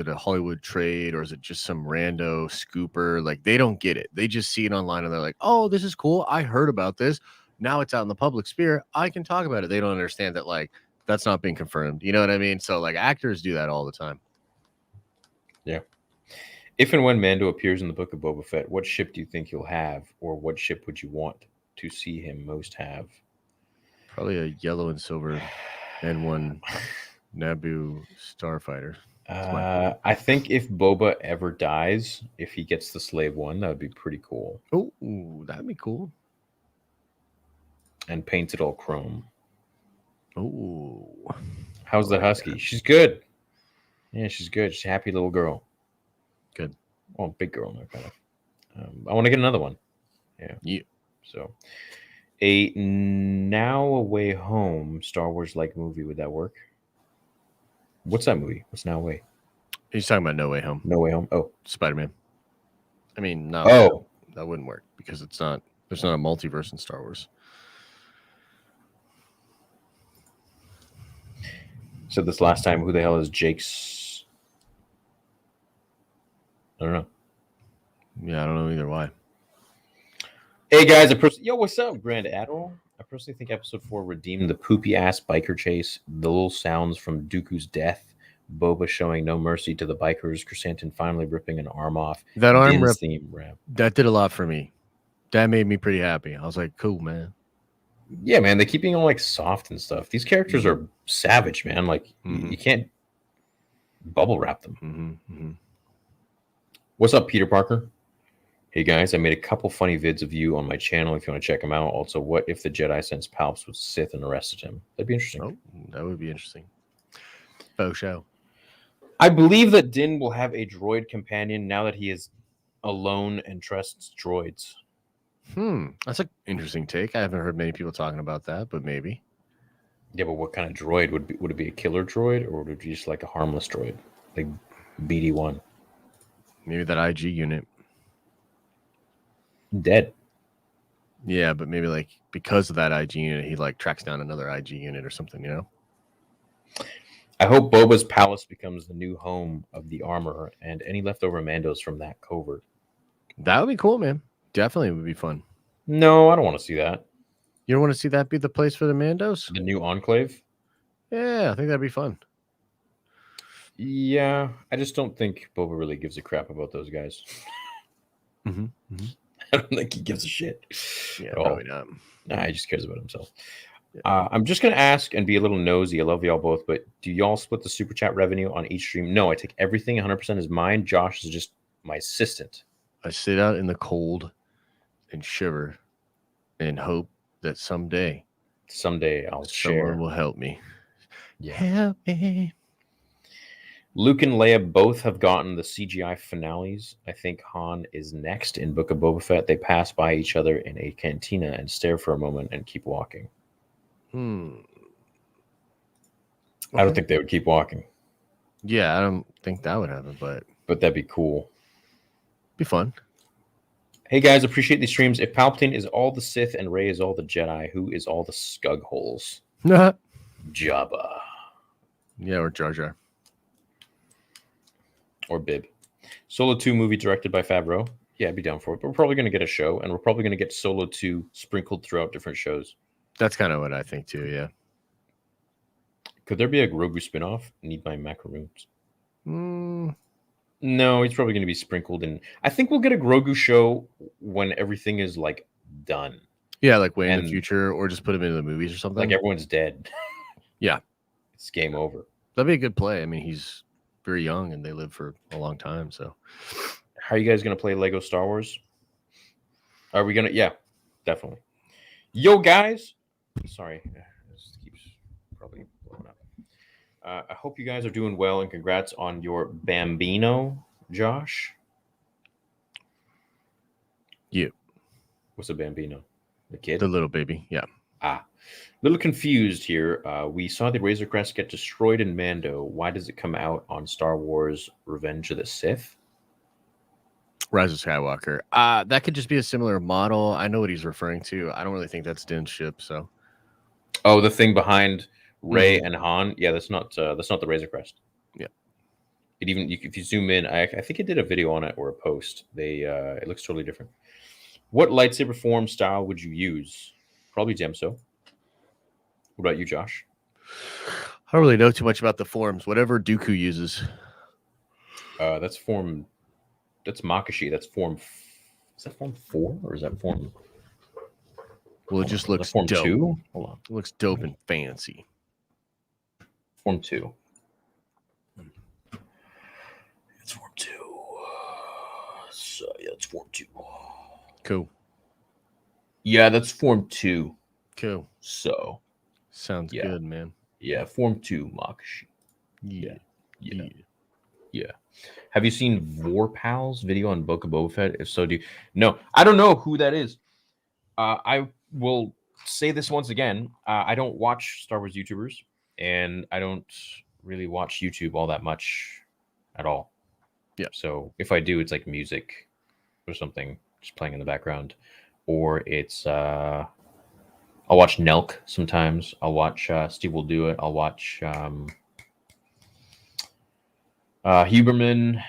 a Hollywood trade, or is it just some rando scooper? Like they don't get it. They just see it online and they're like, oh, this is cool. I heard about this. Now it's out in the public sphere. I can talk about it. They don't understand that like that's not being confirmed. You know what I mean? So like actors do that all the time. Yeah. If and when Mando appears in the Book of Boba Fett, what ship do you think he'll have, or what ship would you want to see him most have? Probably a yellow and silver N1 Naboo starfighter. I think if Boba ever dies, if he gets the Slave One, that would be pretty cool. Oh, that'd be cool. And painted all chrome. Oh, how's the husky? She's good. Yeah, she's good. She's a happy little girl. Good. Oh, big girl, no kind of. I want to get another one. Yeah. So, a Now Away Home Star Wars like movie, would that work? What's that movie? What's Now Away? He's talking about No Way Home. No Way Home. Oh, Spider-Man. I mean, no. Oh, that wouldn't work because it's not. There's not a multiverse in Star Wars. Said this last time. Who the hell is Jake's? I don't know. Yeah, I don't know either. Why? Hey guys, yo, what's up, Grand Admiral? I personally think Episode 4 redeemed the poopy ass biker chase, the little sounds from Dooku's death, Boba showing no mercy to the bikers, Chrysanthemum finally ripping an arm off. That arm rip theme rap. That did a lot for me. That made me pretty happy. I was like, cool, man. Yeah, man, they keep being all like soft and stuff. These characters are savage, man. Like you can't bubble wrap them. What's up, Peter Parker? Hey guys, I made a couple funny vids of you on my channel if you want to check them out. Also, what if the Jedi sensed Palps was Sith and arrested him? That'd be interesting. Oh, that would be interesting. Faux show. I believe that Din will have a droid companion now that he is alone and trusts droids. That's an interesting take. I haven't heard many people talking about that, but maybe. Yeah, but what kind of droid would it be? A killer droid, or would it be just like a harmless droid, like BD-1? Maybe that IG unit. Dead. Yeah, but maybe like because of that IG unit, he like tracks down another IG unit or something. You know. I hope Boba's palace becomes the new home of the armorer and any leftover Mandos from that covert. That would be cool, man. Definitely would be fun. No, I don't want to see that. You don't want to see that be the place for the Mandos? The new Enclave? Yeah, I think that'd be fun. Yeah, I just don't think Boba really gives a crap about those guys. I don't think he gives a shit. Yeah, probably not. Nah, he just cares about himself. I'm just going to ask and be a little nosy. I love y'all both, but do y'all split the super chat revenue on each stream? No, I take everything. 100% is mine. Josh is just my assistant. I sit out in the cold and shiver and hope that someday I'll someone share. will help me. Yeah. Help me. Luke and Leia both have gotten the CGI finales. I think Han is next in Book of Boba Fett. They pass by each other in a cantina and stare for a moment and keep walking. Okay. I don't think they would keep walking. Yeah, I don't think that would happen, but that'd be cool. Be fun. Hey guys, appreciate these streams. If Palpatine is all the Sith and Rey is all the Jedi, who is all the Scug holes? Jabba. Yeah, or Jar Jar. Or Bib. Solo 2 movie directed by Favreau. Yeah, I'd be down for it. But we're probably going to get a show, and we're probably going to get Solo 2 sprinkled throughout different shows. That's kind of what I think too, yeah. Could there be a Grogu spinoff? Need my macaroons. No, he's probably going to be sprinkled in. I think we'll get a Grogu show when everything is like done. Yeah, like way in the future, or just put him into the movies or something. Like everyone's dead. Yeah. It's game over. That'd be a good play. I mean, he's very young and they live for a long time. So how are you guys going to play Lego Star Wars? Are we going to? Yeah, definitely. Yo, guys. Sorry. This keeps probably blowing up. I hope you guys are doing well, and congrats on your Bambino, Josh. Yeah. What's a Bambino? The kid? The little baby, yeah. Little confused here. We saw the Razor Crest get destroyed in Mando. Why does it come out on Star Wars Revenge of the Sith? Rise of Skywalker. That could just be a similar model. I know what he's referring to. I don't really think that's Din's ship, so. Oh, the thing behind Rey and Han. Yeah, that's not the Razor Crest. Yeah. If you zoom in, I think it did a video on it or a post. It looks totally different. What lightsaber form style would you use? Probably Demso. What about you, Josh? I don't really know too much about the forms. Whatever Dooku uses. That's form. That's Makashi. That's form. Is that form 4 or is that form? Well, it just looks form dope. 2. Hold on. It looks dope and fancy. Form 2. It's form 2. So yeah, it's form 2. Cool. Yeah, that's form 2. Cool. So Sounds yeah. good, man. Yeah, form 2 Makashi. Yeah. Yeah. Have you seen Vorpal's video on Book of Boba Fett? If so, do you? No, I don't know who that is. I will say this once again. I don't watch Star Wars YouTubers, and I don't really watch YouTube all that much at all. Yeah. So if I do, it's like music or something just playing in the background, or it's I'll watch Nelk sometimes. I'll watch Steve Will Do It. I'll watch Huberman,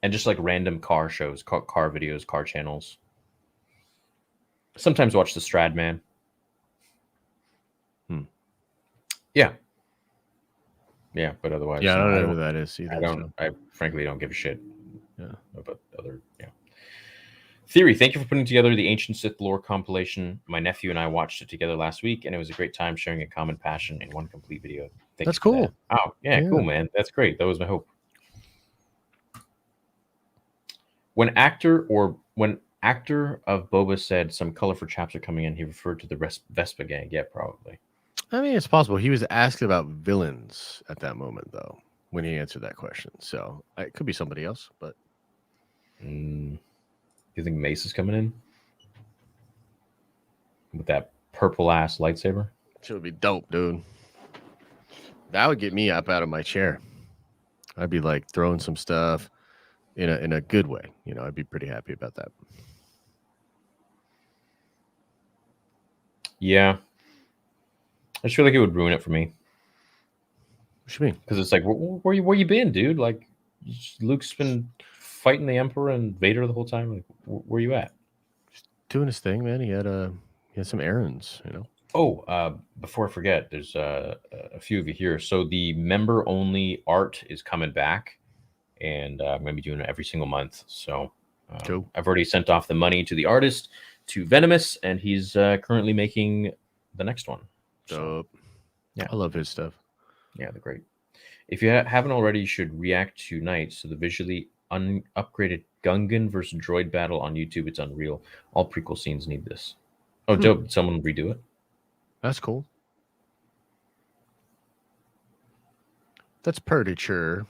and just like random car shows, car videos, car channels. Sometimes watch the Stradman. Yeah, but otherwise, Yeah, I don't know who that is either. I frankly don't give a shit. Yeah. About other. Yeah. Theory, thank you for putting together the Ancient Sith lore compilation. My nephew and I watched it together last week, and it was a great time sharing a common passion in one complete video. That's cool. That. Oh, yeah, cool, man. That's great. That was my hope. When actor of Boba said some colorful chaps are coming in, he referred to the Vespa gang. Yeah, probably. I mean, it's possible. He was asked about villains at that moment, though, when he answered that question. So it could be somebody else, but. You think Mace is coming in? With that purple ass lightsaber? It would be dope, dude. That would get me up out of my chair. I'd be like throwing some stuff in a good way. You know, I'd be pretty happy about that. Yeah. I just feel like it would ruin it for me. What you mean? Because it's like, where you been, dude? Like, Luke's been fighting the Emperor and Vader the whole time. Like, where you at? Just doing his thing, man. He had some errands, you know. Oh, before I forget, there's a few of you here. So the member-only art is coming back, and I'm going to be doing it every single month. So Cool. I've already sent off the money to the artist, to Venomous, and he's currently making the next one. Dope. So, yeah, I love his stuff. Yeah, they're great. If you haven't already, you should react tonight. So the visually upgraded Gungan versus droid battle on YouTube. It's unreal. All prequel scenes need this. Oh, dope. Did someone redo it? That's cool. That's pretty sure.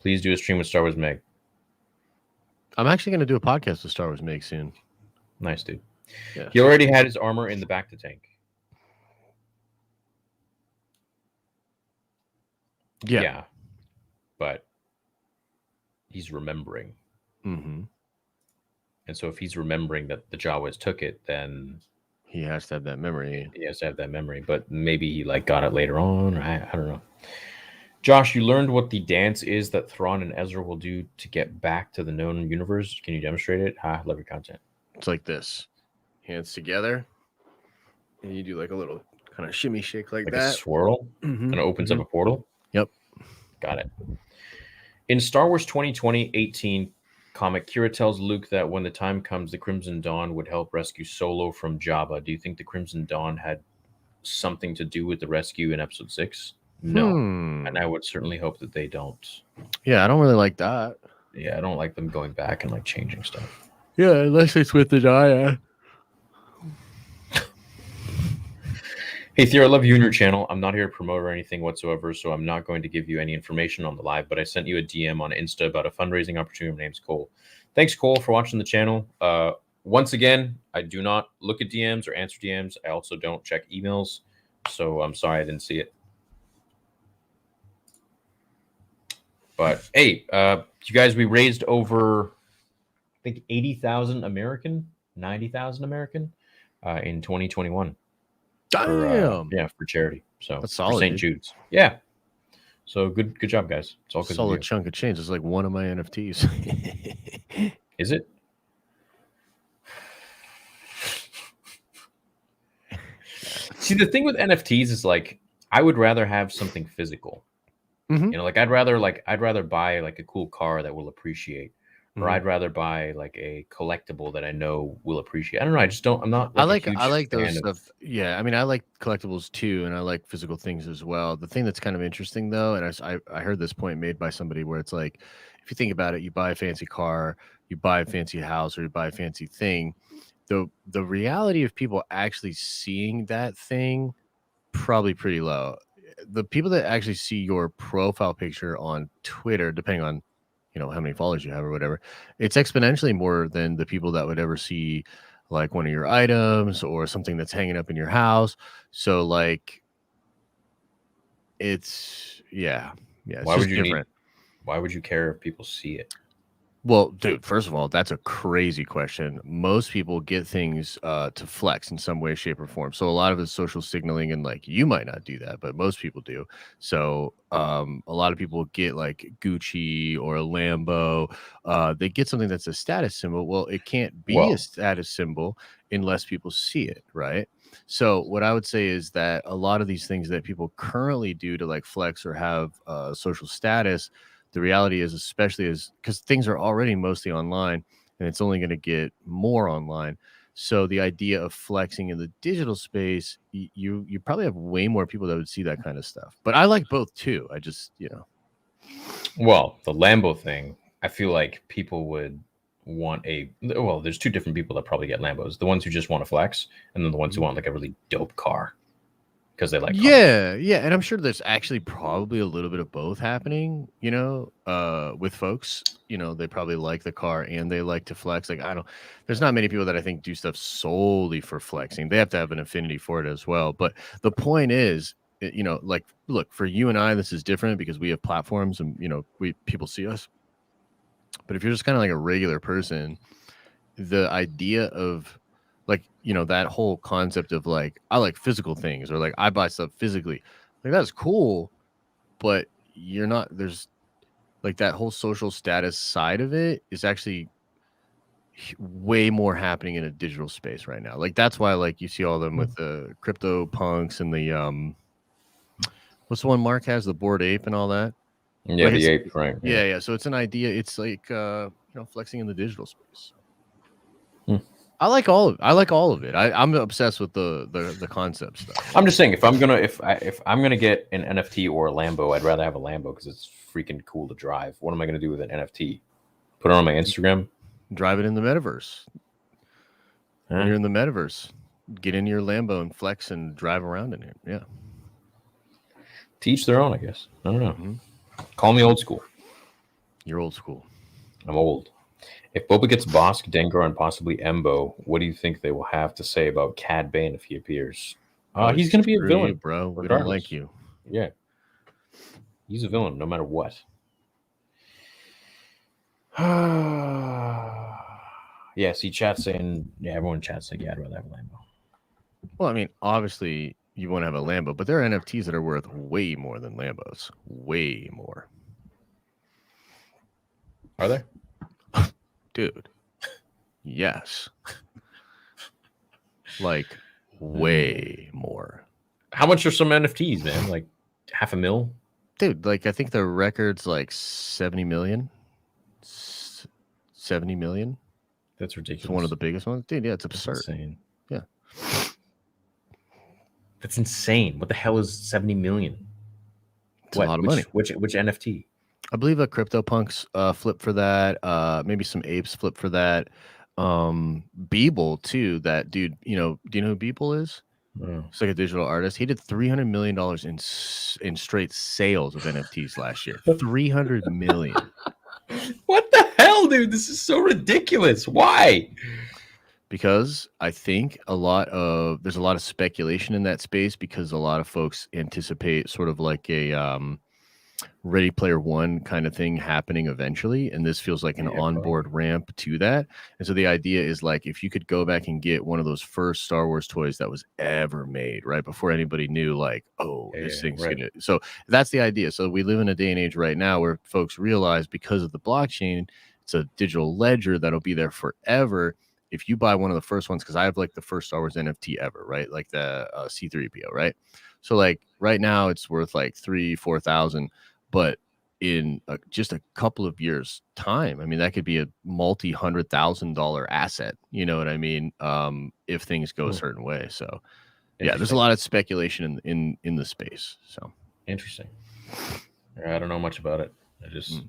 Please do a stream with Star Wars Meg. I'm actually going to do a podcast with Star Wars Meg soon. Nice, dude. Yeah. He already had his armor in the back to tank. Yeah. But he's remembering. Mm-hmm. And so if he's remembering that the Jawas took it, then he has to have that memory. He has to have that memory. But maybe he got it later on. Or I don't know. Josh, you learned what the dance is that Thrawn and Ezra will do to get back to the known universe. Can you demonstrate it? I love your content. It's like this. Hands together. And you do like a little kind of shimmy shake like that. A swirl? Mm-hmm. And it opens up a portal? Yep. Got it. In Star Wars 2018 comic, Kira tells Luke that when the time comes, the Crimson Dawn would help rescue Solo from Jabba. Do you think the Crimson Dawn had something to do with the rescue in Episode 6? No. And I would certainly hope that they don't. Yeah, I don't really like that. Yeah, I don't like them going back and changing stuff. Yeah, unless it's with the Dyad. Hey, Theo, I love you and your channel. I'm not here to promote or anything whatsoever, so I'm not going to give you any information on the live, but I sent you a DM on Insta about a fundraising opportunity. My name's Cole. Thanks, Cole, for watching the channel. Once again, I do not look at DMs or answer DMs. I also don't check emails, so I'm sorry I didn't see it. But, hey, you guys, we raised over, I think, 80,000 American, 90,000 American in 2021. Damn. For charity. So that's solid, for St. Jude's. Yeah. So good job, guys. It's all good. Solid chunk of change. It's like one of my NFTs. Is it? See, the thing with NFTs is like I would rather have something physical. Mhm. You know, like I'd rather buy like a cool car that will appreciate, or Mhm. I'd rather buy like a collectible that I know will appreciate. I don't know. I just don't. I'm not like a I huge like those fan of. stuff. Yeah, I mean, I like collectibles too, and I like physical things as well. The thing that's kind of interesting though, and I heard this point made by somebody where it's like, if you think about it, you buy a fancy car, you buy a fancy house, or you buy a fancy thing. The reality of people actually seeing that thing probably pretty low. The people that actually see your profile picture on Twitter, depending on how many followers you have or whatever, it's exponentially more than the people that would ever see like one of your items or something that's hanging up in your house. So like it's Why would just you need? different. Why would you care if people see it? Well, dude, first of all, that's a crazy question. Most people get things to flex in some way, shape, or form. So a lot of it's social signaling, and like you might not do that, but most people do. So a lot of people get like Gucci or a Lambo. They get something that's a status symbol. Well, it can't be a Well, status symbol unless people see it, right? So what I would say is that a lot of these things that people currently do to like flex or have social status, the reality is, especially is because things are already mostly online and it's only going to get more online. So the idea of flexing in the digital space, you probably have way more people that would see that kind of stuff. But I like both too. I just, well, the Lambo thing. I feel like people would want a. Well, there's two different people that probably get Lambos. The ones who just want to flex, and then the ones who Mhm. want like a really dope car because they like cars. Yeah, and I'm sure there's actually probably a little bit of both happening, with folks. They probably like the car and they like to flex. Like, I don't, there's not many people that I think do stuff solely for flexing. They have to have an affinity for it as well. But the point is, like, look, for you and I, this is different because we have platforms and, people see us. But if you're just kind of like a regular person, the idea of like that whole concept of like I like physical things or like I buy stuff physically, like that's cool, but you're not there's like that whole social status side of it is actually way more happening in a digital space right now. Like that's why like you see all of them with the crypto punks and the what's the one Mark has, the Bored Ape and all that. Yeah, Like the it's ape, right? Yeah. yeah. So it's an idea. It's like flexing in the digital space. Hmm. I like all of it. I'm obsessed with the concept stuff. I'm just saying, if I'm gonna get an NFT or a Lambo, I'd rather have a Lambo because it's freaking cool to drive. What am I gonna do with an NFT? Put it on my Instagram? Drive it in the metaverse. When Huh? you're in the metaverse, get in your Lambo and flex and drive around in it. Yeah. Teach their own, I guess. I don't know. Mm-hmm. Call me old school. You're old school. I'm old. If Boba gets Bosk, Dengar, and possibly Embo, what do you think they will have to say about Cad Bane if he appears? Probably He's going to be a screw you, villain, bro. We don't like regardless. you. Yeah, he's a villain no matter what. Yeah, see, chat saying, yeah, everyone chat's like, yeah, I'd rather have a Lambo. Well, I mean, obviously you want to have a Lambo, but there are NFTs that are worth way more than Lambos. Way more. Are there? Dude. Yes. Like way more. How much are some NFTs, man? Like $500,000? Dude, like I think the record's like 70 million. 70 million. That's ridiculous. It's one of the biggest ones. Dude, yeah, it's That's absurd. insane. Yeah. That's insane. What the hell is 70 million? It's a lot of money. Which NFT? I believe a CryptoPunks flip for that. Maybe some apes flip for that. Beeple too. That dude, do you know who Beeple is? Oh. He's like a digital artist. He did $300 million in straight sales of NFTs last year. 300 million. What the hell, dude? This is so ridiculous. Why? Because I think there's a lot of speculation in that space because a lot of folks anticipate sort of like a Ready Player One kind of thing happening eventually, and this feels like an onboard ramp to that. And so the idea is like if you could go back and get one of those first Star Wars toys that was ever made, right before anybody knew, like, this thing's gonna. So that's the idea. So we live in a day and age right now where folks realize because of the blockchain, it's a digital ledger that'll be there forever. if you buy one of the first ones, because I have like the first Star Wars NFT ever, right? Like the C3PO, right? So like right now it's worth like 3,000-4,000, but in just a couple of years time, I mean, that could be a multi-$100,000 asset, you know what I mean? If things go a certain way. So yeah, there's a lot of speculation in the space. So interesting. I don't know much about it. I just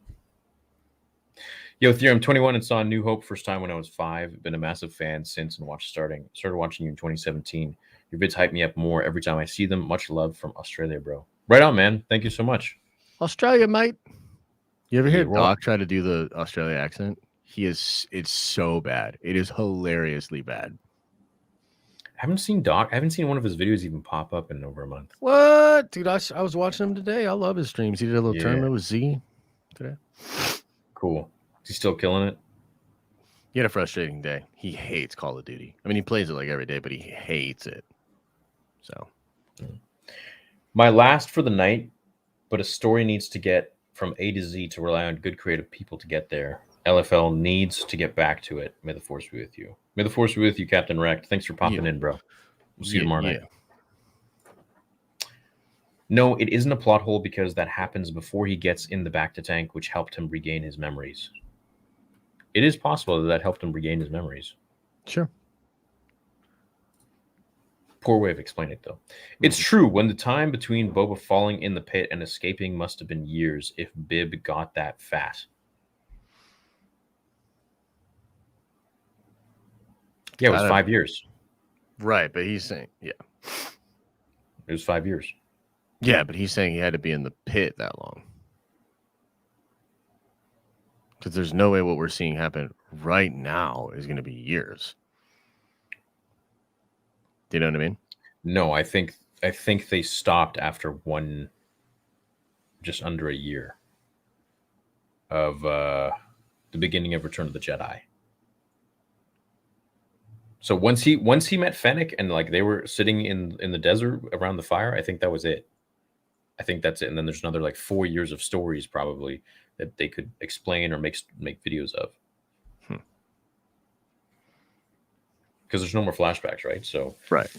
Yo, Theory, I'm 21 and saw New Hope first time when I was 5. Been a massive fan since and started watching you in 2017. Your vids hype me up more every time I see them. Much love from Australia, bro. Right on, man. Thank you so much. Australia, mate. You ever hear Doc try to do the Australia accent? It's so bad. It is hilariously bad. I haven't seen Doc. I haven't seen one of his videos even pop up in over a month. What? Dude, I was watching him today. I love his streams. He did a little tournament with Z today. Cool. Is he still killing it? He had a frustrating day. He hates Call of Duty. I mean, he plays it like every day, but he hates it. So. My last for the night, but a story needs to get from A to Z to rely on good creative people to get there. LFL needs to get back to it. May the force be with you. May the force be with you, Captain Wrecked. Thanks for popping in, bro. We'll see you tomorrow night. No, it isn't a plot hole because that happens before he gets in the back to tank, which helped him regain his memories. It is possible that helped him regain his memories. Sure. Poor way of explaining it, though. It's true. When the time between Boba falling in the pit and escaping must have been years if Bib got that fat. Yeah, it was 5 years. Right, but he's saying, yeah. It was 5 years. Yeah, but he's saying he had to be in the pit that long. Because there's no way what we're seeing happen right now is going to be years. Do you know what I mean? No, I think they stopped after just under a year of the beginning of Return of the Jedi. So once he met Fennec and like they were sitting in the desert around the fire, I think that was it. I think that's it. And then there's another like 4 years of stories probably that they could explain or make videos of. Because there's no more flashbacks, right? So right.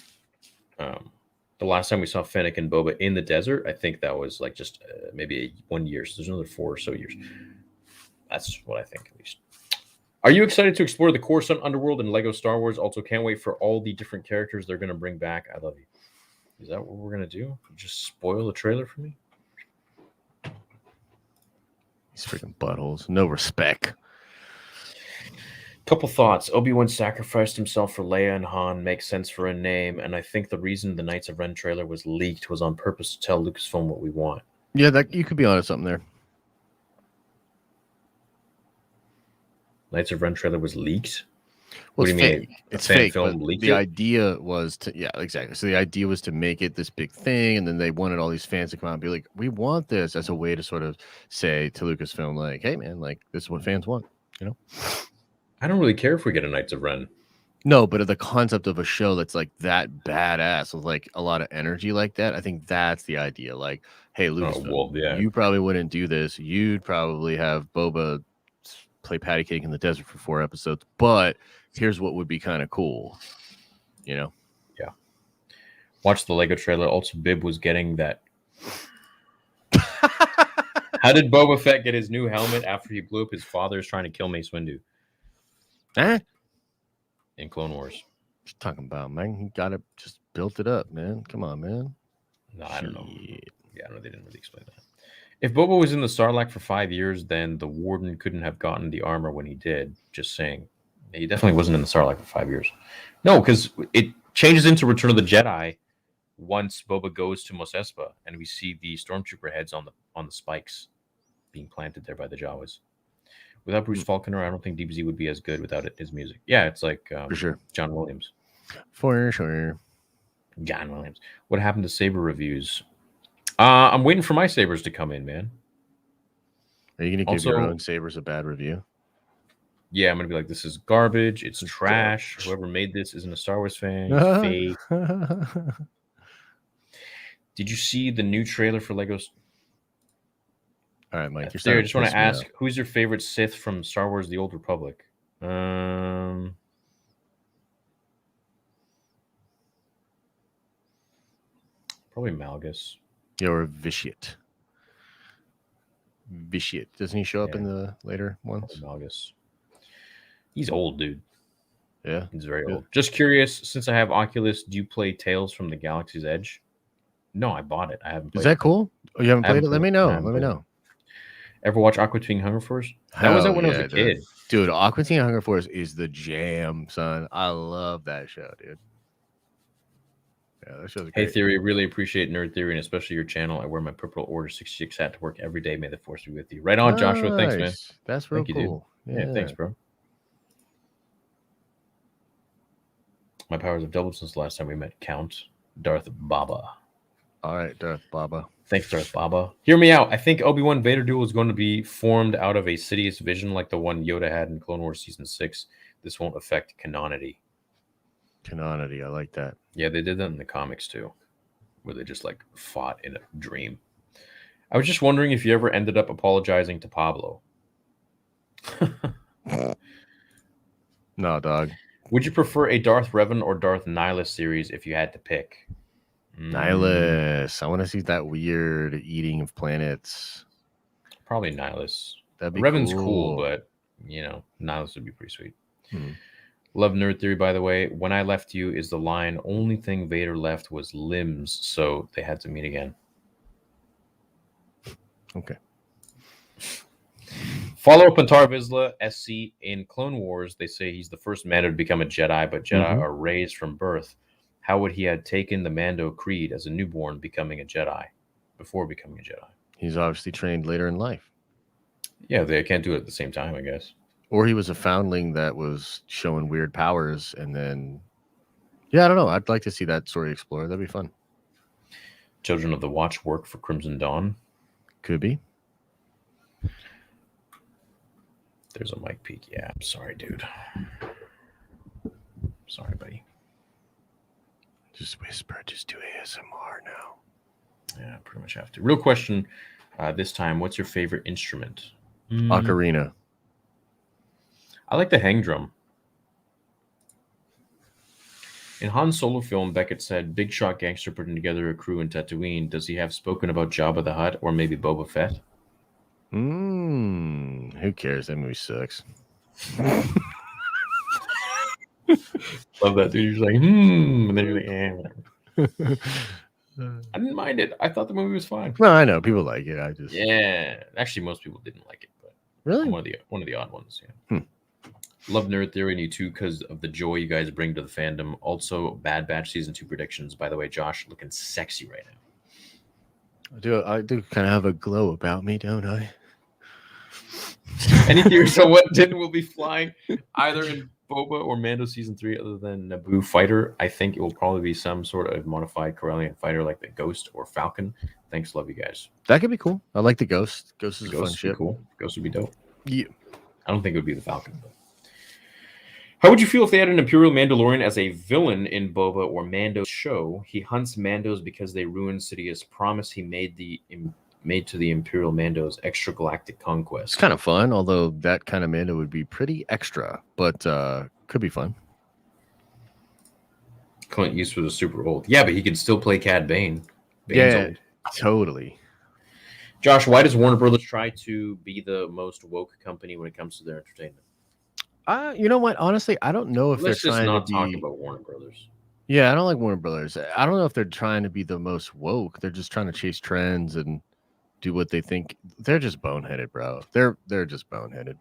The last time we saw Fennec and Boba in the desert, I think that was like just maybe 1 year. So there's another 4 or so years. That's what I think, at least. Are you excited to explore the Coruscant underworld in Lego Star Wars? Also, can't wait for all the different characters they're going to bring back. I love you. Is that what we're going to do? Just spoil the trailer for me? These freaking buttholes. No respect. Couple thoughts. Obi-Wan sacrificed himself for Leia and Han. Makes sense for a name. And I think the reason the Knights of Ren trailer was leaked was on purpose to tell Lucasfilm what we want. Yeah, that you could be onto something there. Knights of Ren trailer was leaked? Well, what do you mean? It's fake. The idea was to, yeah, exactly. So the idea was to make it this big thing, and then they wanted all these fans to come out and be like, "We want this," as a way to sort of say to Lucasfilm, like, "Hey, man, like this is what fans want," you know. I don't really care if we get a Knights of Ren. No, but the concept of a show that's like that badass with like a lot of energy like that, I think that's the idea. Like, hey, Lucasfilm, you probably wouldn't do this. You'd probably have Boba play patty cake in the desert for 4 episodes, but here's what would be kind of cool, you know. Yeah, watch the Lego trailer. Also, Bib was getting that. How did Boba Fett get his new helmet after he blew up his father's trying to kill Mace Windu? In Clone Wars. Just talking about, man, he got it, just built it up, man. Come on, man. No, I don't know. Yeah, I don't know. They didn't really explain that. If Boba was in the Sarlacc for 5 years, then the Warden couldn't have gotten the armor when he did. Just saying. He definitely wasn't in the Sarlacc for 5 years. No, because it changes into Return of the Jedi once Boba goes to Mos Espa, and we see the Stormtrooper heads on the spikes being planted there by the Jawas. Without Bruce Faulconer, I don't think DBZ would be as good without his music. Yeah, it's like for sure. John Williams. For sure. John Williams. What happened to Saber reviews? I'm waiting for my Sabers to come in, man. Are you going to give your own Sabers a bad review? Yeah, I'm going to be like, this is garbage. It's trash. Whoever made this isn't a Star Wars fan. Fake. Did you see the new trailer for Legos? All right, Mike. I just want to ask, who's your favorite Sith from Star Wars: The Old Republic? Probably Malgus. Yeah, or Vitiate. Vitiate. Doesn't he show up Yeah. in the later Probably ones? Malgus. He's old, dude. Yeah. He's very Yeah. old. Just curious, since I have Oculus, do you play Tales from the Galaxy's Edge? No, I bought it. I haven't played Is that it. cool? Oh, you haven't I played haven't it? Let played me it. know. I haven't Let me played it. know. Ever watch Aqua Teen Hunger Force? That was Hell it when I was yeah, a kid. Dude, Aqua Teen Hunger Force is the jam, son. I love that show, dude. Yeah, that show's Hey great. Theory, really appreciate Nerd Theory and especially your channel. I wear my Purple Order 66 hat to work every day. May the force be with you. Right on, Joshua. Thanks, man. Nice. That's real Thank you, dude. cool. Yeah, thanks, bro. My powers have doubled since the last time we met. Count Darth Baba. All right, Darth Baba. Thanks, Darth Baba. Hear me out. I think Obi-Wan Vader duel is going to be formed out of a Sidious vision like the one Yoda had in Clone Wars Season 6. This won't affect canonity. Canonity. I like that. Yeah, they did that in the comics too, where they just like fought in a dream. I was just wondering if you ever ended up apologizing to Pablo. No, dog. Would you prefer a Darth Revan or Darth Nihilus series if you had to pick? Nihilus. I want to see that weird eating of planets. Probably Nihilus. That'd be Revan's cool, but you know, Nihilus would be pretty sweet. Hmm. Love Nerd Theory, by the way. When I left you is the line, only thing Vader left was limbs, so they had to meet again. Okay. Follow up on Tar Vizsla SC in Clone Wars. They say he's the first Mando to become a Jedi, but Jedi are raised from birth. How would he have taken the Mando creed as a newborn becoming a Jedi, before becoming a Jedi? He's obviously trained later in life. Yeah, they can't do it at the same time, I guess. Or he was a foundling that was showing weird powers, and then, yeah, I don't know. I'd like to see that story explored. That'd be fun. Children of the Watch work for Crimson Dawn. Could be. There's a mic peek. Yeah, I'm sorry, dude. Sorry, buddy. Just whisper. Just do ASMR now. Yeah, pretty much have to. Real question this time. What's your favorite instrument? Ocarina. I like the hang drum. In Han Solo film, Beckett said, "Big shot gangster putting together a crew in Tatooine. Does he have spoken about Jabba the Hutt or maybe Boba Fett?" Who cares? That movie sucks. Love that, dude. You're like, and then you're like, whatever. I didn't mind it. I thought the movie was fine. No, I know people like it. I just Actually, most people didn't like it, but really I'm one of the odd ones. Yeah. Love Nerd Theory and you too because of the joy you guys bring to the fandom. Also, Bad Batch season 2 predictions. By the way, Josh looking sexy right now. I do kind of have a glow about me, don't I? Any theories on what Din will be flying either in Boba or Mando season 3 other than Naboo fighter? I think it will probably be some sort of modified Corellian fighter like the Ghost or Falcon. Thanks, love you guys. That could be cool. I like the Ghost. Ghost is a fun Ghost would ship. be cool. Ghost would be dope. Yeah. I don't think it would be the Falcon. But... How would you feel if they had an Imperial Mandalorian as a villain in Boba or Mando's show? He hunts Mandos because they ruined Sidious' promise he made to the Imperial Mandos extragalactic conquest. It's kind of fun, although that kind of Mando would be pretty extra, but could be fun. Clint Eastwood is super old. Yeah, but he can still play Cad Bane. Bane's old. Totally. Josh, why does Warner Brothers try to be the most woke company when it comes to their entertainment? You know what? Honestly, I don't know if Let's they're just trying not to talk be... about Warner Brothers. Yeah, I don't like Warner Brothers. I don't know if they're trying to be the most woke. They're just trying to chase trends and do what they think. They're just boneheaded, bro. They're just boneheaded.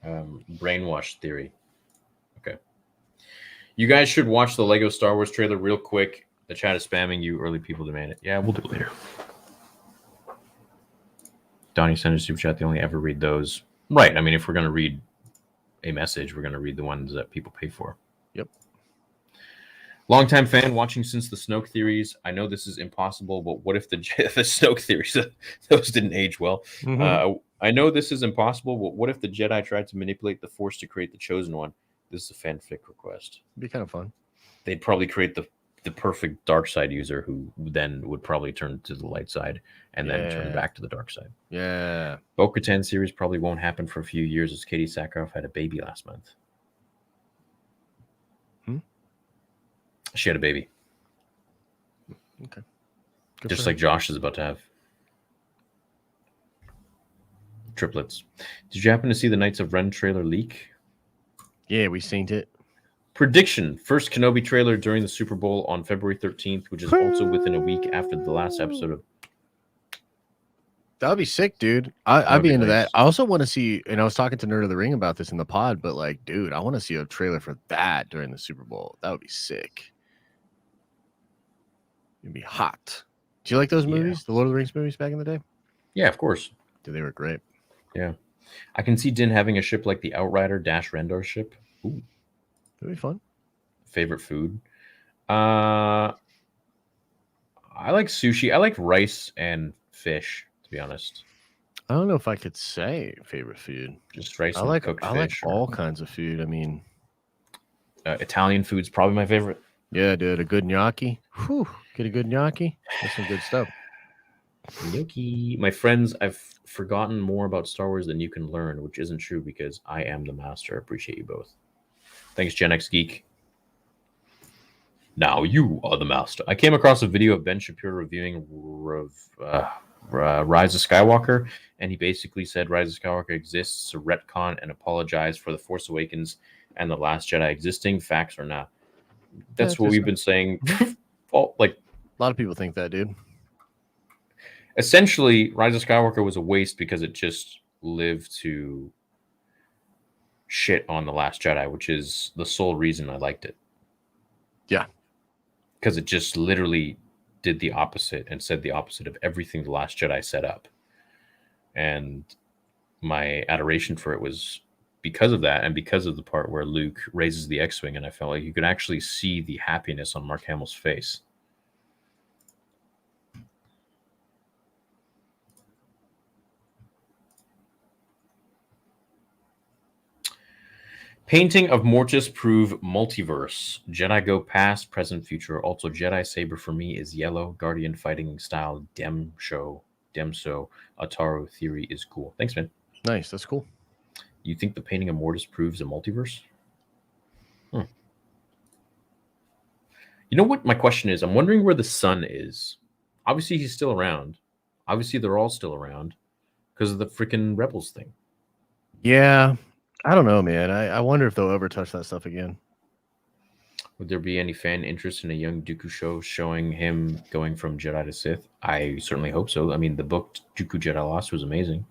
Brainwash theory. Okay. You guys should watch the Lego Star Wars trailer real quick. The chat is spamming you. Early people demand it. Yeah, we'll do it later. Donnie sent a super chat. They only ever read those. Right. I mean, if we're going to read a message, we're going to read the ones that people pay for. Yep. Longtime fan watching since the Snoke theories. I know this is impossible, but what if the Snoke theories, those didn't age well. I know this is impossible, but what if the Jedi tried to manipulate the Force to create the Chosen One? This is a fanfic request. It'd be kind of fun. They'd probably create the perfect dark side user who then would probably turn to the light side and then turn back to the dark side. Yeah. Bo-Katan series probably won't happen for a few years as Katie Sackhoff had a baby last month. She had a baby. Okay. Good Just for like him. Josh is about to have. Triplets. Did you happen to see the Knights of Ren trailer leak? Yeah, we seen it. Prediction: first Kenobi trailer during the Super Bowl on February 13th, which is also within a week after the last episode of. That would be sick, dude. That I'd would be be into that. nice. I also want to see, and I was talking to Nerd of the Ring about this in the pod, but like, dude, I want to see a trailer for that during the Super Bowl. That would be sick. It'd be hot. Do you like those Yeah. movies, the Lord of the Rings movies back in the day? Yeah, of course. Dude, they were great. Yeah. I can see Din having a ship like the Outrider Dash Rendar ship. Ooh. That'd be fun. Favorite food? I like sushi. I like rice and fish, to be honest. I don't know if I could say favorite food. Just rice I and like cooked I like fish. all kinds of food. I mean, Italian food's probably my favorite. yeah, dude, a good gnocchi. Whew, get a good gnocchi. That's some good stuff. Gnocchi. My friends, I've forgotten more about Star Wars than you can learn, which isn't true because I am the master. I appreciate you both. Thanks, Gen X Geek. Now you are the master. I came across a video of Ben Shapiro reviewing Rise of Skywalker, and he basically said Rise of Skywalker exists to retcon and apologize for The Force Awakens and The Last Jedi existing. Facts or not? That's Yeah, what just we've been saying. Like, a lot of people think that, dude. essentially, Rise of Skywalker was a waste because it just lived to shit on The Last Jedi, which is the sole reason I liked it. Yeah. Because it just literally did the opposite and said the opposite of everything The Last Jedi set up. And my adoration for it was because of that and because of the part where Luke raises the X-Wing, and I felt like you could actually see the happiness on Mark Hamill's face. Painting of Mortis prove multiverse. Jedi go past, present, future. Also, Jedi saber for me is yellow. Guardian fighting style. Demso. Ataru theory is cool. Thanks, man. Nice. That's cool. You think the painting of Mortis proves a multiverse? You know what my question is? I'm wondering where the sun is. Obviously, he's still around. Obviously, they're all still around because of the freaking Rebels thing. Yeah. I don't know, man. I wonder if they'll ever touch that stuff again. Would there be any fan interest in a young Dooku show showing him going from Jedi to Sith? I certainly hope so. I mean, the book Dooku Jedi Lost was amazing.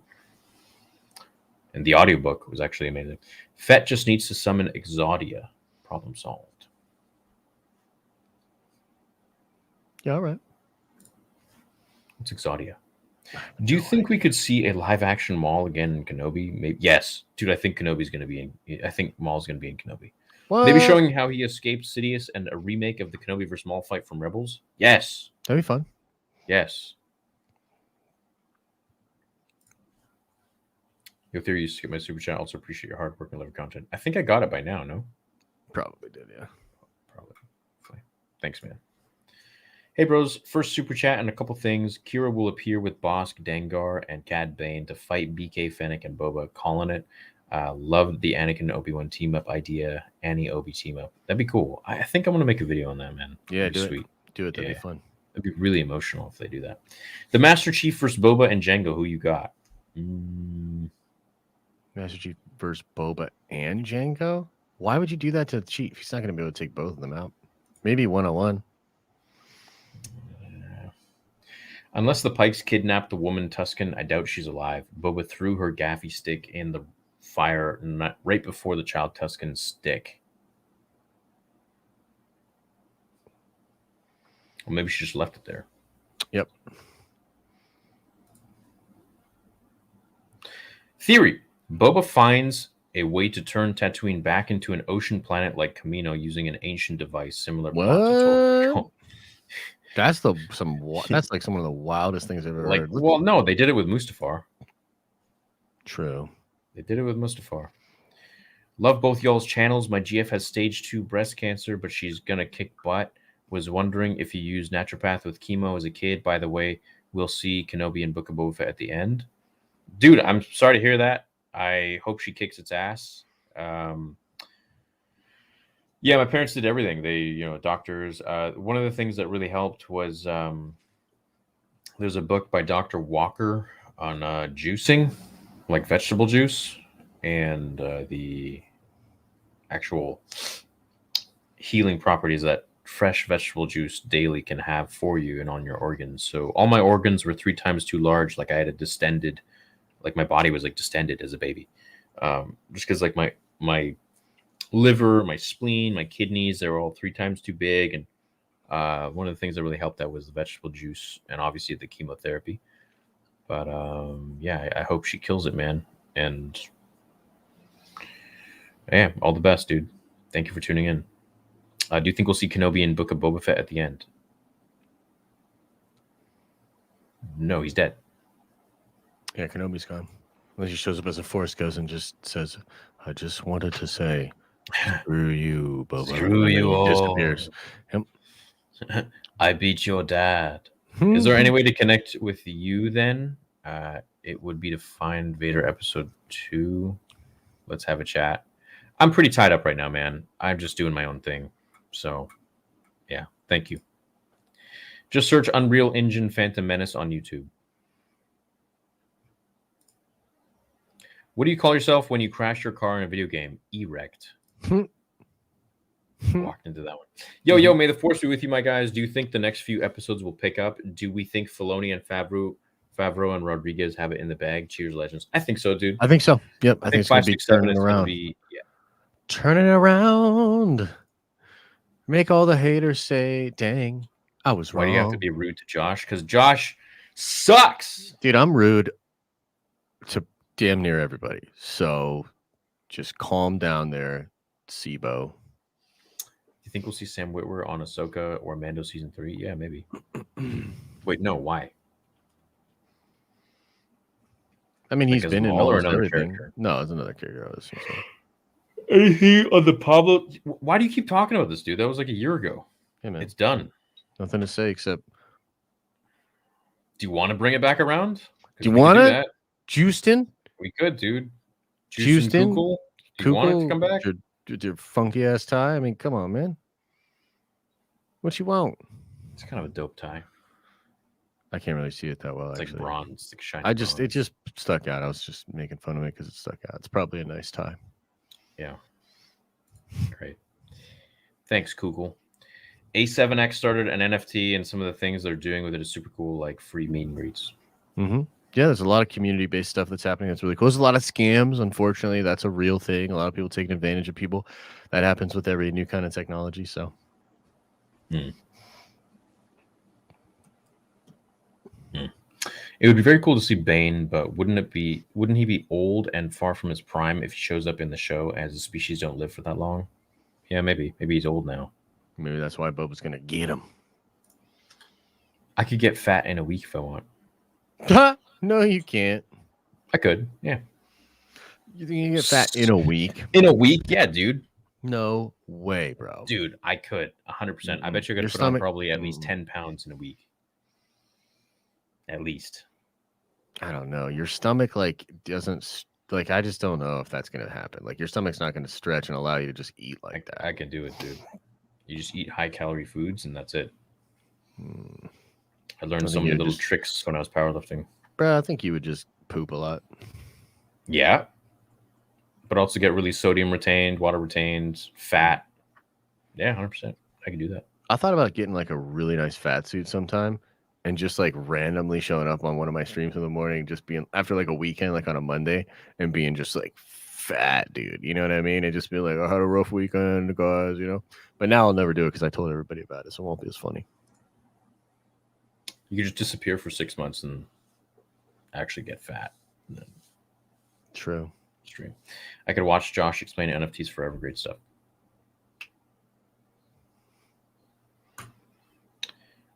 And the audiobook was actually amazing. Fett just needs to summon Exodia. Problem solved. Yeah, all right. What's Exodia? Do you think we could see a live action Maul again in Kenobi? Maybe, yes. Dude, I think Kenobi's going to be in. I think Maul's going to be in Kenobi. What? Maybe showing how he escaped Sidious and a remake of the Kenobi vs. Maul fight from Rebels? Yes. That'd be fun. Yes. Your theory used to get my super chat. Also appreciate your hard work and love content. I think I got it by now, no? Probably did, yeah. Probably. Thanks, man. Hey, bros. First super chat and a couple things. Kira will appear with Bosk, Dengar, and Cad Bane to fight BK, Fennec, and Boba. Calling it. Loved the Anakin and Obi-Wan team-up idea. Annie-Obi team-up. That'd be cool. I think I'm going to make a video on that, man. Yeah, That'd do be it. sweet. Do it. That'd Yeah. be fun. It'd be really emotional if they do that. The Master Chief versus Boba and Jango. Who you got? Master Chief versus Boba and Jango? Why would you do that to the Chief? He's not going to be able to take both of them out. Maybe 1-on-1. Unless the Pikes kidnapped the woman Tusken, I doubt she's alive. Boba threw her gaffy stick in the fire right before the child Tusken's stick. Or maybe she just left it there. Yep. Theory. Boba finds a way to turn Tatooine back into an ocean planet like Kamino using an ancient device similar plot to What? That's that's like some of the wildest things I've ever heard. Well, no, they did it with Mustafar. True. They did it with Mustafar. Love both y'all's channels. My GF has stage 2 breast cancer, but she's gonna kick butt. Was wondering if you used naturopath with chemo as a kid. By the way, we'll see Kenobi and Book of Boba Fett at the end. Dude, I'm sorry to hear that. I hope she kicks its ass. Yeah, my parents did everything. They, doctors. One of the things that really helped was There's a book by Dr. Walker on juicing, like vegetable juice, and the actual healing properties that fresh vegetable juice daily can have for you and on your organs. So all my organs were 3 times too large. Like I had a distended, like my body was like distended as a baby, just because like my liver, my spleen, my kidneys, they were all 3 times too big. And one of the things that really helped that was the vegetable juice and obviously the chemotherapy. But yeah, I hope she kills it, man. And yeah, all the best, dude. Thank you for tuning in. Do you think we'll see Kenobi in Book of Boba Fett at the end? No, he's dead. Yeah, Kenobi's gone. Unless he shows up as a Force Ghost and just says, "I just wanted to say, screw you, Boba." Screw and you then he all. disappears. I beat your dad. Is there any way to connect with you then? It would be to find Vader episode 2. Let's have a chat. I'm pretty tied up right now, man. I'm just doing my own thing. So, yeah, thank you. Just search Unreal Engine Phantom Menace on YouTube. What do you call yourself when you crash your car in a video game? Erect. Walked into that one. Yo, may the force be with you, my guys. Do you think the next few episodes will pick up? Do we think Filoni and Favreau and Rodriguez have it in the bag? Cheers, legends. I think so, dude. I think so. Yep. I think it's 5, going to be 6, 7 turning is around. going to be, yeah. Turning around. Make all the haters say, dang, I was wrong. Why do you have to be rude to Josh? Because Josh sucks. Dude, I'm rude to damn near everybody. So just calm down there, Sibo. You think we'll see Sam Witwer on Ahsoka or Mando season 3? Yeah, maybe. Wait, no, why? I mean, he's Like been in Maul or almost another everything. character? No, it's another character. I was gonna say. Anything on the Pablo? Why do you keep talking about this, dude? That was like a year ago. Hey, man. It's done. Nothing to say except. Do you want to bring it back around? Do you want it? Justin? We could, dude. Justin? Kukul? Do you want it to come back? Your funky ass tie? I mean, come on, man. What you want? It's kind of a dope tie. I can't really see it that well. It's actually. like bronze. Like shiny it bronze. just stuck out. I was just making fun of it because it stuck out. It's probably a nice tie. Yeah. Great. Thanks, Kukul. A7X started an NFT, and some of the things they're doing with it is super cool, like free meet and greets. Mm-hmm. Yeah, there's a lot of community-based stuff that's happening. That's really cool. There's a lot of scams. Unfortunately, that's a real thing. A lot of people taking advantage of people. That happens with every new kind of technology. So. It would be very cool to see Bane, but wouldn't he be old and far from his prime if he shows up in the show, as the species don't live for that long? Yeah, maybe he's old now. Maybe that's why Boba's gonna get him. I could get fat in a week if I want. No, you can't. I could, yeah. You think you can get fat in a week? In a week? Yeah, dude. No way, bro. Dude, I could 100%. I bet you could put on probably at least 10 pounds in a week. At least. I don't know. Your stomach doesn't I just don't know if that's gonna happen. Like your stomach's not gonna stretch and allow you to just eat like that. I can do it, dude. You just eat high calorie foods and that's it. I learned so many little tricks when I was powerlifting. Bro, I think you would just poop a lot. Yeah. But also get really sodium retained, water retained, fat. Yeah, 100%. I can do that. I thought about getting like a really nice fat suit sometime and just like randomly showing up on one of my streams in the morning, just being after like a weekend, like on a Monday, and being just like fat, dude. You know what I mean? And just be like, I had a rough weekend, guys, you know? But now I'll never do it because I told everybody about it, so it won't be as funny. You could just disappear for 6 months and actually get fat. True. Stream. I could watch Josh explain NFTs forever. Great stuff.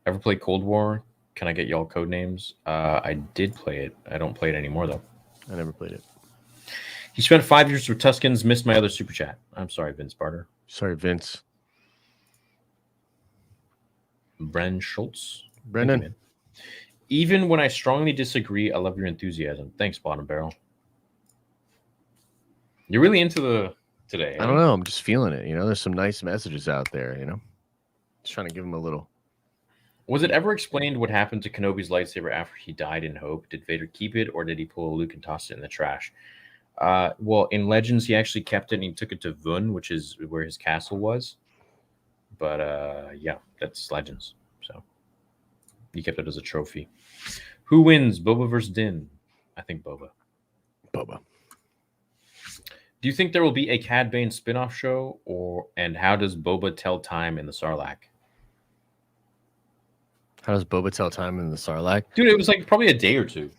Ever play Cold War? Can I get y'all code names? I did play it. I don't play it anymore though. I never played it. He spent 5 years with Tuscans. Missed my other super chat. I'm sorry, Vince Barter. Sorry, Vince. Bren Schultz. Brennan. Even when I strongly disagree, I love your enthusiasm. Thanks, Bottom Barrel. You're really into the today. I don't know. I'm just feeling it. You know, there's some nice messages out there, you know. Just trying to give them a little Was it ever explained what happened to Kenobi's lightsaber after he died in Hope? Did Vader keep it, or did he pull a Luke and toss it in the trash? Well, in Legends, he actually kept it and he took it to Vun, which is where his castle was. But yeah, that's Legends. So he kept it as a trophy. Who wins, Boba versus Din? I think Boba. Boba. Do you think there will be a Cad Bane spin-off show, and how does Boba tell time in the Sarlacc? How does Boba tell time in the Sarlacc? Dude, it was like probably a day or two.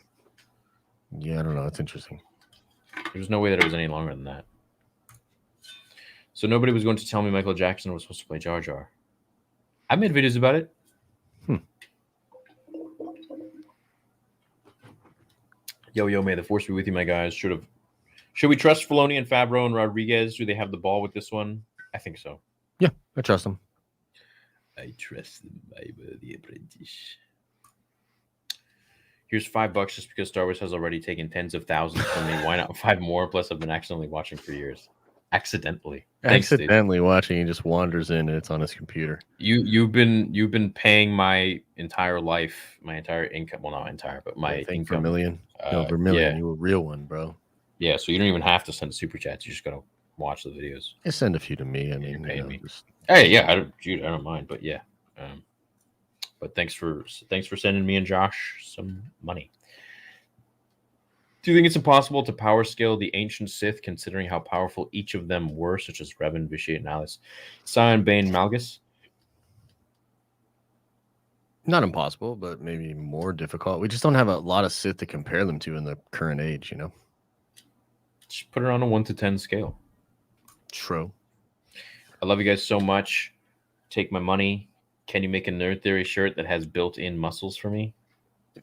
Yeah, I don't know. It's interesting. There's no way that it was any longer than that. So nobody was going to tell me Michael Jackson was supposed to play Jar Jar. I made videos about it. Yo, may the force be with you, my guys. Should we trust Filoni and Favreau and Rodriguez? Do they have the ball with this one? I think so. Yeah, I trust them. I trust them, the apprentice. Here's $5 just because Star Wars has already taken tens of thousands from me. Why not 5 more? Plus, I've been accidentally watching for years. Accidentally. Thanks, accidentally dude. Watching, he just wanders in and it's on his computer. You've been paying my entire life, my entire income. Well, not my entire, but my income. For $1 million. Yeah. You a real one, bro. Yeah, so you don't even have to send super chats. You just gotta watch the videos. Just send a few to me. I mean, me. Hey, yeah, I don't mind, but yeah. But thanks for sending me and Josh some money. Do you think it's impossible to power scale the ancient Sith, considering how powerful each of them were, such as Revan, Vitiate, and Alice, Sion, Bane, Malgus? Not impossible, but maybe more difficult. We just don't have a lot of Sith to compare them to in the current age, you know? Just put it on a 1 to 10 scale. True. I love you guys so much. Take my money. Can you make a Nerd Theory shirt that has built-in muscles for me?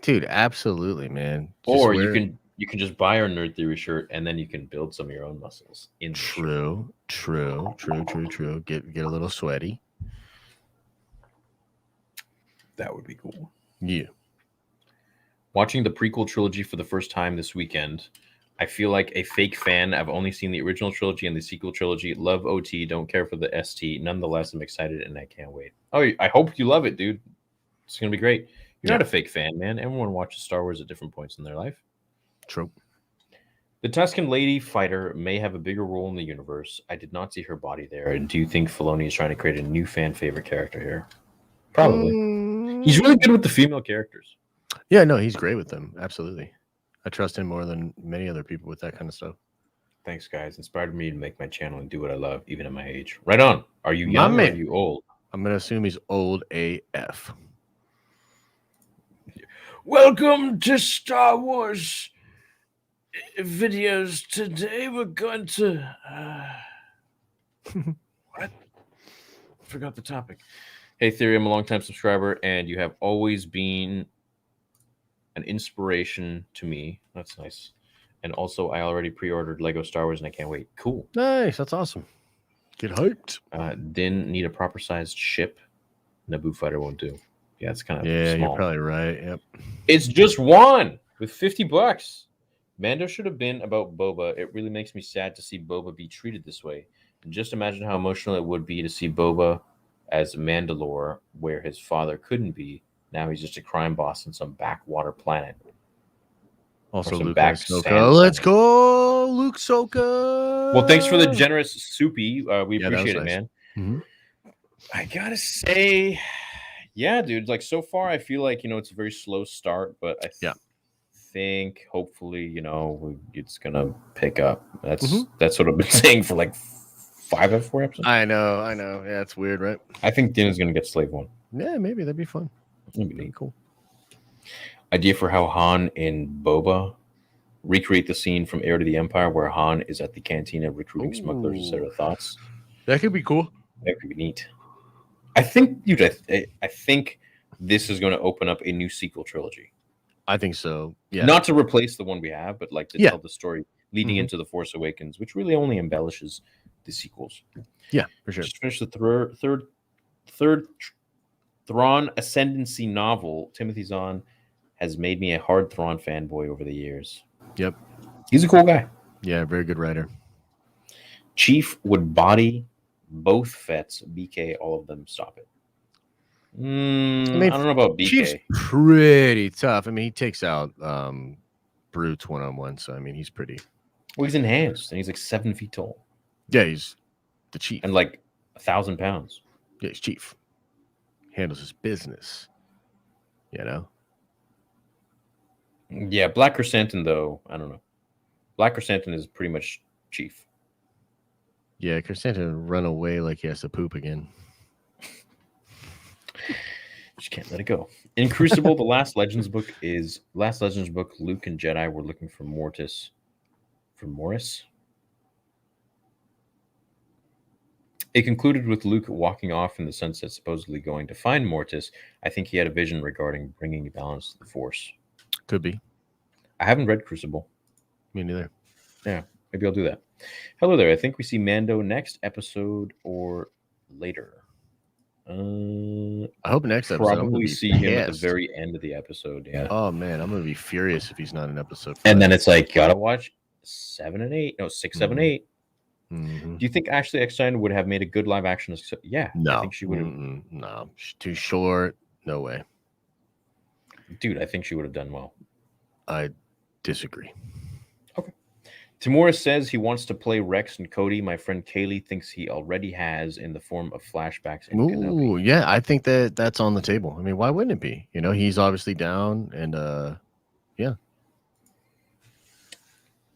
Dude, absolutely, man. Or you can just buy our Nerd Theory shirt and then you can build some of your own muscles. True. Get a little sweaty. That would be cool. Yeah. Watching the prequel trilogy for the first time this weekend, I feel like a fake fan. I've only seen the original trilogy and the sequel trilogy. Love OT, don't care for the ST. Nonetheless, I'm excited and I can't wait. Oh, I hope you love it, dude. It's going to be great. You're not a fake fan, man. Everyone watches Star Wars at different points in their life. True. The Tusken Lady fighter may have a bigger role in the universe. I did not see her body there. And do you think Filoni is trying to create a new fan favorite character here? Probably. He's really good with the female characters. Yeah, no, he's great with them. Absolutely. I trust him more than many other people with that kind of stuff. Thanks, guys. Inspired me to make my channel and do what I love, even at my age. Right on. Are you young or are you old? I'm going to assume he's old AF. Welcome to Star Wars videos. Today we're going to... what? Forgot the topic. Hey, Theory, I'm a longtime subscriber, and you have always been an inspiration to me. That's nice. And also, I already pre-ordered Lego Star Wars, and I can't wait. Cool. Nice. That's awesome. Get hyped. Didn't need a proper-sized ship. Naboo fighter won't do. Yeah, it's kind of small. You're probably right. Yep. It's just one with $50. Mando should have been about Boba. It really makes me sad to see Boba be treated this way. And just imagine how emotional it would be to see Boba as Mandalore, where his father couldn't be. Now he's just a crime boss on some backwater planet. Also, Luke Ahsoka. Let's go, Luke Ahsoka. Well, thanks for the generous soupy. We appreciate it, nice. Man. Mm-hmm. I gotta say, yeah, dude. Like so far, I feel like it's a very slow start, but I think hopefully it's gonna pick up. That's what I've been saying for like 5 or 4 episodes. I know. Yeah, it's weird, right? I think Din is gonna get Slave One. Yeah, maybe that'd be fun. That'd be cool. Idea for how Han and Boba recreate the scene from Heir to the Empire where Han is at the cantina recruiting smugglers, etc. Thoughts? That could be cool. That could be neat. I think, dude, I think this is going to open up a new sequel trilogy. I think so. Yeah. Not to replace the one we have, but like to tell the story leading into The Force Awakens, which really only embellishes the sequels. Yeah, for sure. Just finished the third Thrawn Ascendancy novel. Timothy Zahn has made me a hard Thrawn fanboy over the years. Yep. He's a cool guy. Yeah, very good writer. Chief would body both Fets, BK, all of them. Stop it. I mean, I don't know about Chief's BK. pretty tough. I mean, he takes out Brutes one-on-one, so I mean, he's pretty. Well, he's enhanced and he's like 7 feet tall Yeah, he's the chief. and like 1,000 pounds. Yeah, he's chief. Handles his business. You know. Yeah, Black Chrysanthemum though, I don't know. Black Chrysanthemum is pretty much chief. Yeah, Chrysanthemum run away like he has to poop again. Just can't let it go. In Crucible, the last Legends book. Luke and Jedi were looking for Mortis. For Morris. It concluded with Luke walking off in the sunset, supposedly going to find Mortis. I think he had a vision regarding bringing balance to the Force. Could be. I haven't read Crucible. Me neither. Yeah, maybe I'll do that. Hello there. I think we see Mando next episode or later. I hope next episode. Probably see him at the very end of the episode. Yeah. Oh man, I'm gonna be furious if he's not in episode 5. And then it's like gotta watch 7 and 8. No, 6, 7, 8. Mm-hmm. Do you think Ashley Eckstein would have made a good live action? Yeah, no, I think she would have. No, too short. No way. Dude, I think she would have done well. I disagree. Okay. Tamura says he wants to play Rex and Cody. My friend Kaylee thinks he already has in the form of flashbacks. And Kenobi. Yeah, I think that's on the table. I mean, why wouldn't it be? You know, he's obviously down, and yeah.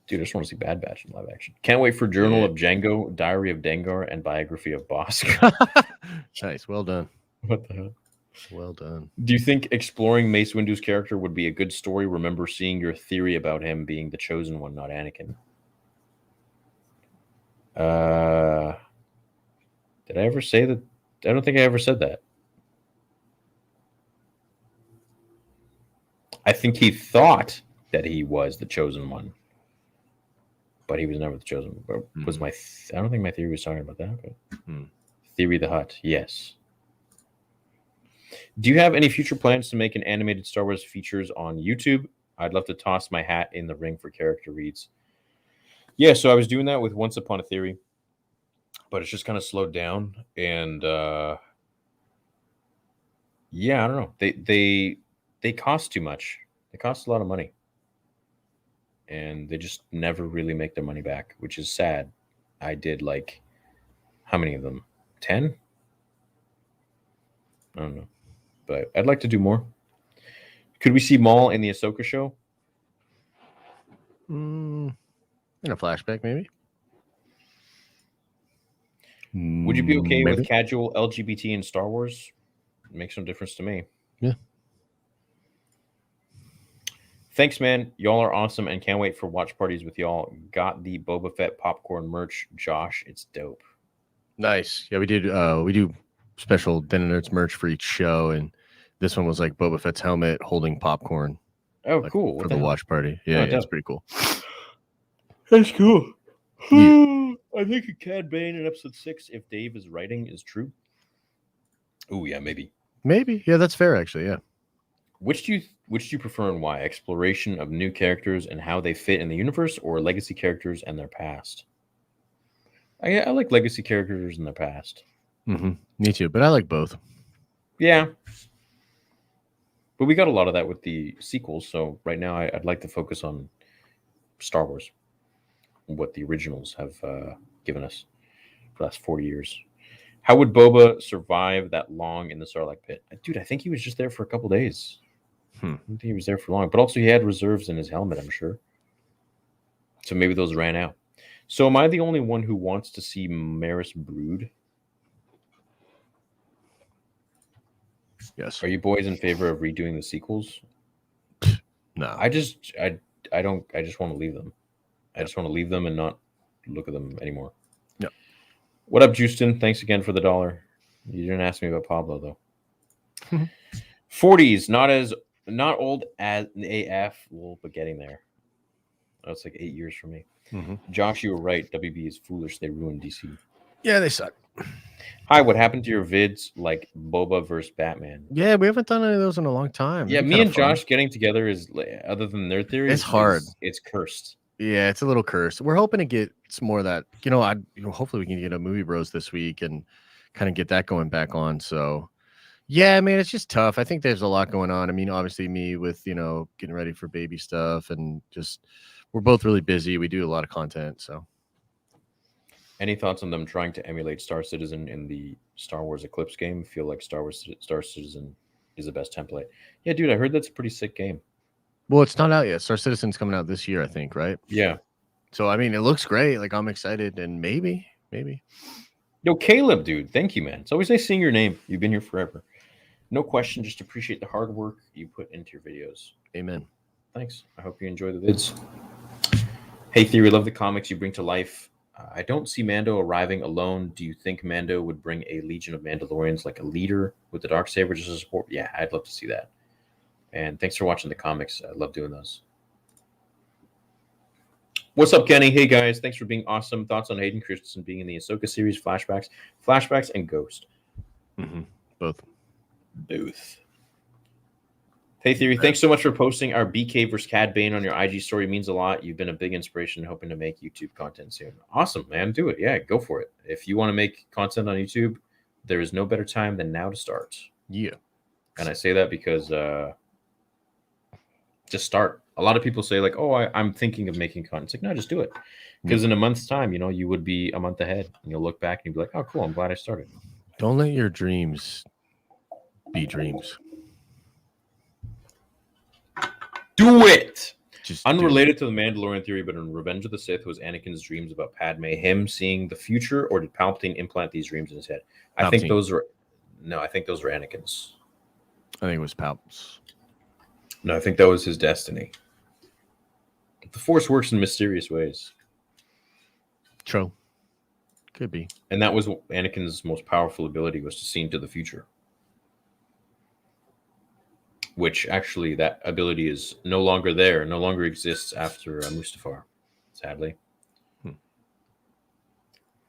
Dude, I just want to see Bad Batch in live action. Can't wait for Journal of Django, Diary of Dengar, and Biography of Bosk. Nice, well done. What the hell? Well done. Do you think exploring Mace Windu's character would be a good story? Remember seeing your theory about him being the chosen one, not Anakin. Did I ever say that? I don't think I ever said that. I think he thought that he was the chosen one, but he was never the chosen one. Was my? I don't think my theory was talking about that. But Theory of the Hutt, yes. Do you have any future plans to make an animated Star Wars features on YouTube? I'd love to toss my hat in the ring for character reads. Yeah, so I was doing that with Once Upon a Theory, but it's just kind of slowed down. And yeah, I don't know. They cost too much. They cost a lot of money. And they just never really make their money back, which is sad. I did like, how many of them? 10? I don't know. But I'd like to do more. Could we see Maul in the Ahsoka show? In a flashback, maybe. Would you be okay with casual LGBT in Star Wars? It makes no difference to me. Yeah. Thanks, man. Y'all are awesome and can't wait for watch parties with y'all. Got the Boba Fett popcorn merch, Josh. It's dope. Nice. Yeah, we do special Den of Nerds merch for each show, and this one was like Boba Fett's helmet holding popcorn. Oh, like, cool. For the watch party. Yeah, it's pretty cool. That's cool. Yeah. I think a Cad Bane in episode 6, if Dave is writing, is true. Oh, yeah, maybe. Maybe. Yeah, that's fair, actually. Yeah. Which do you prefer and why? Exploration of new characters and how they fit in the universe, or legacy characters and their past? I like legacy characters in their past. Mm-hmm. Me too, but I like both. Yeah. But we got a lot of that with the sequels, so right now I'd like to focus on Star Wars, what the originals have given us for the last 40 years. How would Boba survive that long in the Sarlacc pit? Dude, I think he was just there for a couple days. I don't think he was there for long, but also he had reserves in his helmet, I'm sure. So maybe those ran out. So am I the only one who wants to see Maris brood? Yes. Are you boys in favor of redoing the sequels? No. I just want to leave them. I just want to leave them and not look at them anymore. Yeah. What up, Justin? Thanks again for the $1. You didn't ask me about Pablo though. 40s, not old as AF, but getting there. That's like 8 years for me. Mm-hmm. Josh, you were right. WB is foolish. They ruined DC. Yeah, they suck. Hi, what happened to your vids like Boba versus Batman? Yeah, we haven't done any of those in a long time. Yeah, me and Josh getting together is, other than their theory, it's hard. It's cursed. Yeah, it's a little cursed. We're hoping to get some more of that. Hopefully we can get a Movie Bros this week and kind of get that going back on. So, Yeah, man, it's just tough. I think there's a lot going on. I mean, obviously, me with getting ready for baby stuff, and just we're both really busy. We do a lot of content, so Any thoughts on them trying to emulate Star Citizen in the Star Wars Eclipse game? Feel like Star Citizen is the best template. Yeah, dude, I heard that's a pretty sick game. well, it's not out yet. Star Citizen's coming out this year, I think, right? Yeah. So I mean, it looks great. Like I'm excited, and maybe. Yo, Caleb, dude, thank you, man. It's always nice seeing your name. You've been here forever. No question, just appreciate the hard work you put into your videos. Amen. Thanks. I hope you enjoy the vids. Hey, Theory, love the comics you bring to life. I don't see Mando arriving alone. Do you think Mando would bring a legion of Mandalorians like a leader with the Darksaber just to support? Yeah, I'd love to see that. And thanks for watching the comics. I love doing those. What's up, Kenny? Hey, guys. Thanks for being awesome. Thoughts on Hayden Christensen being in the Ahsoka series, flashbacks, and Ghost? Both. Hey, Theory, thanks so much for posting our BK versus Cad Bane on your IG story. It means a lot. You've been a big inspiration, hoping to make YouTube content soon. Awesome, man. Do it. Yeah, go for it. If you want to make content on YouTube, there is no better time than now to start. Yeah. And I say that because just start. A lot of people say like, oh, I'm thinking of making content. It's like, no, just do it. Because in a month's time, you would be a month ahead. And you'll look back and you'll be like, oh, cool. I'm glad I started. Don't let your dreams be dreams. Do it. Just unrelated to the Mandalorian theory, but in Revenge of the Sith, was Anakin's dreams about Padme him seeing the future, or did Palpatine implant these dreams in his head? I think those were Anakin's. I think it was Palp's. No, I think that was his destiny. The Force works in mysterious ways. True. Could be. And that was Anakin's most powerful ability, was to see into the future. Which actually, that ability is no longer there, no longer exists after Mustafar, sadly.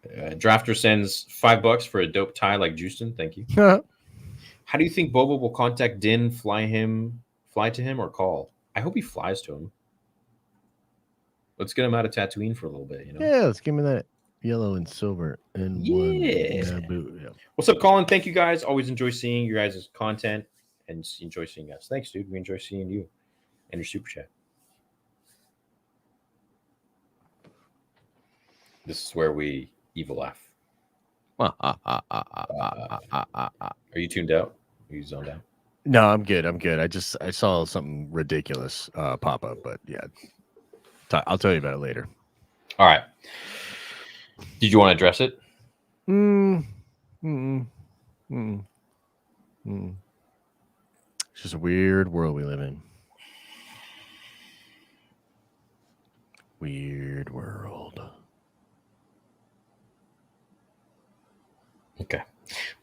Drafter sends $5 for a dope tie like Justin. Thank you. How do you think Boba will contact Din, fly to him, or call? I hope he flies to him. Let's get him out of Tatooine for a little bit, Yeah, let's give me that yellow and silver and one Naboo. Yeah. What's up, Colin? Thank you, guys. Always enjoy seeing your guys' content and enjoy seeing us. Thanks, dude. We enjoy seeing you and your super chat. This is where we evil laugh. Are you tuned out? Are you zoned out? No, I'm good. I saw something ridiculous pop up, but yeah, I'll tell you about it later. All right. Did you want to address it? It's just a weird world we live in. Weird world. Okay.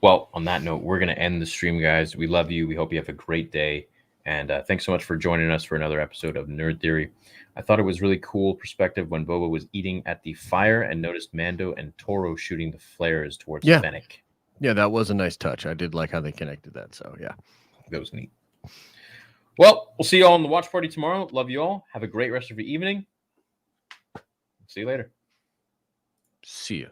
Well, on that note, we're going to end the stream, guys. We love you. We hope you have a great day. And thanks so much for joining us for another episode of Nerd Theory. I thought it was really cool perspective when Boba was eating at the fire and noticed Mando and Toro shooting the flares towards Fennec. Yeah, that was a nice touch. I did like how they connected that. So, yeah. That was neat. Well, we'll see you all in the watch party tomorrow. Love you all. Have a great rest of your evening. See you later. See ya.